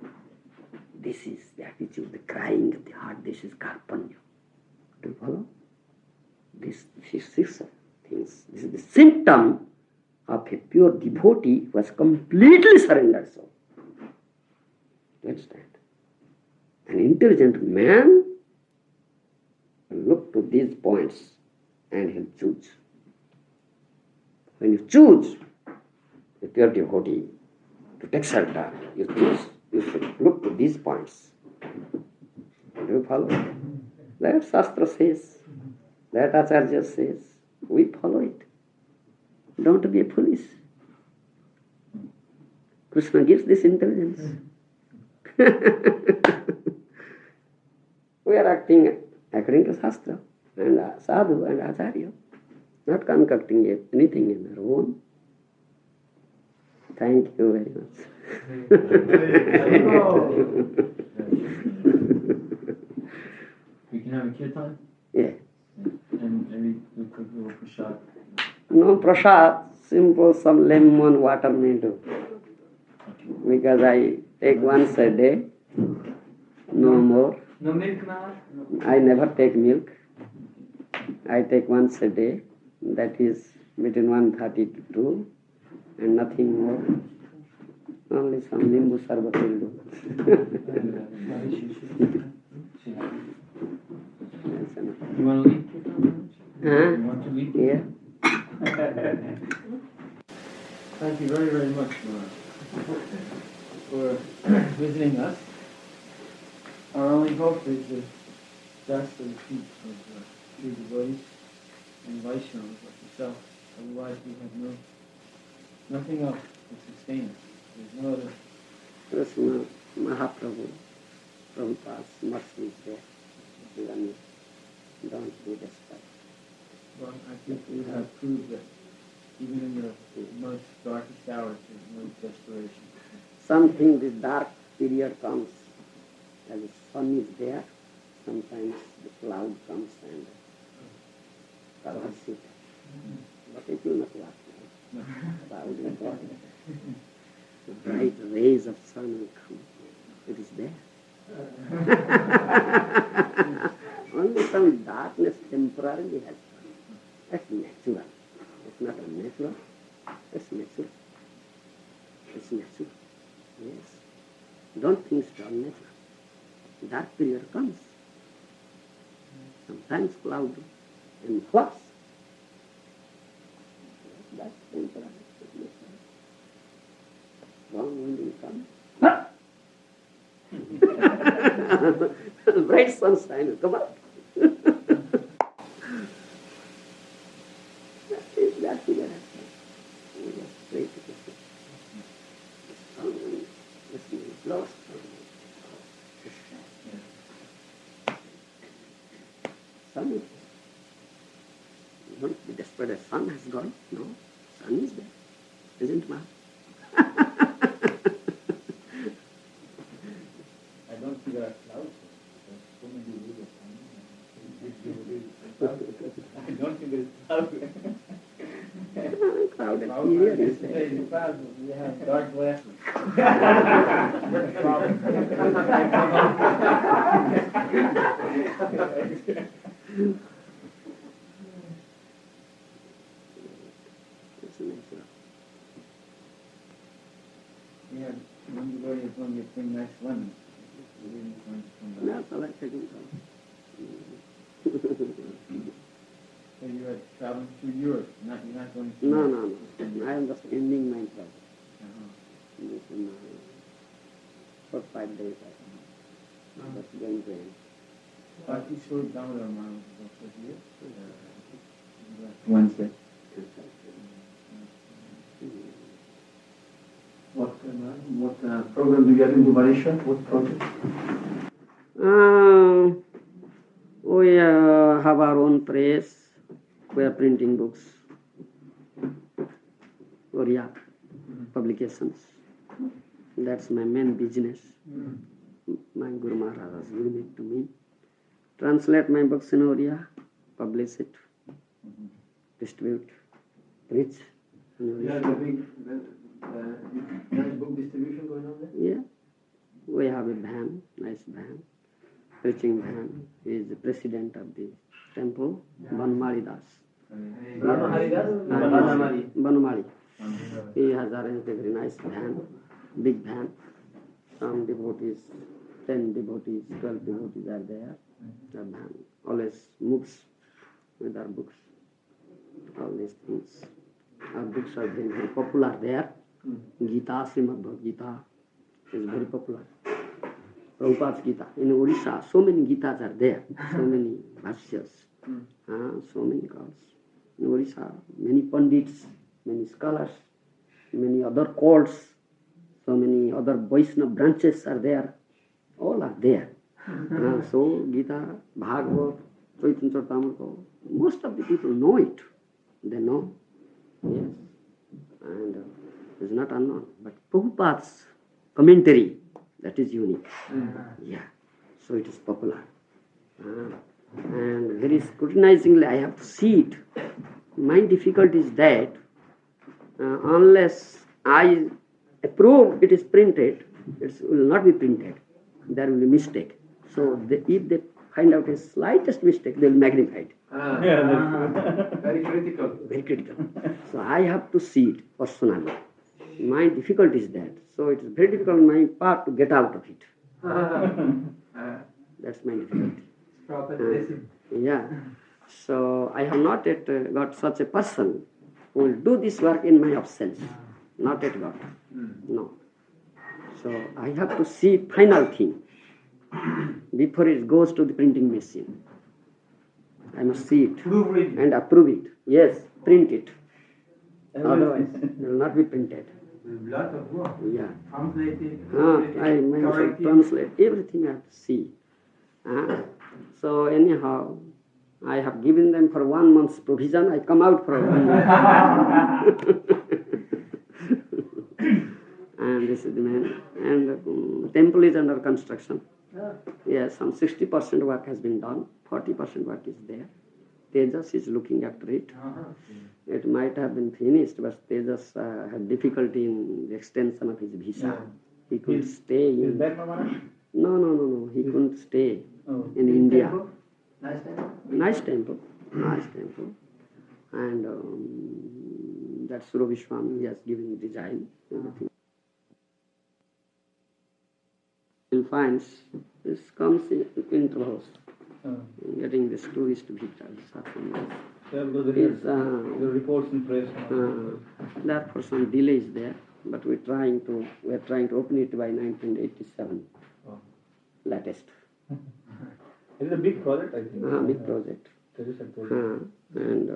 This is the attitude, the crying of the heart. This is Karpanya. Do you follow? These 6 things. This is the symptom of a pure devotee who has completely surrendered soul. You understand? An intelligent man will look to these points and he'll choose. When you choose a pure devotee to take shelter, you should look to these points. Do you follow? That Shastra says, that Acharya says, we follow it. Don't be foolish. Krishna gives this intelligence. We are acting according to Shastra and Sadhu and Acharya, not concocting anything in our own. Thank you very much. We can have a kirtan? Yeah. And maybe we could go prasad. No prasad, simple some lemon water may do. Because I take once a day, no more. No milk, Mahārāja? No. I never take milk. I take once a day. That is between 1:30 to 2, and nothing more. Only some nimbu sarbat will do. That's enough. You want to leave? Huh? You want to leave? Yeah. Thank you very, very much for visiting us. Our only hope is the dust of the feet of true devotees and Vaishnavas like yourself. Otherwise we have nothing else to sustain us. There's no other. Krishna, Mahaprabhu, Prabhupada's mercy is there. Don't be desperate. Well, I think we have proved that even in the most darkest hours there's no desperation. Something, this dark period comes, as the sun is there, sometimes the cloud comes and covers it. But it will not last long. Cloud is gone. The bright rays of sun will come. It is there. Only some darkness temporarily has come. That's natural. It's not unnatural. It's natural. It's natural. Yes. Don't think it's unnatural. Dark period comes. Sometimes cloud and floods. That's temporary. Strong wind will come. Bright sunshine will come out. That period has come. We just pray to Krishna. Strong wind, this wind blows strong wind. But the sun has gone. No, sun is there. Isn't Maharaj? I don't see there are clouds. There's so many days of sun. I don't think there is cloud. Crowded period is there. There is cloud. We have dark glasses. It's natural. Yeah, one devotee is going to bring nice lemons. That's all I can do. So you're traveling through Europe, you're not going to... No. I am just ending my travel. This in 4 or 5 days. I'm just going to end. Bhakti Swarup Damodar Maharaj is also here. Wednesday. What program do you get into Malaysia? What project? We have our own press. We are printing books. Oriya publications. That's my main business. My Guru Mahārāja has given it to me. Translate my books in Oriya, publish it, distribute, preach. You have a big nice book distribution going on there? Yeah. We have a van, nice van, preaching van. He is the president of the temple, Banmali Das. Banmali. He has arranged a very nice van, big van. Some devotees, 10 devotees, 12 devotees are there. The van always moves with our books. All these things. Our books are very, very popular there. Gita, Śrīmad-Bhāgavatam is very popular. Prabhupada's Gita. In Odisha, so many Gitas are there. So many bhashyas. So many calls. In Odisha, many pandits, many scholars, many other cults, so many other Vaishnava branches are there. All are there. So Gita, Bhagavad, Chaitanya Charitamrita, most of the people know it. They know. Yes. And it's not unknown. But Prabhupada's commentary, that is unique. Yeah. So it is popular. And very scrutinizingly I have to see it. My difficulty is that unless I approve it is printed, it will not be printed. There will be mistake. So if they find out a slightest mistake, they will magnify it. Very critical. Very critical. So I have to see it personally. My difficulty is that. So it is very difficult on my part to get out of it. That's my difficulty. Yeah. So I have not yet got such a person who will do this work in my absence. Not yet got. No. So I have to see final thing before it goes to the printing machine. I must see it and approve it. Yes, print it. Otherwise, it will not be printed. Lot of work. Yeah. Translated. I myself translate everything I have to see. So anyhow, I have given them for 1 month's provision. I come out for 1 month. And this is the man. And temple is under construction. Yes, some 60% work has been done. 40% work is there. Tejas is looking after it. It might have been finished, but Tejas had difficulty in the extension of his visa. He couldn't stay in... No. He couldn't stay in India. Nice temple. And that's Swami, he has given design. Everything. You'll find this comes in intervals. Getting this tourist visas. The reports in press. Therefore some delay is there, but we are trying to open it by 1987. Latest. It is a big project, I think. Big project. And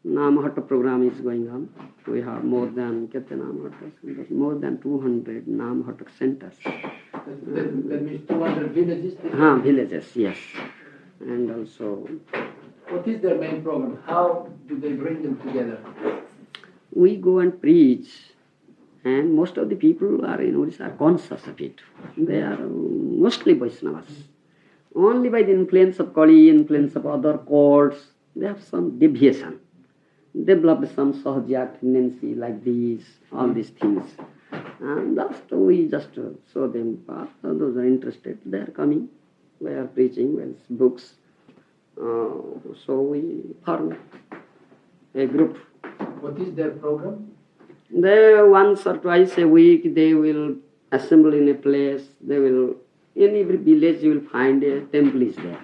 Namahata program is going on. We have more than 200 Namahata centers. That means 200 villages? Villages, yes. And also What is their main program? How do they bring them together? We go and preach, and most of the people are in Odisha are conscious of it. They are mostly Vaishnavas. Only by the influence of Kali, influence of other courts, they have some deviation. Developed some Sahajya tendency like these, all these things. And we just show them path. Those are interested, they are coming. We are preaching with books. So we form a group. What is their program? They once or twice a week they will assemble in a place. They will, in every village you will find a temple is there.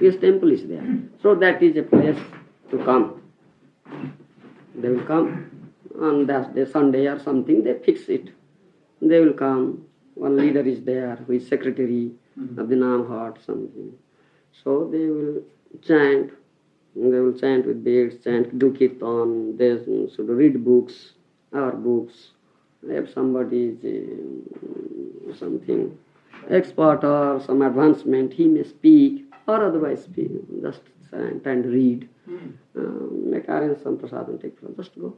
Yes, temple is there. So that is a place to come. They will come on that day, Sunday or something, they fix it. They will come. One leader is there who is secretary of the Namhat, something. So they will chant. They will chant with beads, chant, do kirtan. They should read books, our books. If somebody is something expert or some advancement, he may speak or otherwise speak. Just chant and read. Make arrange some prasad and take from. Just go.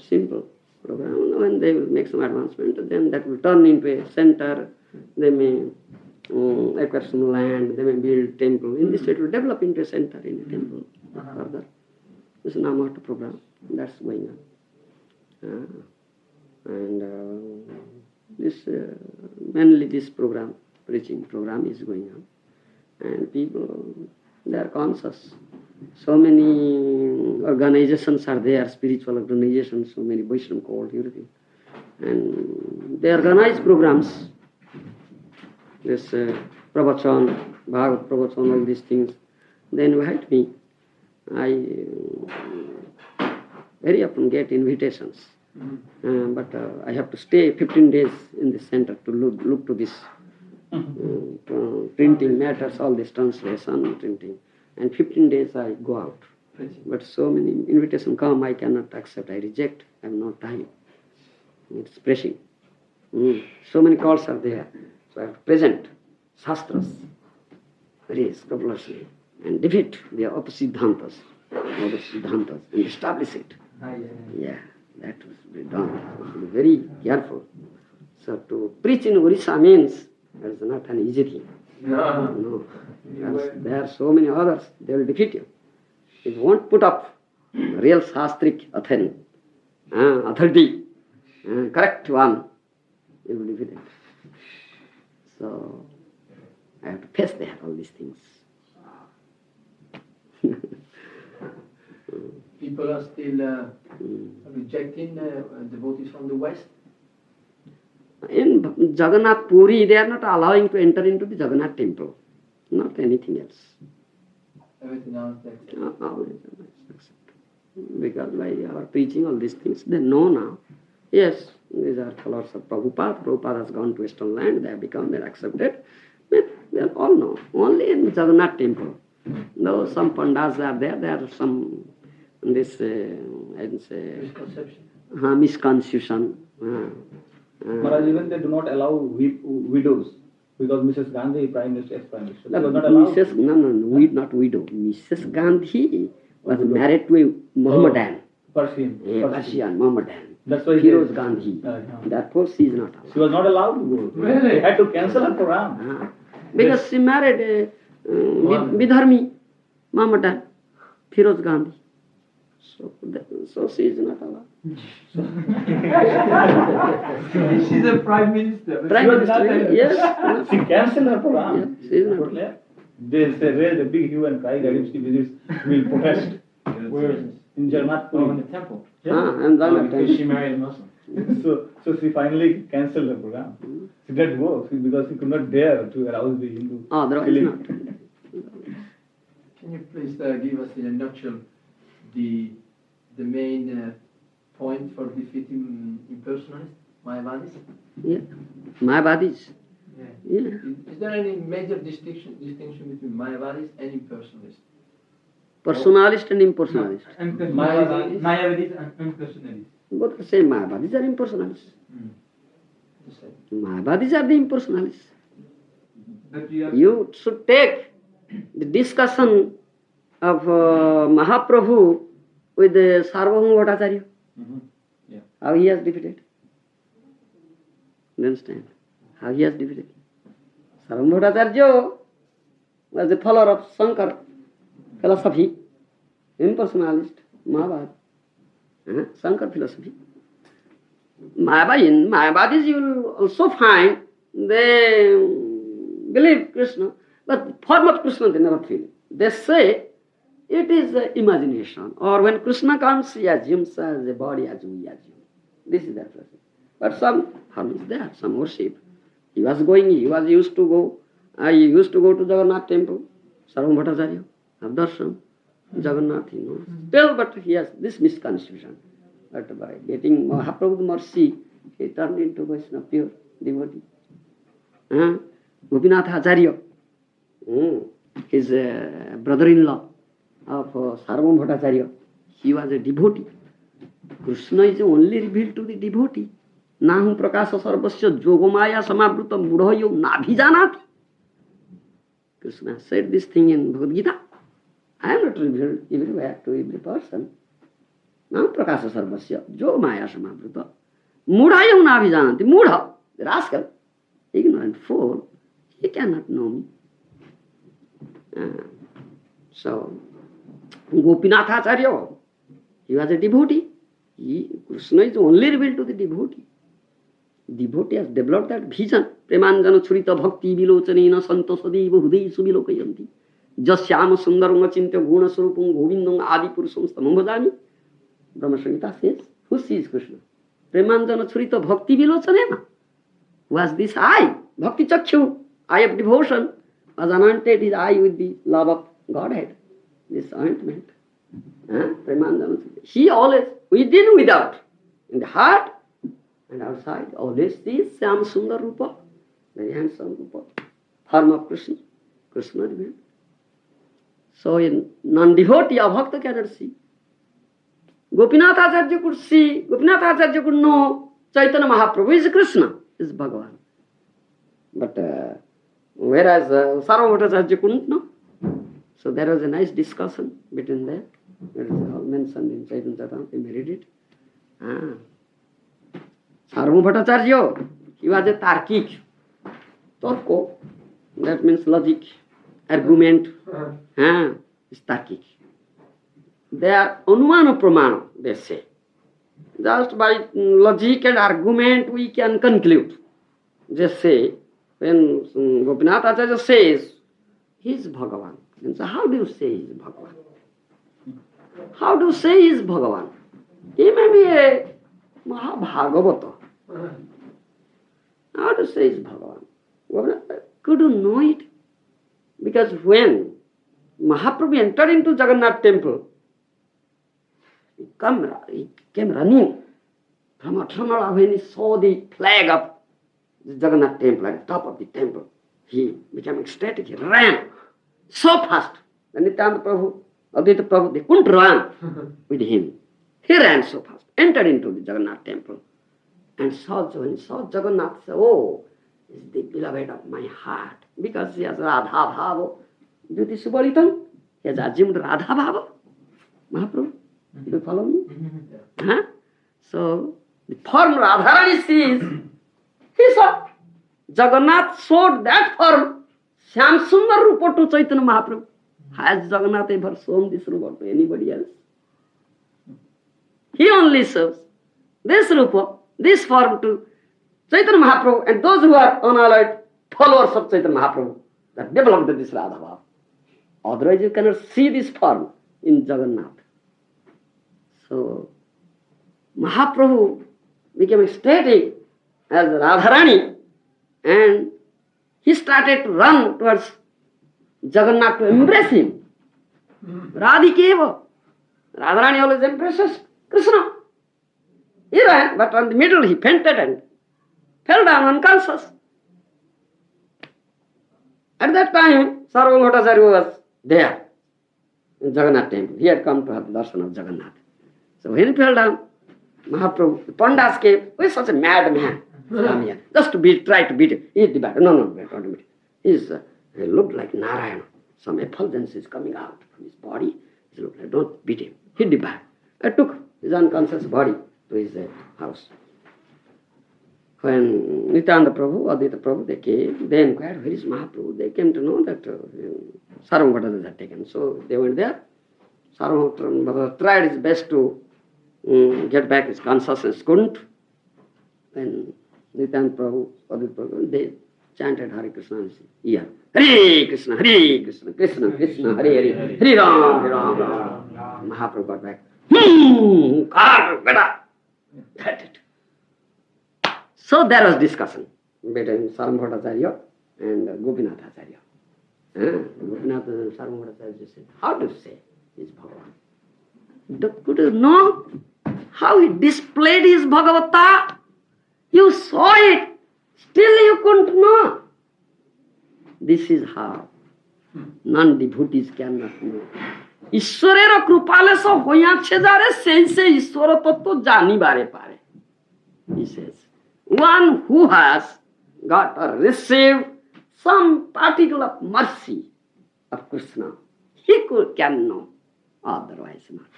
Simple program. When they will make some advancement, then that will turn into a center. They may acquire some land, they may build temple. In this way, it will develop into a center in a temple further. This is Namata program. That's going on. This mainly this program, preaching program is going on. And people, they are conscious. So many organizations are there, spiritual organizations, so many Vaishnava called, everything. And they organize programs. This pravachan, Bhagavad pravachan, all these things. They invite me. I very often get invitations. But I have to stay 15 days in the center to look to this printing matters, all this translation, printing. And 15 days I go out. But so many invitations come, I cannot accept, I reject, I have no time. It's pressing. So many calls are there. So I have to present Shastras very scrupulously and defeat the opposite Siddhantas, and establish it. Yeah, that was to be done. To be very careful. So to preach in Orissa means that is not an easy thing. No. There are so many others, they will defeat you. If you won't put up real Shastric authority, correct one, you will defeat it. So I have to face there, all these things. People are still rejecting devotees from the West? In Jagannath Puri, they are not allowing to enter into the Jagannath temple, not anything else. Everything else accept. Because by our preaching all these things, they know now. Yes, these are followers of Prabhupada. Prabhupada has gone to Western land, they have become well accepted. But they all know. Only in Jagannath temple. Though some pandas are there are some this misconception. Maharaj, even they do not allow widows because Mrs. Gandhi, Prime Minister, ex-Prime Minister, she was not allowed. Not widow. Mrs. Gandhi was married to a Mohammedan. Persian Mohammedan. That's why Firoz Gandhi. Therefore, she is not allowed. She was not allowed to go. Really? They had to cancel her program. Because she married a Vidharmi Mohammedan, Firoz Gandhi. So she is not allowed. She's a prime minister. Prime Minister, yes. She cancelled her program. Yes, she is not allowed. They raised a big hue and cry that if she visits, we will protest. Where is this? In Jarmat. Oh, in the temple. And Because she married a Muslim. So she finally cancelled her program. She did work because she could not dare to arouse the Hindu. Otherwise not. Can you please give us in a nutshell the main point for defeating impersonalists, Mayavadis? Yeah. Mayavadis. Yeah. Is there any major distinction between Mayavadis and impersonalists? Personalist and impersonalist. Mayavadis and impersonalists. Both the same. Mayavadis are impersonalists. Mayavadis are the impersonalists. But you should take the discussion of Mahaprabhu with the Sarvabhauma Bhattacharya. Yeah. How he has defeated. You understand? How he has defeated. Sarvabhauma Bhattacharya was the follower of Shankar philosophy, impersonalist, Mahabharata. Shankar philosophy. In Mayavadis you will also find they believe Krishna, but the form of Krishna they never feel. They say it is imagination, or when Krishna comes, he assumes as a body as we assume. This is their philosophy. But some hermits there, some worship. He was used to go to Jagannath temple, Sarvabhauma Bhattacharya, have darshan, Jagannath, Still, but he has this misconception. But by getting Mahaprabhu's mercy, he turned into Vaishnava, pure devotee. Gopinath Acharya, his brother-in-law of Sarvabhauma Bhattacharya, he was a devotee. Krishna is only revealed to the devotee. Nahum prakasa sarvasya jogomaya samavruta mudhayo nabhijanati. Krishna said this thing in Bhagavad Gita. I am not revealed everywhere to every person. Nahum prakasa sarvasya jogomaya samavruta mudhayo nabhijanati. Mudha, the rascal, ignorant fool, he cannot know me. So, Gopinath Acharya, he was a devotee. Krishna is only revealed to the devotee. Devotee has developed that vision. Premanjana churita bhakti vilochanena santo sadeva hudai suvilokayanti. Jasyama sundaram achintya guna surupam govindam adipurusam stamam bhajami. Brahma Samhita says, who sees Krishna? Premanjana churita bhakti vilochanena. Was this eye, bhakti chakshu, eye of devotion, was anointed his eye with the love of Godhead. This ointment. He always, within, without, in the heart and outside, always sees Syam Sundar Rupa, very handsome Rupa, form of Krishna, Krishna revealed. So in non-devotee, a bhakta cannot see. Gopinath Acharya could see, Gopinath Acharya could know Chaitanya Mahaprabhu is Krishna, is Bhagavan. But whereas Sarvabhauma Bhattacharya couldn't know. So there was a nice discussion between them. It is all mentioned in Chaitanya Charitamrita, we read it. Sarvabhauma Bhattacharya, he was a Tarkik. Tarko, that means logic, argument. It's Tarkik. They are Anumana Pramana, they say. Just by logic and argument we can conclude. Just say, when Gopinath Acharya says, he is Bhagavan. And so how do you say he is Bhagavan? How do you say he is Bhagavan? He may be a Mahārāja. How to say he is Bhagavan? Could you know it? Because when Mahaprabhu entered into Jagannath temple, he came running from Atramala when he saw the flag of the Jagannath temple at the top of the temple. He became ecstatic, he ran so fast. And Nityananda Prabhu, Advaita Prabhu, they couldn't run with him. He ran so fast, entered into the Jagannath temple, and when he saw Jagannath, he said, oh, this is the beloved of my heart. Because he has Radha Bhava. Jyoti Subalitam, he has assumed Radha Bhava. Mahaprabhu, do you follow me? So, the form Radharani sees, he saw. Jagannath showed that form, Syam Sundar Rupa to Chaitanya Mahaprabhu. Has Jagannath ever shown this Rupa to anybody else? He only shows this Rupa, this form to Chaitanya Mahaprabhu and those who are unalloyed followers of Chaitanya Mahaprabhu that developed this Radha Bhava. Otherwise you cannot see this form in Jagannath. So, Mahaprabhu became ecstatic as Radharani, and he started to run towards Jagannath to embrace him. Radhikeva. Radharani always embraces Krishna. He ran, but on the middle he fainted and fell down unconscious. At that time, Sarvabhauma Bhattacharya was there in Jagannath temple. He had come to have the darshan of Jagannath. So when he fell down, Mahaprabhu, the Pandas came, who is such a mad man? Just to try to beat him. He hit the bat. No, don't beat him. He looked like Narayana. some effulgence is coming out from his body. He said, "Look, don't beat him." He departed. I took his unconscious body to his house. When Nityananda Prabhu, Advaita Prabhu, they came, they inquired, "Where is Mahaprabhu?" They came to know that Sarvabhauma had taken. So they went there. Sarvabhauma tried his best to get back his consciousness, couldn't. Then Nityananda Prabhu, Advaita Prabhu, they chanted Hare Krishna in his ear. Hare Krishna, Krishna Krishna, Hare Hare, Hare Ram, Hare Ram, Ram. Mahaprabhu got back. That's it. So there was discussion between Sarvabhauma and Gopinath Acharya. Gopinath and Sarvabhauma said, "How to say is Bhagavan? Could you know how he displayed his Bhagavata? You saw it, still you couldn't know." This is how non-devotees cannot know. ঈশ্বরের কৃপালে সব হইয়াছে যারে সেই সেই ঈশ্বর তত্ত্ব জানিবারে পারে. He says, one who has got or received some particle of mercy of Krishna, he can know, otherwise not.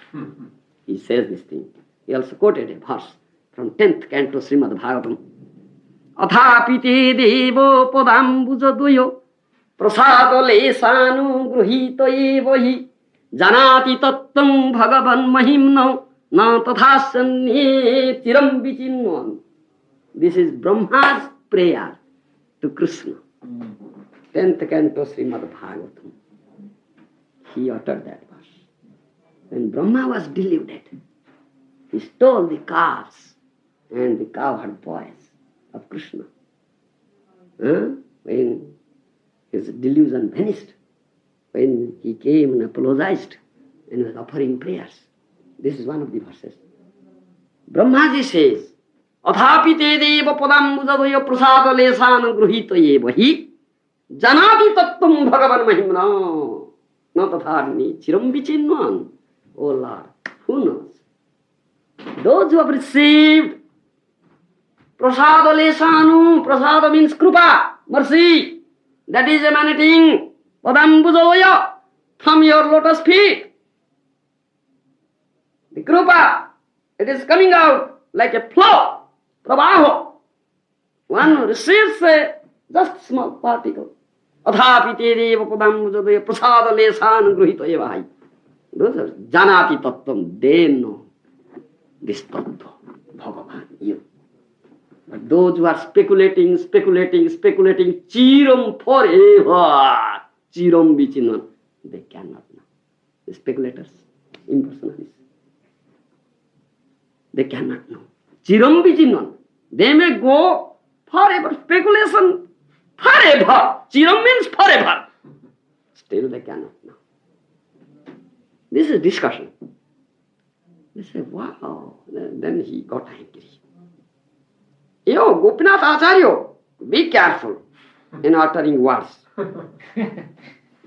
He says this thing. He also quoted a verse from 10th canto Śrīmad-Bhāgavatam. Athapite devo padambujadoyo prasado lesanugrihito evahi janati tattvam bhagavan mahimno na tathasanye tiram vichinvan. This is Brahma's prayer to Krishna. 10th canto Śrīmad-Bhāgavatam. He uttered that verse. When Brahma was deluded, he stole the calves and the cowherd boys of Krishna. When his delusion vanished, when he came and apologized and was offering prayers. This is one of the verses. Brahmaji says, "Athapi te deva padambujadoyo prasada lesana gruhito evahi janati tattvam bhagavan mahimna na tatharni chiram vichinvan." Oh Lord, who knows? Those who have received prasada lesanu, prasada means krupa, mercy, that is emanating padambujadoyo from your lotus feet. The krupa, it is coming out like a flow, pravaho. One who receives a just small particle. Athapi te deva padambujadoyo prasada lesana gruhito evahi. Those are janati tattvam, they know this tattva, Bhagavan, you. But those who are speculating, chiram forever, chiram vichinvan, they cannot know. The speculators, impersonalists, they cannot know. Chiram vichinvan, they may go forever, speculation forever. Chiram means forever. Still they cannot know. This is discussion. They say, wow. Then he got angry. Yo, Gopinath Acharya, be careful in uttering words.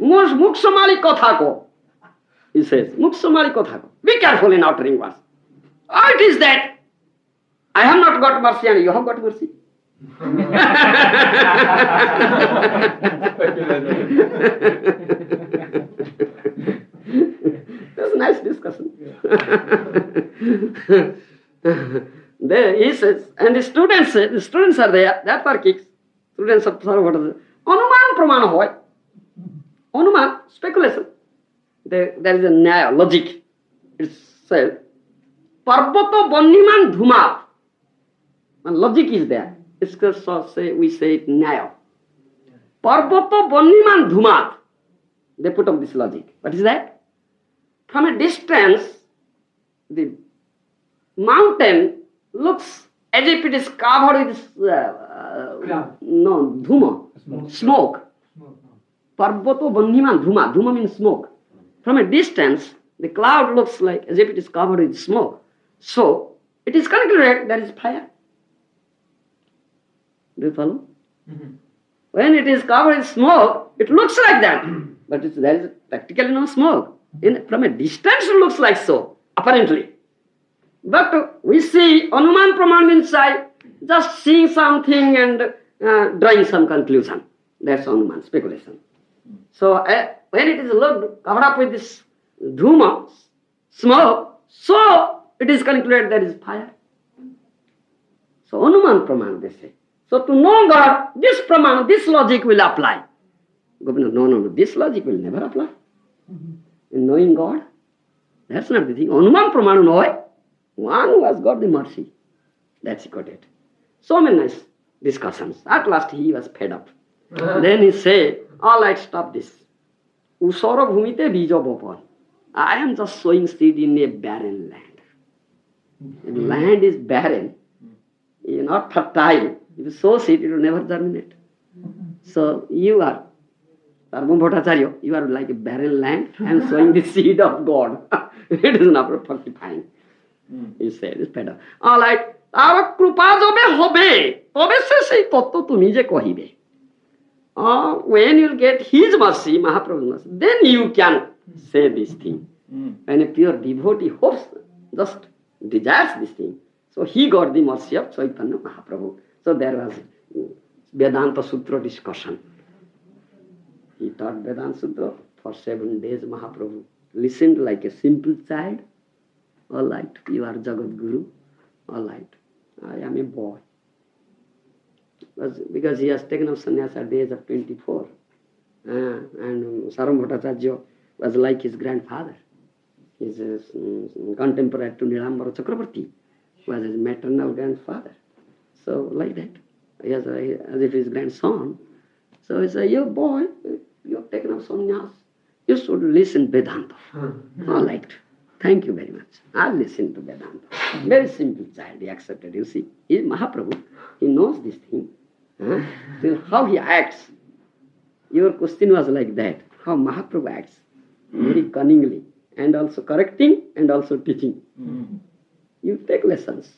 Muksamali kotha ko. He says, Muksamali kotha ko. Be careful in uttering words. How it is that I have not got mercy and you have got mercy? That's a nice discussion. There he says, and the students are there, they are Tarkiks, students of Sarvabhauma. Anuman pramana hoy. Anuman, speculation. There is a nyaya, logic. It says, Parvato banniman dhumat. And logic is there. We say it nyaya. Parvato banniman dhumat. They put up this logic. What is that? From a distance, the mountain looks as if it is covered with dhuma, smoke. Parvato bandhiman dhuma. Dhuma means smoke. From a distance, the cloud looks like as if it is covered with smoke. So, it is concluded there is fire. Do you follow? Mm-hmm. When it is covered with smoke, it looks like that. But there is practically no smoke. From a distance it looks like so, apparently. But we see Anuman Praman inside, just seeing something and drawing some conclusion. That's Anuman, speculation. So when it is looked, covered up with this dhuma, smoke, so it is concluded there is fire. So Anuman Praman, they say. So to know God, this Praman, this logic will apply. Govinda, no, this logic will never apply. In knowing God, that's not the thing. Anuman Praman, no, one who has got the mercy. That's he got it. So many nice discussions. At last he was fed up. Then he said, all right, stop this. Usara bhumite bija bopal. I am just sowing seed in a barren land. If land is barren, you are not fertile. If you sow seed, it will never germinate. So you are, Sarvam Bhattacharya, you are like a barren land and sowing the seed of God. It is not fructifying. He said, it's better. All right, our krupa jobe hobe, tobe se sei totto tumi je kohibe. When you get his mercy, Mahaprabhu's mercy, then you can say this thing. When a pure devotee hopes, just desires this thing. So he got the mercy of Chaitanya Mahaprabhu. So there was Vedanta Sutra discussion. He taught Vedanta Sutra for 7 days. Mahaprabhu listened like a simple child. All right, you are Jagat Guru. All right, I am a boy. Because he has taken up sannyasa at the age of 24. And Sarvam Bhattacharya was like his grandfather. His contemporary to Nilambara Chakravarti was his maternal grandfather. So like that, as if his grandson. So he said, you boy, you have taken up sannyas. You should listen Vedanta. All right. Thank you very much. I'll listen to Vedanta. Very simple child, he accepted. You see, he is Mahaprabhu. He knows this thing. So how he acts. Your question was like that. How Mahaprabhu acts. Very cunningly. And also correcting and also teaching. You take lessons.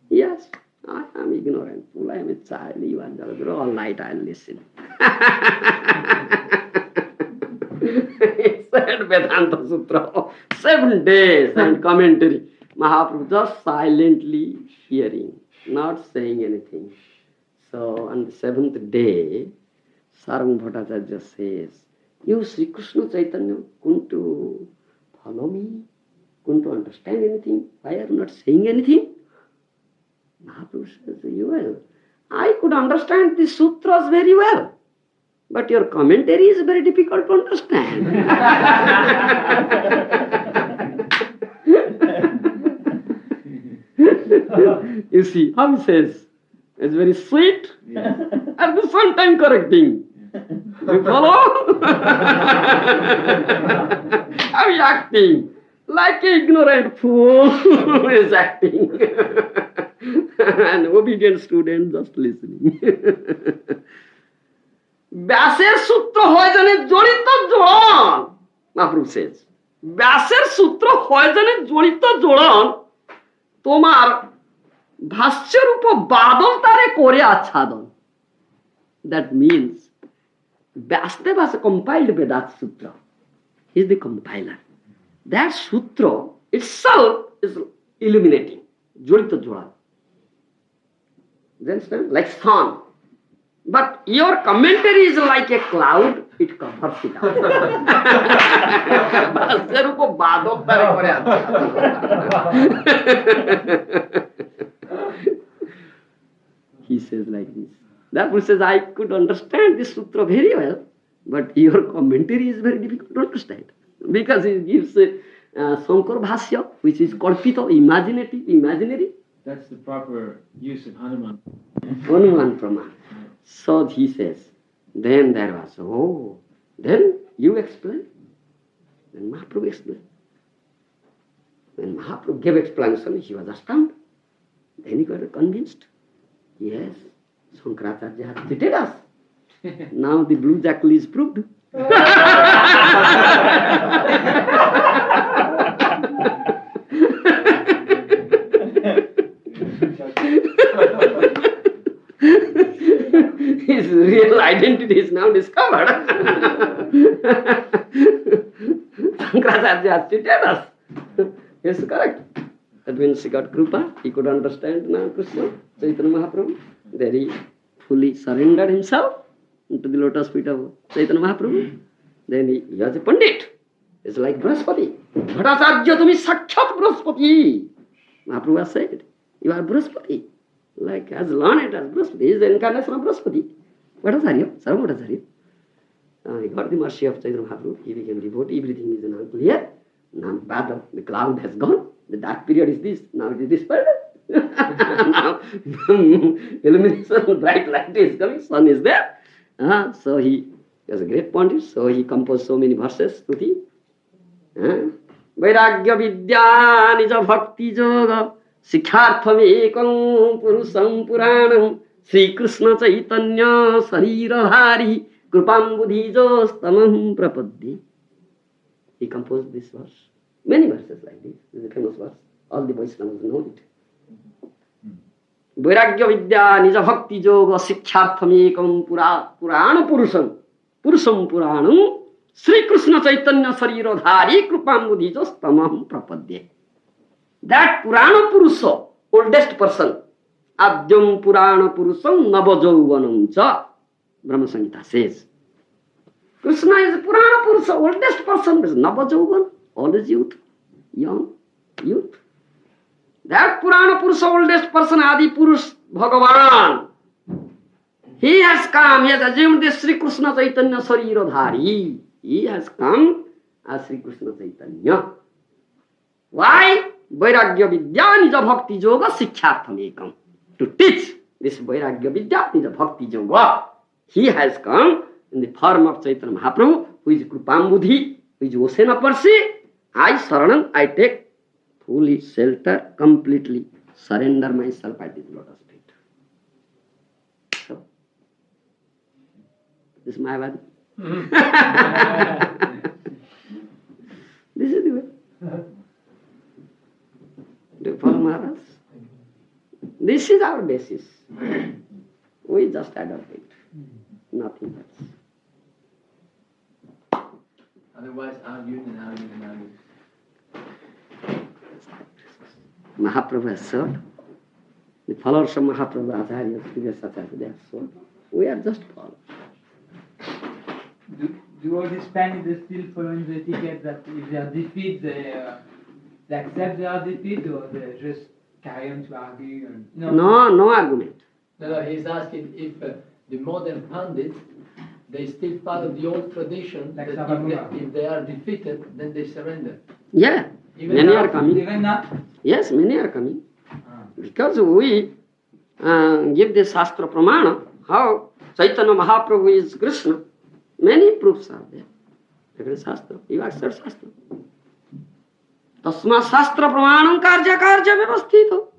Yes, I am ignorant. I am a child. You are Jagadguru. All night I'll listen. He said Vedanta Sutra. 7 days and commentary. Mahaprabhu just silently hearing, not saying anything. So on the 7th day, Sarvam Bhattacharya says, you Sri Krishna Chaitanya couldn't follow me, couldn't understand anything. Why are you not saying anything? Mahaprabhu says, well, I could understand the sutras very well, but your commentary is very difficult to understand. You see, how he says, it's very sweet, at the same time correcting. You follow? How he acting? Like an ignorant fool who is acting. An obedient student just listening. Vyasir Sutra hoy jane jorito joran. Mahaprabhu says, Vyasir Sutra hoy jane jorito joran. Tomar ভাষ্য রূপ বাদল তারে করে আচ্ছাদন. That means Vyasdev has compiled Vedanta Sutra. He is the compiler. That sutra itself is illuminating. Jolita joda. You understand? Like sun. But your commentary is like a cloud, it covers it up. ভাষ্য রূপ বাদল তারে করে আচ্ছাদন. He says like this. Therefore says, I could understand this sutra very well, but your commentary is very difficult to understand. Because he gives Sankar Bhasya, which is kalpita, imaginary. That's the proper use of Hanuman. Hanuman Praman. So he says, then there was, then you explain. Then Mahaprabhu explained. When Mahaprabhu gave explanation, he was astounded. Then he got convinced. Yes, Shankaracharya has cheated us. Now the blue jackal is proved. His real identity is now discovered. Shankaracharya has cheated us. Yes, correct. That means he got Krupa, he could understand now Krishna, Chaitanya Mahaprabhu. Then he fully surrendered himself into the lotus feet of Chaitanya Mahaprabhu. Then he was a Pandit. It's like Brahaspati. Bhattacharya tumi sakshat Brahaspati. Mahaprabhu has said, you are Brahaspati. Like as learned as Brahaspati. He is the incarnation of Brahaspati. Bhattacharya, Sarva Bhattacharya. He got the mercy of Chaitanya Mahaprabhu. He became devotee. Everything is now clear. Now the cloud has gone. The dark period is this. Now it is dispelled. Now illumination, bright light is coming. Sun is there. So he was a great Pandit. So he composed so many verses. Stuti. Vairagya vidya nija bhakti yoga sikhartham ekam purusam puranam Sri Krishna Chaitanya Sarirahari Krupam Buddhijostamam Prapaddi. He composed this verse. Many verses like this. This is a famous verse. All the Vaishnavas know it. Vairagya vidya nija bhakti yoga sikhartham ekam purana purusam puranam Sri Krishna Chaitanya Sarirahari Krupam Buddhijostamam Prapaddi. That Purana Purusa, oldest person, Adyam Purana Purusam Navajauvanam cha, Brahma Samhita says. Krishna is Purana Purusa, oldest person, is Navajauvan, always youth, young, youth. That Purana Purusa, oldest person, Adi Purush, Bhagavan, he has come, he has assumed this Sri Krishna Chaitanya Sarirodhari. He has come as Sri Krishna Chaitanya. Why? Vairagya Vidya Nija Bhakti Yoga Sikhyartham Ekam. To teach this Vairagya Vidya Nija Bhakti Yoga. He has come in the form of Chaitanya Mahaprabhu, who is Krupambudhi, who is Osenaparsi. I Saranam, I take fully shelter, completely surrender myself at his lotus feet. So, this is Mayavadi. This is the way. Do you follow Maharaj? This is our basis. We just adopt it. Nothing else. Otherwise, arguing. Mahaprabhu has said, the followers of Mahaprabhu, Acharyas, previous Acharyas, they have said, we are just followers. Do all these Spaniards still following the etiquette that if they are defeated, they accept their defeat, or they just carry on to argue? And, no argument. No, he's asking if the modern pandits, they still follow the old tradition, like that if they are defeated, then they surrender. Yeah, even many now, are coming. Even now? Yes, many are coming. Because we give the Shastra Pramana, how Chaitanya Mahaprabhu is Krishna. Many proofs are there. Every Shastra, you accept Shastra. Tasma Shastra Pramanam Karja Vyavasthito.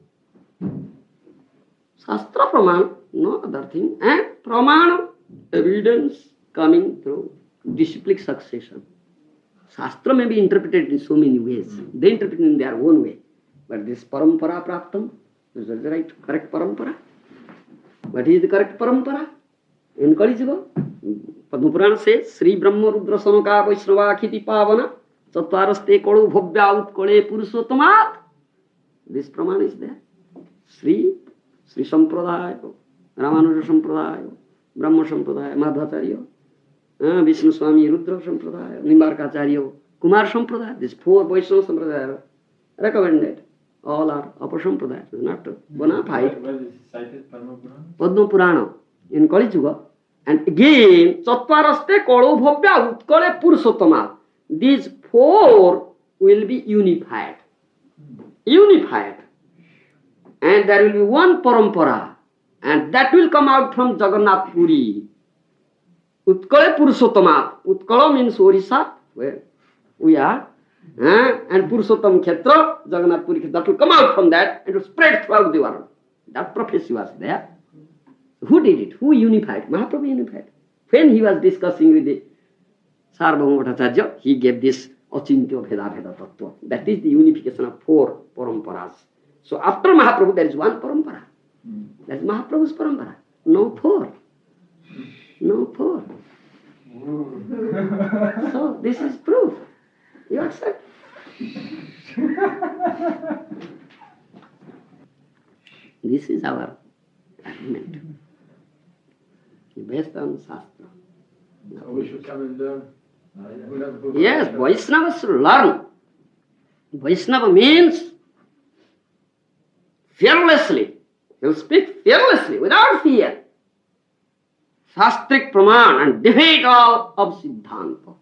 Shastra Pramana, no other thing. And Pramana, evidence coming through disciplic succession. Shastra may be interpreted in so many ways. They interpret in their own way. But this Parampara Praptam, is that the right, correct Parampara? What is the correct Parampara? In Kali Yuga, Padma Purana says, Sri Brahma Rudra Sanaka Vaishnava Khiti Pavana Chatvaraste Kodu Bhovya Utkole Purushottamat. This Pramana is there. Sri Sampradaya, Ramanuja Sampradaya, Brahma Sampradaya, Madhvacharya, Vishnu Swami, Rudra Sampradaya, Nimbarkacharya, Kumar Sampradaya. These four Vaishnava Sampradaya recommended. All are upper Sampradaya. It is not bona fide. Where is it cited? Padma Purana? Padma Purana in Kali Yuga. And again, Chatvaraste Kolo Bhovya Utkale Purushottama. These four will be unified. Unified. And there will be one parampara. And that will come out from Jagannath Puri. Utkale Purushottama. Utkala means Orissa, where we are. And Purushottam Khetra, Jagannath Puri, that will come out from that and will spread throughout the world. That prophecy was there. Who did it? Who unified? Mahaprabhu unified. When he was discussing with the Sarvabhauma Bhattacharya, he gave this Achintya Veda Veda Tattva. That is the unification of four paramparas. So after Mahaprabhu, there is one parampara. That is Mahaprabhu's parampara. No four. No four. So this is proof. You accept? This is our argument. based on Shastra. So we should come and learn. Yes, Vaishnavas should learn. Vaishnava means fearlessly. You speak fearlessly, without fear. Shastric praman and defeat all of Siddhanta.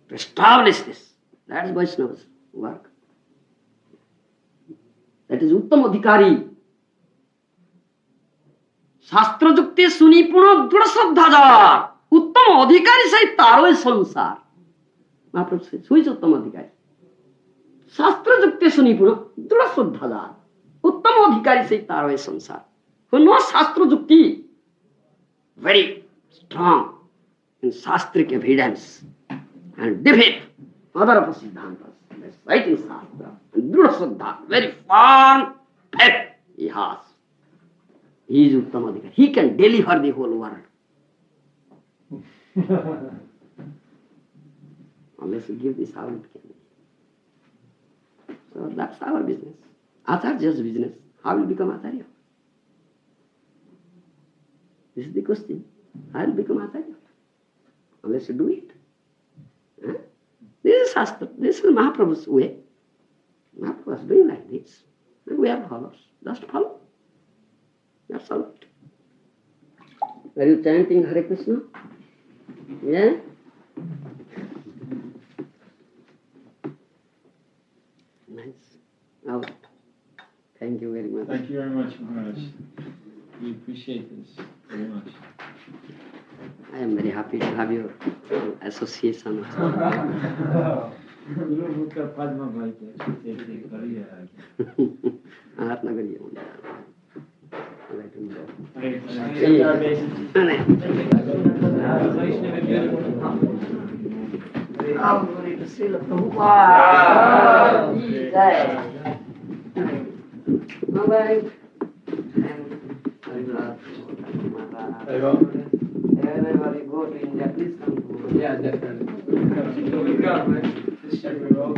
To establish this. That is Vaishnava's work. That is Uttam Adhikari. Shastra Jukti Sunipuna Dura Sadhajar. Uttam Adhikari say Taro is Sansar. Mahaprabhu says, who is Uttam Adhikari? Shastra Jukti Sunipuna Dura Sadhajar. Uttam Adhikari say Taro is Sansar. Who knows Shastra Jukti? Very strong in Shastric evidence and defeat other of Siddhantas. That's right in Shastra. And Dura Saddha, very firm faith he has. He is Uttam Adhikari. He can deliver the whole world. Unless you give this, how it can be. So that's our business. Acharya's business. How will become Acharya? This is the question. How will become Acharya? Unless you do it. Huh? This is Shastra. This is Mahaprabhu's way. Mahaprabhu is doing like this. And we are followers. Just follow. That's all. Are you chanting Hare Krishna? Yeah? Nice. Oh, thank you very much. Thank you very much, Mahārāja. We appreciate this very much. I am very happy to have your association. Śrīla Everybody go to India, please come to. Yeah, definitely. This should be wrong.